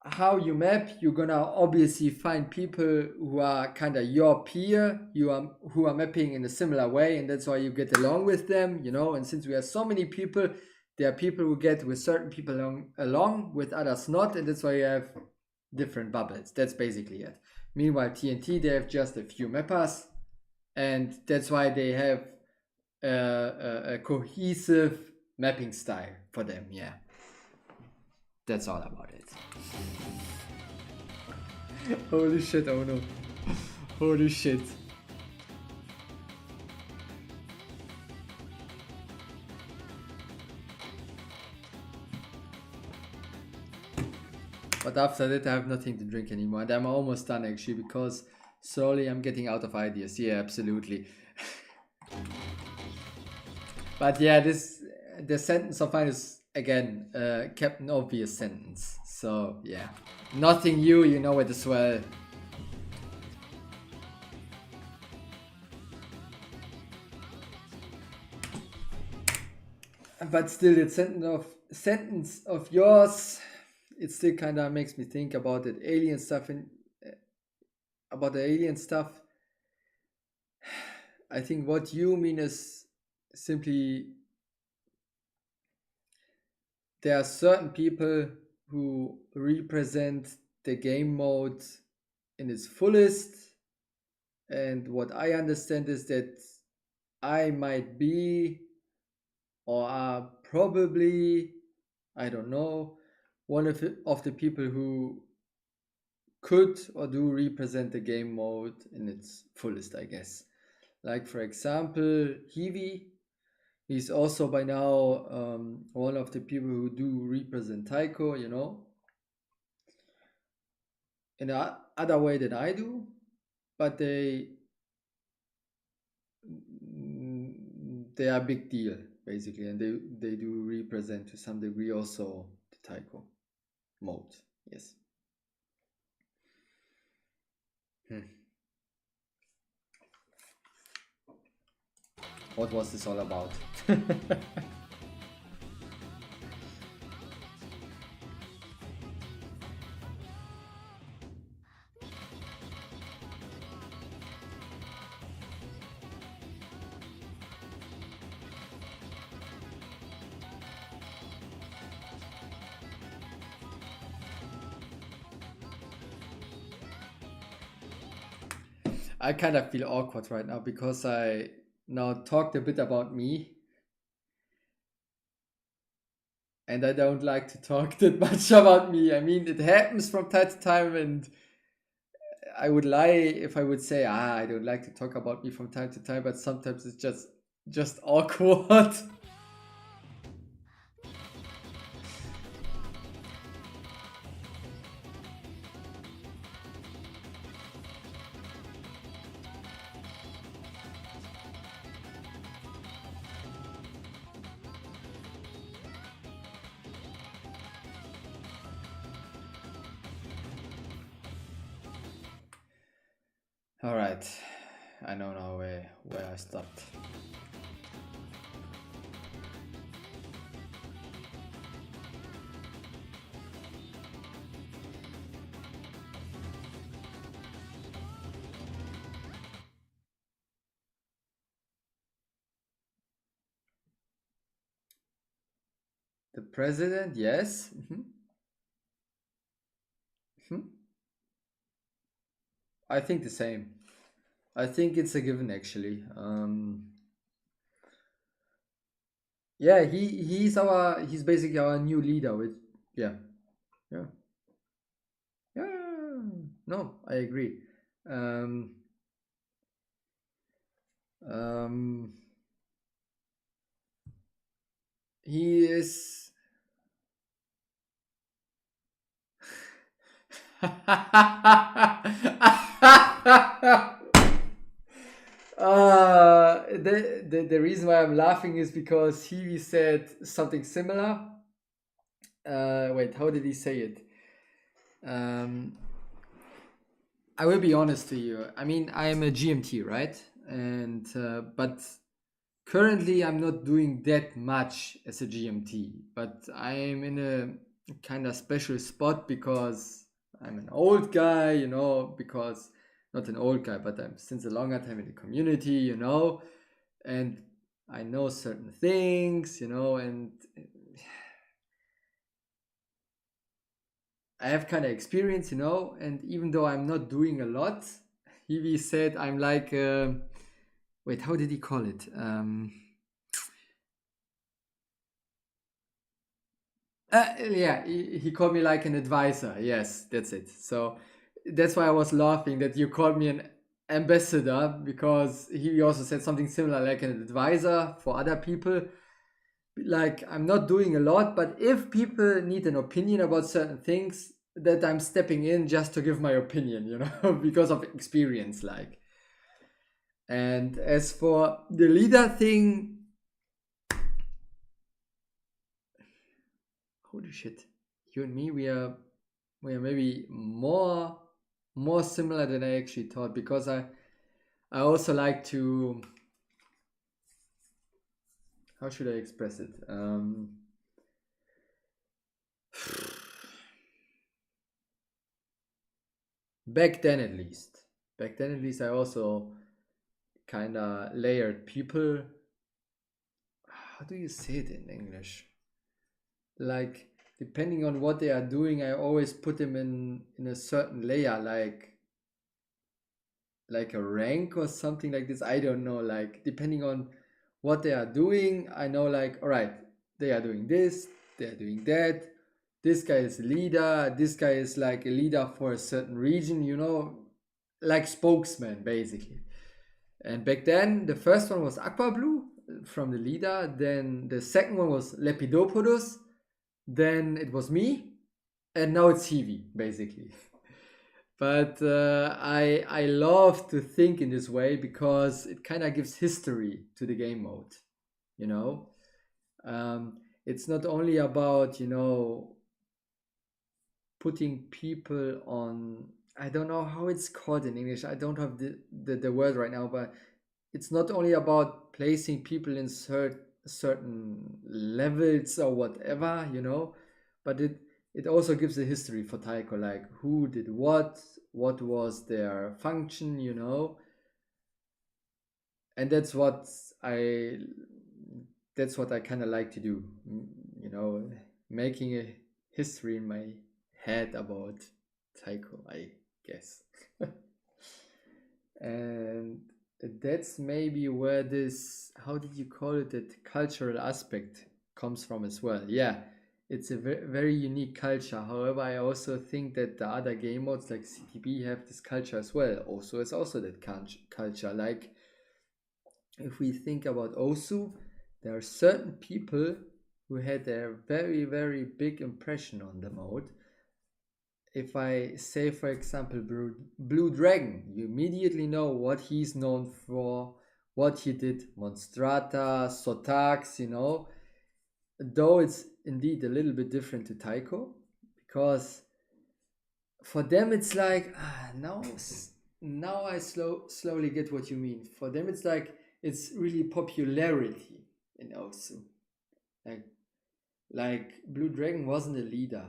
how you map, you're gonna obviously find people who are kind of your peer, who are mapping in a similar way, and that's why you get along with them, you know. And since we have so many people, there are people who get with certain people along with others not, and that's why you have different bubbles. That's basically it. Meanwhile, TNT, they have just a few mappers, and that's why they have a cohesive mapping style for them. Yeah, that's all about it. Holy shit, oh no. Holy shit. But after that I have nothing to drink anymore, and I'm almost done actually, because slowly I'm getting out of ideas. Yeah, absolutely. But yeah, the sentence of mine is again Captain Obvious sentence. So yeah, nothing new, you know it as well. But still, the sentence of yours, it still kind of makes me think about that alien stuff and about the alien stuff. I think what you mean is simply there are certain people who represent the game mode in its fullest, and what I understand is that I might be or are probably, I don't know, one of the people who could or do represent the game mode in its fullest, I guess. Like, for example, Hiwi, he's also by now one of the people who do represent Taiko, you know, in a other way than I do, but they are a big deal basically, and they do represent to some degree also the Taiko mode. Yes. What was this all about? I kind of feel awkward right now because I now talked a bit about me, and I don't like to talk that much about me. I mean, it happens from time to time, and I would lie if I would say, I don't like to talk about me from time to time, but sometimes it's just awkward. All right, I know now where I stopped. The president, yes. I think the same. I think it's a given actually. Yeah, he's basically our new leader with yeah. Yeah. Yeah. No, I agree. Um um he is the reason why I'm laughing is because he said something similar. Wait, how did he say it? I will be honest to you. I mean, I am a GMT, right? And but currently I'm not doing that much as a GMT. But I'm in a kind of special spot because I'm an old guy, you know. Because not an old guy, but I'm since a longer time in the community, you know, and I know certain things, you know, and I have kind of experience, you know, and even though I'm not doing a lot, he said I'm like, wait, how did he call it? Yeah, he called me like an advisor. Yes, that's it. So that's why I was laughing that you called me an ambassador because he also said something similar, like an advisor for other people. Like I'm not doing a lot, but if people need an opinion about certain things, that I'm stepping in just to give my opinion, you know, because of experience, like. And as for the leader thing, holy shit, you and me, we are maybe more similar than I actually thought because I also like to, how should I express it? Back then at least. Back then at least I also kind of layered people. How do you say it in English? Like depending on what they are doing, I always put them in a certain layer, like a rank or something like this. I don't know. Like depending on what they are doing, I know like all right, they are doing this, they are doing that. This guy is a leader. This guy is like a leader for a certain region. Like spokesman basically. And back then, the first one was Aqua Blue from the leader. Then the second one was Lepidopodus. Then it was me, and now it's Hivi, basically. But I love to think in this way because it kind of gives history to the game mode. You know, it's not only about putting people on. I don't know how it's called in English. I don't have the word right now, but it's not only about placing people in certain levels or whatever, but it also gives a history for Taiko, like who did what was their function, and I that's what I kind of like to do, making a history in my head about Taiko, I guess. And that's maybe where this, how did you call it, that cultural aspect comes from as well. Yeah, it's a very unique culture. However, I also think that the other game modes like CTB have this culture as well. Also, it's also that culture. Like if we think about Osu, there are certain people who had a very, very big impression on the mode. If I say, for example, Blue Dragon, you immediately know what he's known for, what he did, Monstrata, Sotax, though it's indeed a little bit different to Taiko, because for them it's like, now I slowly get what you mean. For them it's like, it's really popularity in Osu. Like Blue Dragon wasn't a leader.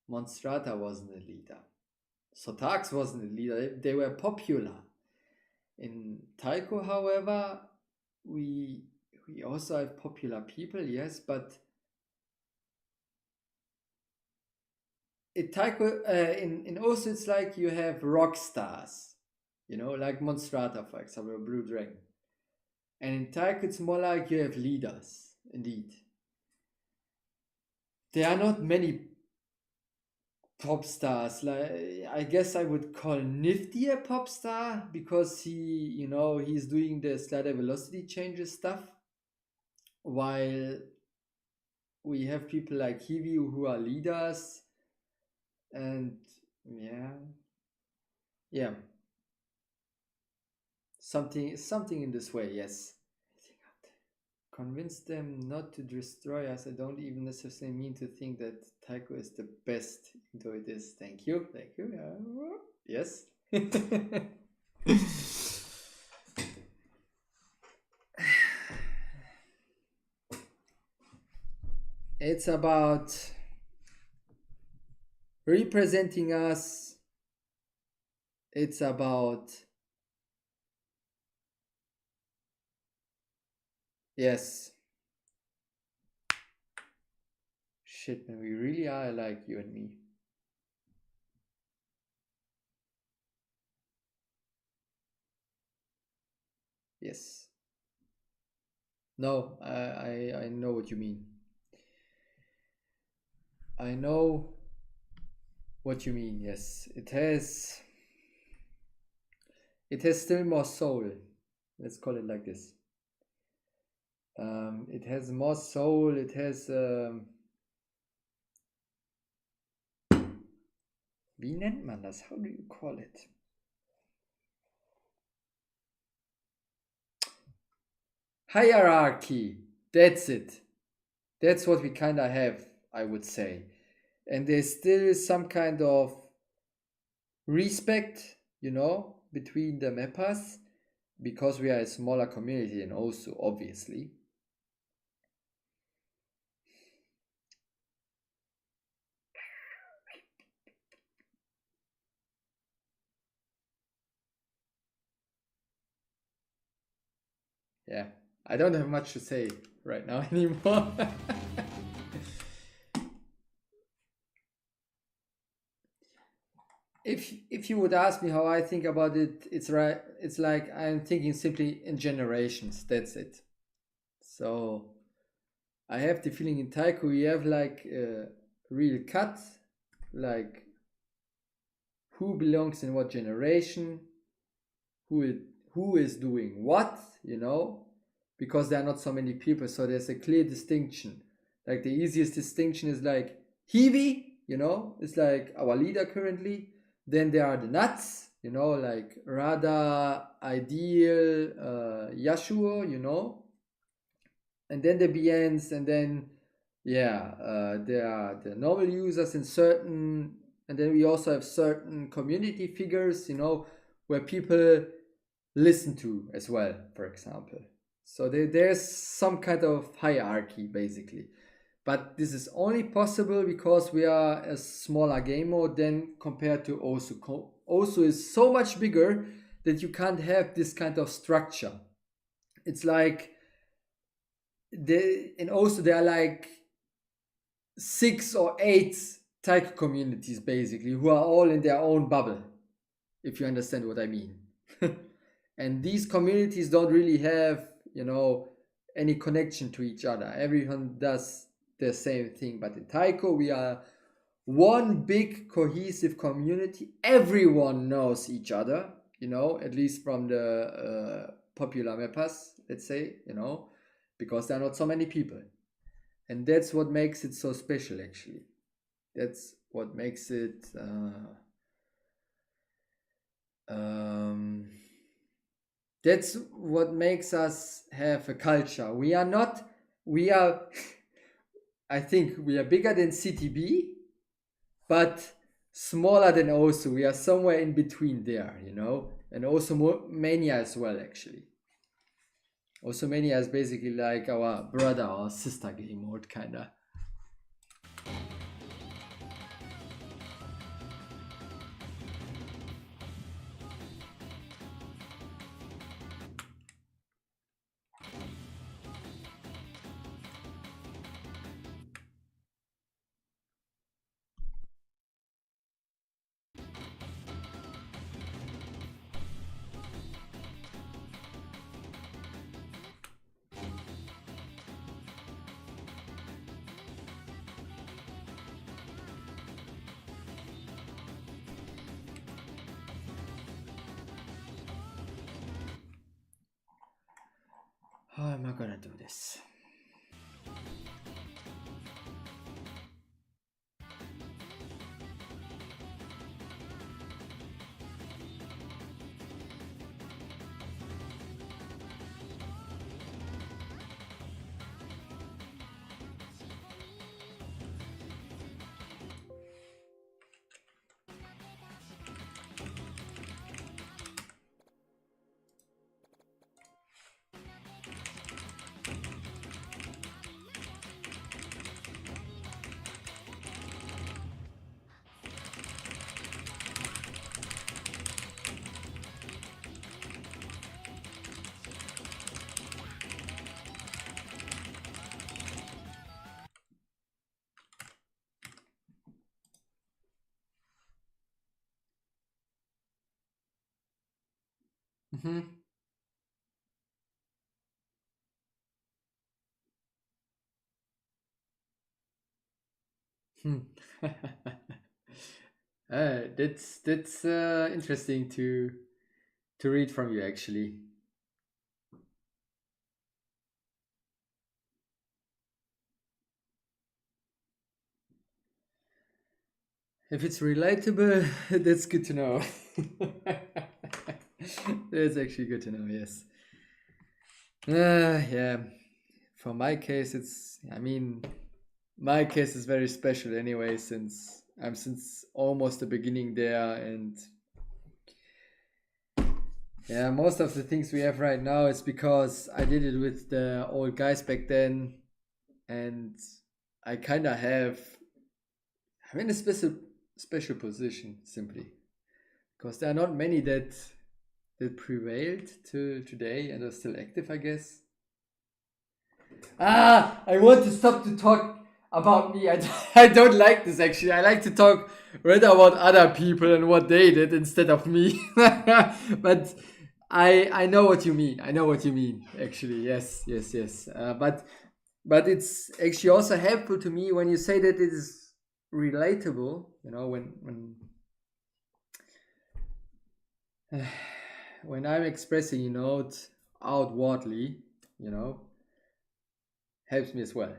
Monstrata wasn't a leader. Sotax wasn't a leader. They were popular. In Taiko, however, we also have popular people, yes, but in Taiko, in Osu, it's like you have rock stars, like Monstrata, for example, or Blue Dragon. And in Taiko, it's more like you have leaders, indeed. There are not many pop stars. Like I guess I would call Nifty a pop star because he's doing the slider velocity changes stuff, while we have people like Hivi who are leaders, and yeah, something in this way. Yes, convince them not to destroy us. I don't even necessarily mean to think that Taiko is the best, though it is. Thank you. Yes. It's about representing us. It's about, yes. Shit, man, we really are alike, you and me. Yes. No, I know what you mean. I know what you mean. Yes, it has still more soul. Let's call it like this. It has more soul. It has wie nennt man das? How do you call it? Hierarchy. That's it. That's what we kind of have, I would say. And there's still some kind of respect, between the mappers, because we are a smaller community, and also obviously. yeah, I don't have much to say right now anymore. If you would ask me how I think about it, it's right. It's like I'm thinking simply in generations. That's it. So I have the feeling in Taiko we have like a real cut, like who belongs in what generation, who is doing what, because there are not so many people, so there's a clear distinction. Like the easiest distinction is like Hiwi, it's like our leader currently. Then there are the nuts, like Rada, Ideal, Yasuo, and then the BNs, and then there are the normal users in certain, and then we also have certain community figures, where people listen to as well, for example. So there's some kind of hierarchy basically. But this is only possible because we are a smaller game mode than compared to Osu. Osu is so much bigger that you can't have this kind of structure. It's like in Osu there are like 6 or 8 Taiko communities basically who are all in their own bubble, if you understand what I mean. And these communities don't really have, any connection to each other. Everyone does the same thing. But in Taiko, we are one big cohesive community. Everyone knows each other, at least from the popular mappers, let's say, because there are not so many people. And that's what makes it so special, actually. That's what makes it that's what makes us have a culture. We are I think we are bigger than CTB, but smaller than Osu. We are somewhere in between there, and also Mania as well, actually. Also Mania is basically like our brother or sister game mode, kinda. How am I gonna do this? Mm-hmm. That's interesting to read from you, actually. If it's relatable, that's good to know. That's actually good to know. Yes. Yeah. For my case, my case is very special anyway, since I'm since almost the beginning there, and yeah, most of the things we have right now is because I did it with the old guys back then, and I kind of I'm in a special position simply because there are not many that that prevailed to today and are still active, I guess. I want to stop to talk about me. I don't like this actually. I like to talk rather about other people and what they did instead of me. But I know what you mean. I know what you mean. Actually, yes, yes, yes. But it's actually also helpful to me when you say that it is relatable. You know, when I'm expressing, it outwardly, you know, helps me as well.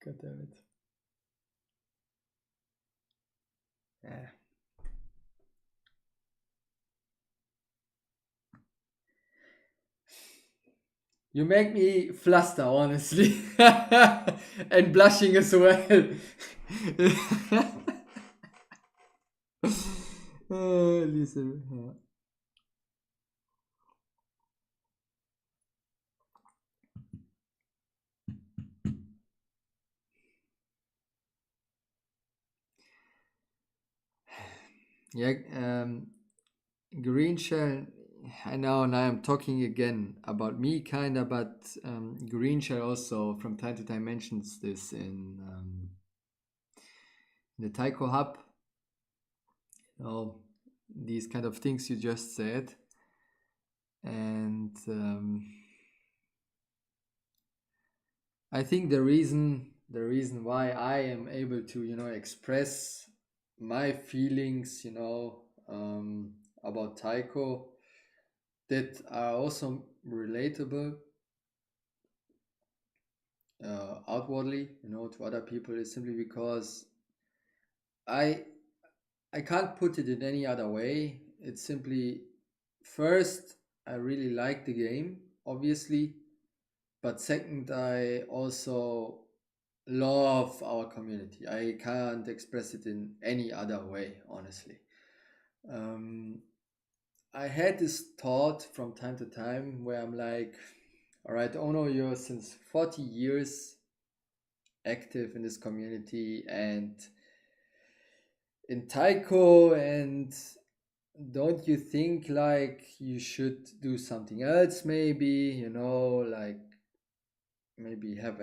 God damn it. Yeah. You make me fluster, honestly. And blushing as well. Listen. Yeah, green shell. I know now I'm talking again about me, kinda, but green shell also from time to time mentions this in the Taiko hub. These kind of things you just said, and I think the reason why I am able to express my feelings about Taiko that are also relatable outwardly to other people is simply because I I can't put it in any other way. It's simply first I really like the game, obviously, but second I also love our community. I can't express it in any other way, honestly. Um, I had this thought from time to time where I'm like, all right, Ono, you're since 40 years active in this community and in Taiko, and don't you think like you should do something else, maybe, like maybe have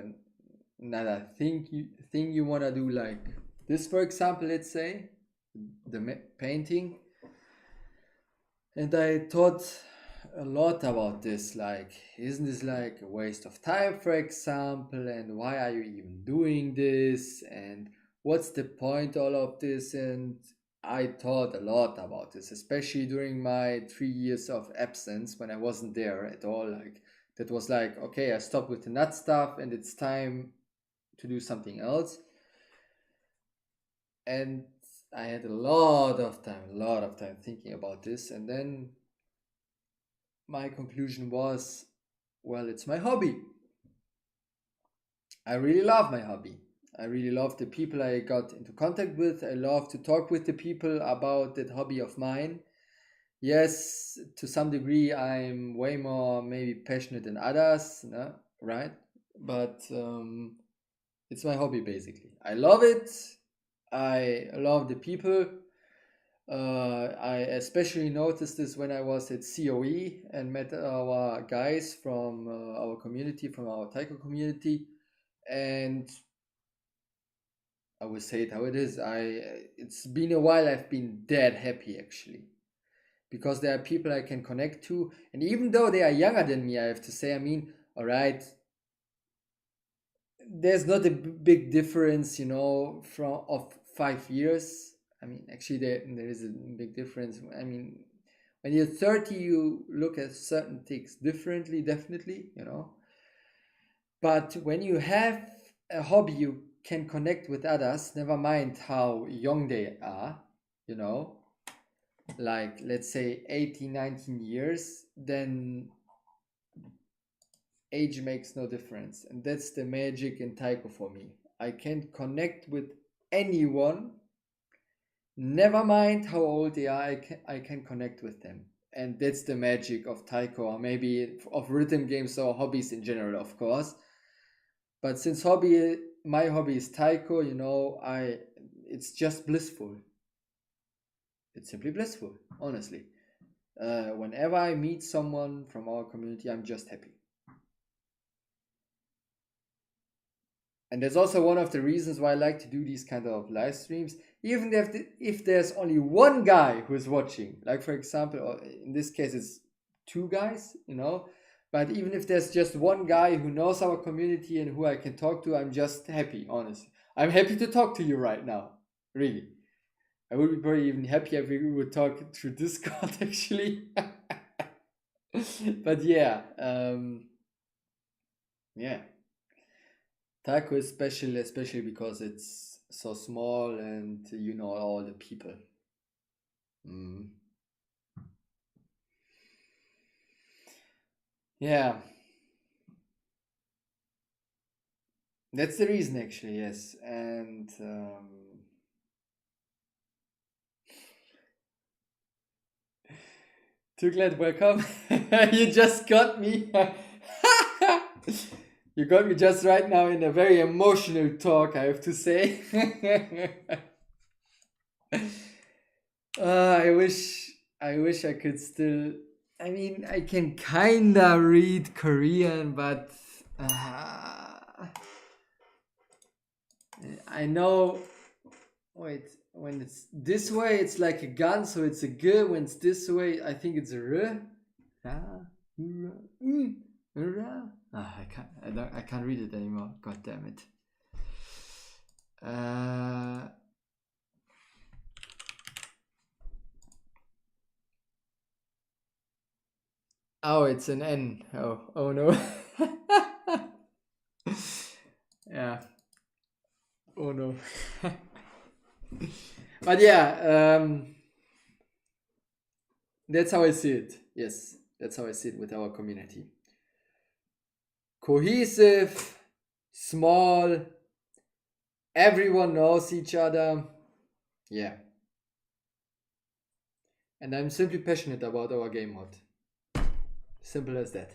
another thing you want to do, like this, for example, let's say the painting. And I thought a lot about this, like, isn't this like a waste of time, for example, and why are you even doing this, and what's the point all of this? And I thought a lot about this, especially during my 3 years of absence when I wasn't there at all. Like, that was like, okay, I stopped with the nut stuff and it's time to do something else. And I had a lot of time thinking about this, and then my conclusion was, well, it's my hobby. I really love my hobby. I really love the people I got into contact with. I love to talk with the people about that hobby of mine. Yes, to some degree, I'm way more maybe passionate than others, no? Right? But it's my hobby basically. I love it. I love the people. I especially noticed this when I was at COE and met our guys from our community, from our Taiko community, and I will say it how it is. It's been a while. I've been dead happy actually, because there are people I can connect to, and even though they are younger than me, I have to say, I mean, all right, there's not a big difference, from of 5 years. I mean, actually, there is a big difference. I mean, when you're 30, you look at certain things differently, definitely, But when you have a hobby, you can connect with others, never mind how young they are, you know, like let's say 18, 19 years, then age makes no difference. And that's the magic in Taiko for me. I can connect with anyone, never mind how old they are, I can connect with them. And that's the magic of Taiko, or maybe of rhythm games or hobbies in general, of course. But since my hobby is Taiko, it's just blissful. it's simply blissful, honestly. Whenever I meet someone from our community, I'm just happy. And that's also one of the reasons why I like to do these kind of live streams. Even if there's only one guy who's watching, like for example, in this case it's two guys, but even if there's just one guy who knows our community and who I can talk to, I'm just happy, honestly. I'm happy to talk to you right now, really. I would be probably even happier if we would talk through Discord, actually. But yeah, yeah. Taiko is special, especially because it's so small and you know all the people. Yeah. That's the reason, actually, yes. And too glad, welcome. You just got me. You got me just right now in a very emotional talk, I have to say. I wish I could still. I mean, I can kinda read Korean, but I know. Wait, when it's this way, it's like a gun, so it's a g. When it's this way, I think it's a r. I can't read it anymore. God damn it. Oh, it's an N. Oh no. Yeah. Oh no. But yeah, that's how I see it. Yes, that's how I see it with our community. Cohesive, small, everyone knows each other. Yeah. And I'm simply passionate about our game mode. Simple as that.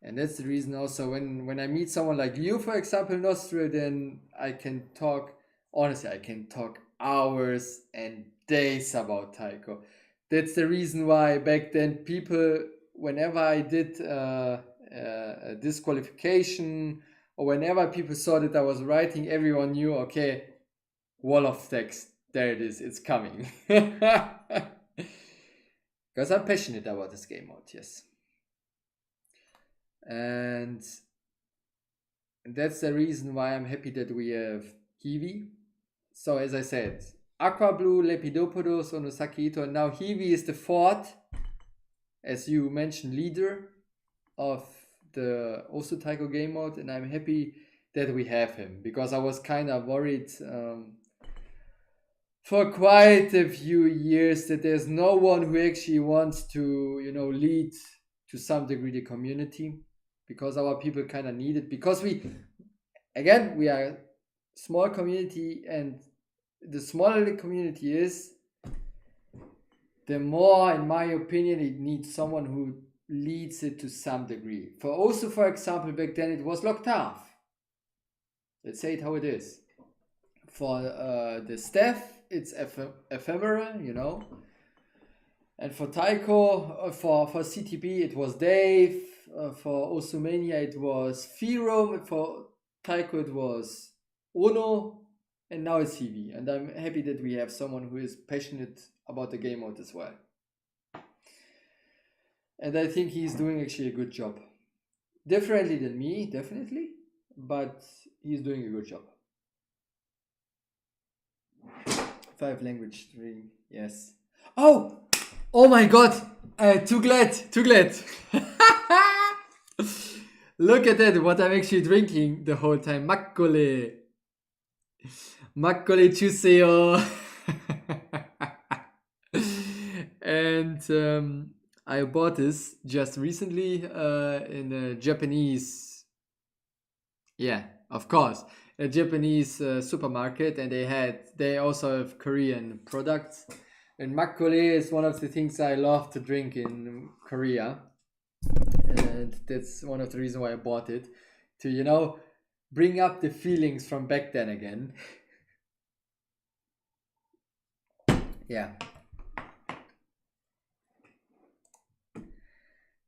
And that's the reason also when I meet someone like you, for example, Nostra, then I can talk, honestly, I can talk hours and days about Taiko. That's the reason why back then people, whenever I did a disqualification or whenever people saw that I was writing, everyone knew, okay, wall of text, there it is, it's coming. Because I'm passionate about this game mode, yes. And that's the reason why I'm happy that we have Hiwi. So as I said, Aqua Blue, Lepidopodos, Onosaki Ito, and now Hiwi is the fourth, as you mentioned, leader of the also Taiko game mode, and I'm happy that we have him, because I was kind of worried for quite a few years that there's no one who actually wants to, lead to some degree the community, because our people kind of need it, because we are a small community, and the smaller the community is, the more, in my opinion, it needs someone who leads it to some degree. For example, back then it was L'Octave. Let's say it how it is. For the staff, it's ephemeral, And for Taiko, for CTB, it was Dave. For Osumania, it was Firom. For Taiko, it was Ono. And now it's Hiwi. And I'm happy that we have someone who is passionate about the game mode as well. And I think he's doing actually a good job. Differently than me, definitely. But he's doing a good job. 5 language stream, yes. Oh my god! Too glad. Look at that, what I'm actually drinking the whole time. Makkole chuseyo. And I bought this just recently in a Japanese, of course, a Japanese supermarket, and they also have Korean products. And makgeolli is one of the things I love to drink in Korea, and that's one of the reasons why I bought it, to bring up the feelings from back then again. Yeah.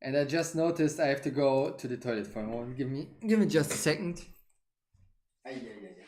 And I just noticed I have to go to the toilet for a moment. Give me just a second. Ay, ay, ay, ay.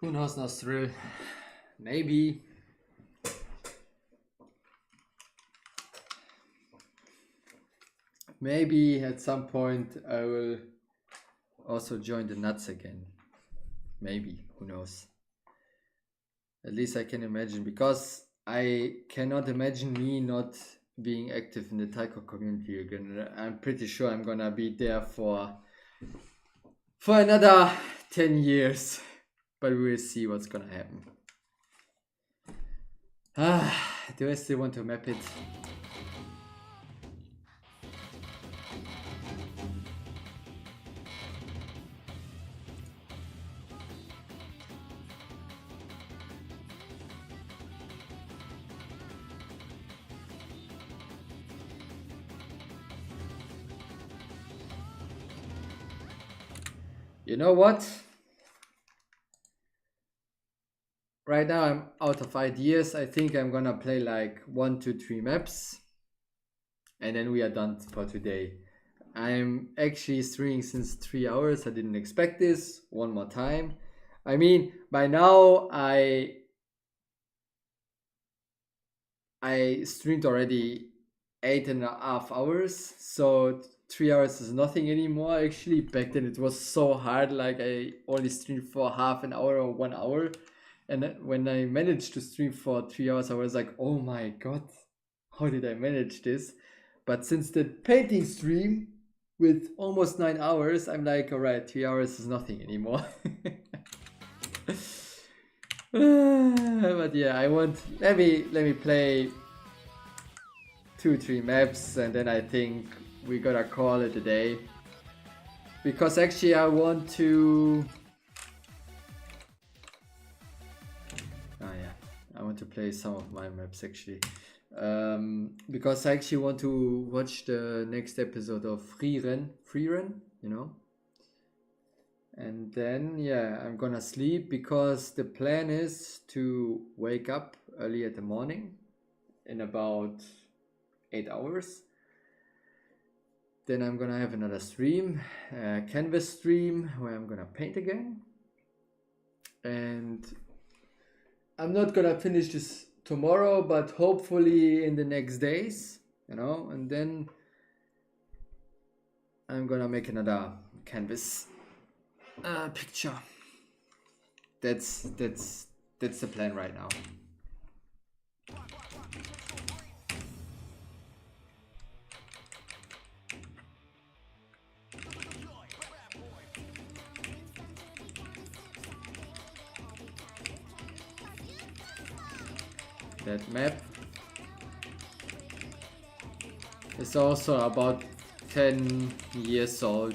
Who knows, Nostril? Maybe. Maybe at some point I will also join the nuts again. Maybe. Who knows? At least I can imagine, because I cannot imagine me not being active in the Taiko community again. I'm pretty sure I'm gonna be there for another 10 years. But we'll see what's gonna happen. Do I still want to map it? You know what? Right now I'm out of ideas. I think I'm gonna play like 1, 2, 3 maps, and then we are done for today. I'm actually streaming since 3 hours. I didn't expect this. One more time. I mean, by now I streamed already 8.5 hours, so 3 hours is nothing anymore. Actually, back then it was so hard. Like I only streamed for half an hour or 1 hour. And when I managed to stream for 3 hours, I was like, oh my god, how did I manage this? But since the painting stream with almost 9 hours, I'm like, alright, 3 hours is nothing anymore. But yeah, I want, let me play 2, 3 maps, and then I think we gotta call it a day. Because actually I want to... I want to play some of my maps actually, because I actually want to watch the next episode of Freerun, you know. And then yeah, I'm gonna sleep, because the plan is to wake up early in the morning in about 8 hours. Then I'm gonna have another stream, a canvas stream, where I'm gonna paint again. And I'm not gonna finish this tomorrow, but hopefully in the next days, you know, and then I'm gonna make another canvas picture. That's the plan right now. That map is also about 10 years old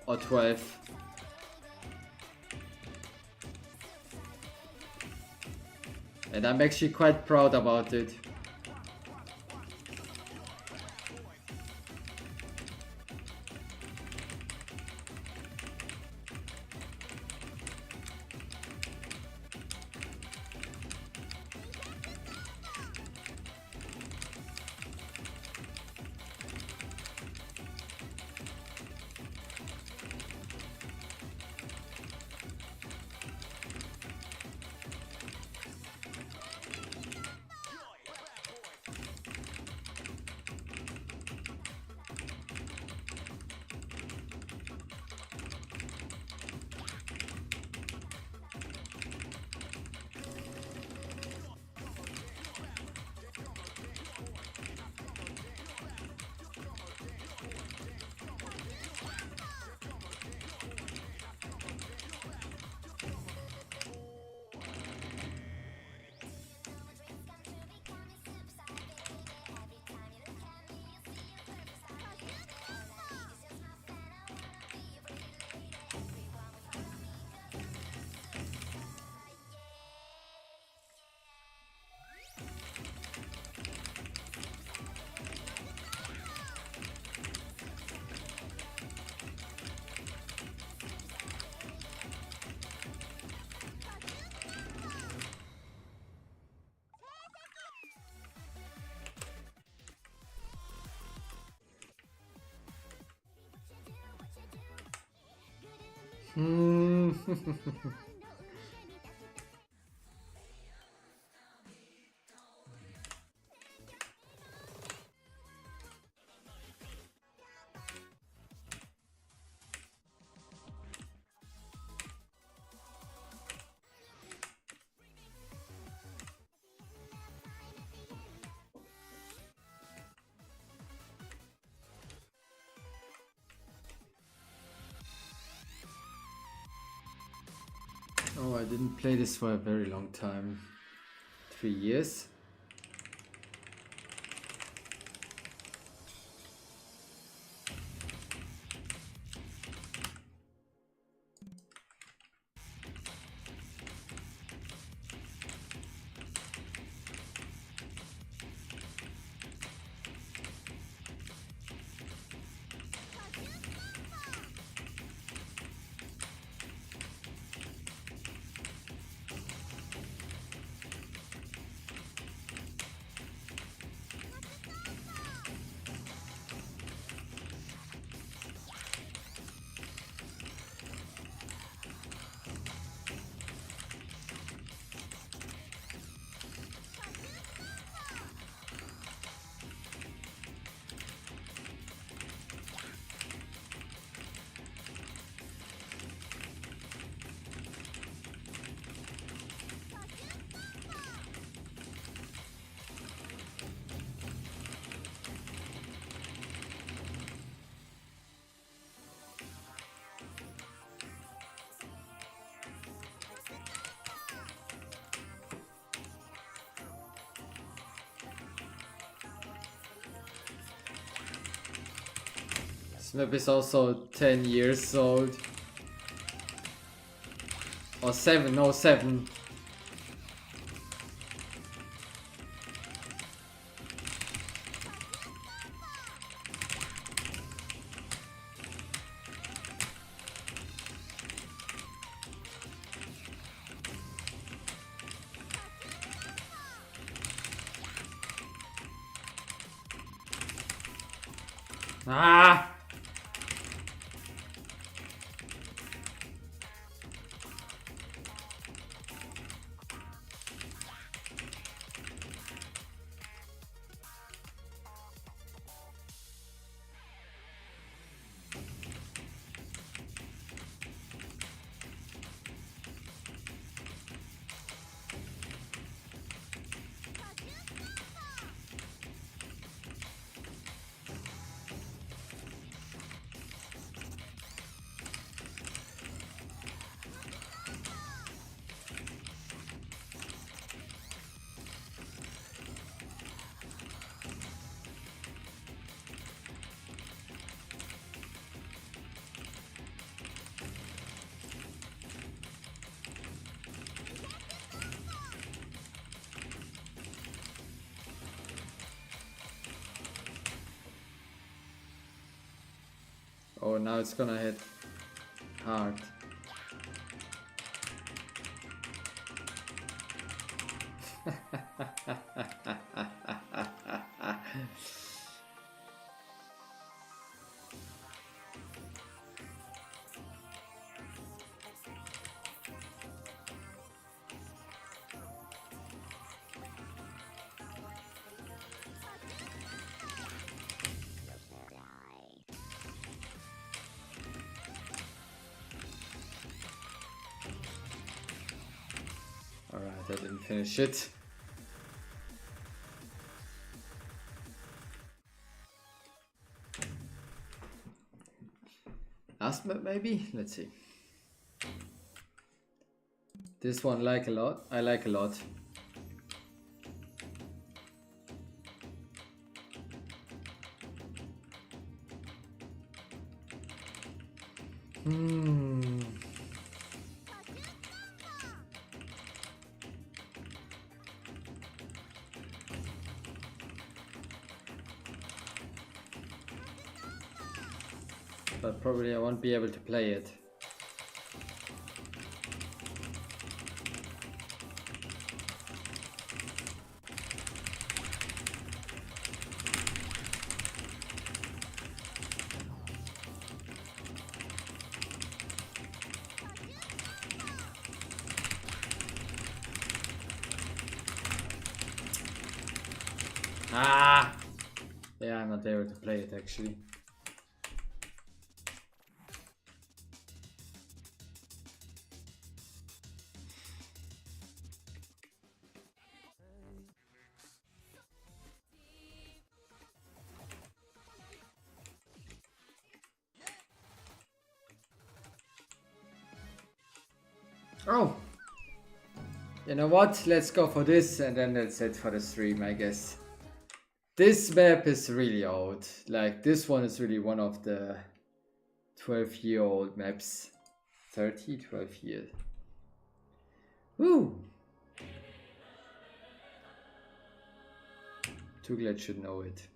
or 12. And I'm actually quite proud about it. Oh, I didn't play this for a very long time. 3 years. This map is also 10 years old. Or 7, no 7. Ah! Oh, now it's gonna hit hard. Alright, I didn't finish it. Last map maybe? Let's see. This one I like a lot. But probably I won't be able to play it. Ah! Yeah, I'm not able to play it actually. Oh! You know what? Let's go for this and then that's it for the stream, I guess. This map is really old. Like, this one is really one of the 12-year-old maps. 12 years. Woo! Tuglet should know it.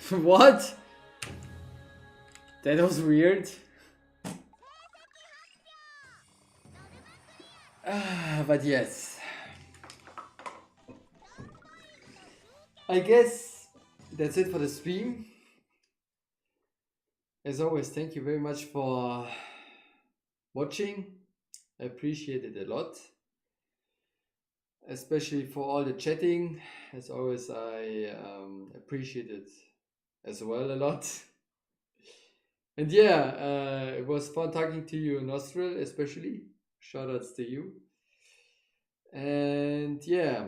What? That was weird. But yes, I guess that's it for the stream. As always, thank you very much for watching. I appreciate it a lot, especially for all the chatting. As always, I appreciate it as well a lot. And yeah, it was fun talking to you, Nostril, especially. Shoutouts to you. And yeah,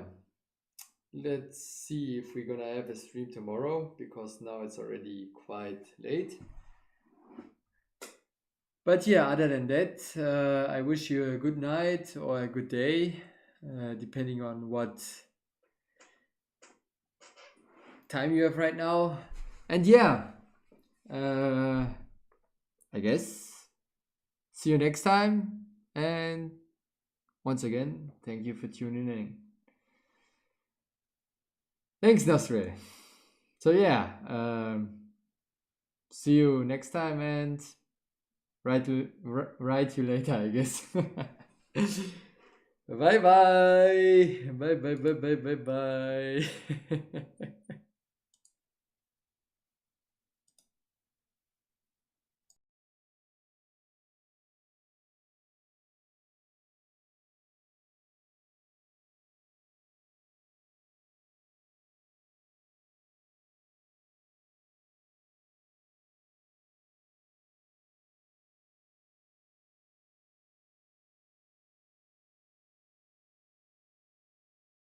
let's see if we're gonna have a stream tomorrow, because now it's already quite late. But yeah, other than that, I wish you a good night or a good day, depending on what time you have right now. And yeah, I guess see you next time. And once again, thank you for tuning in. Thanks, Nasre. So yeah, see you next time, and write you later, I guess. Bye bye. Bye bye bye bye bye bye.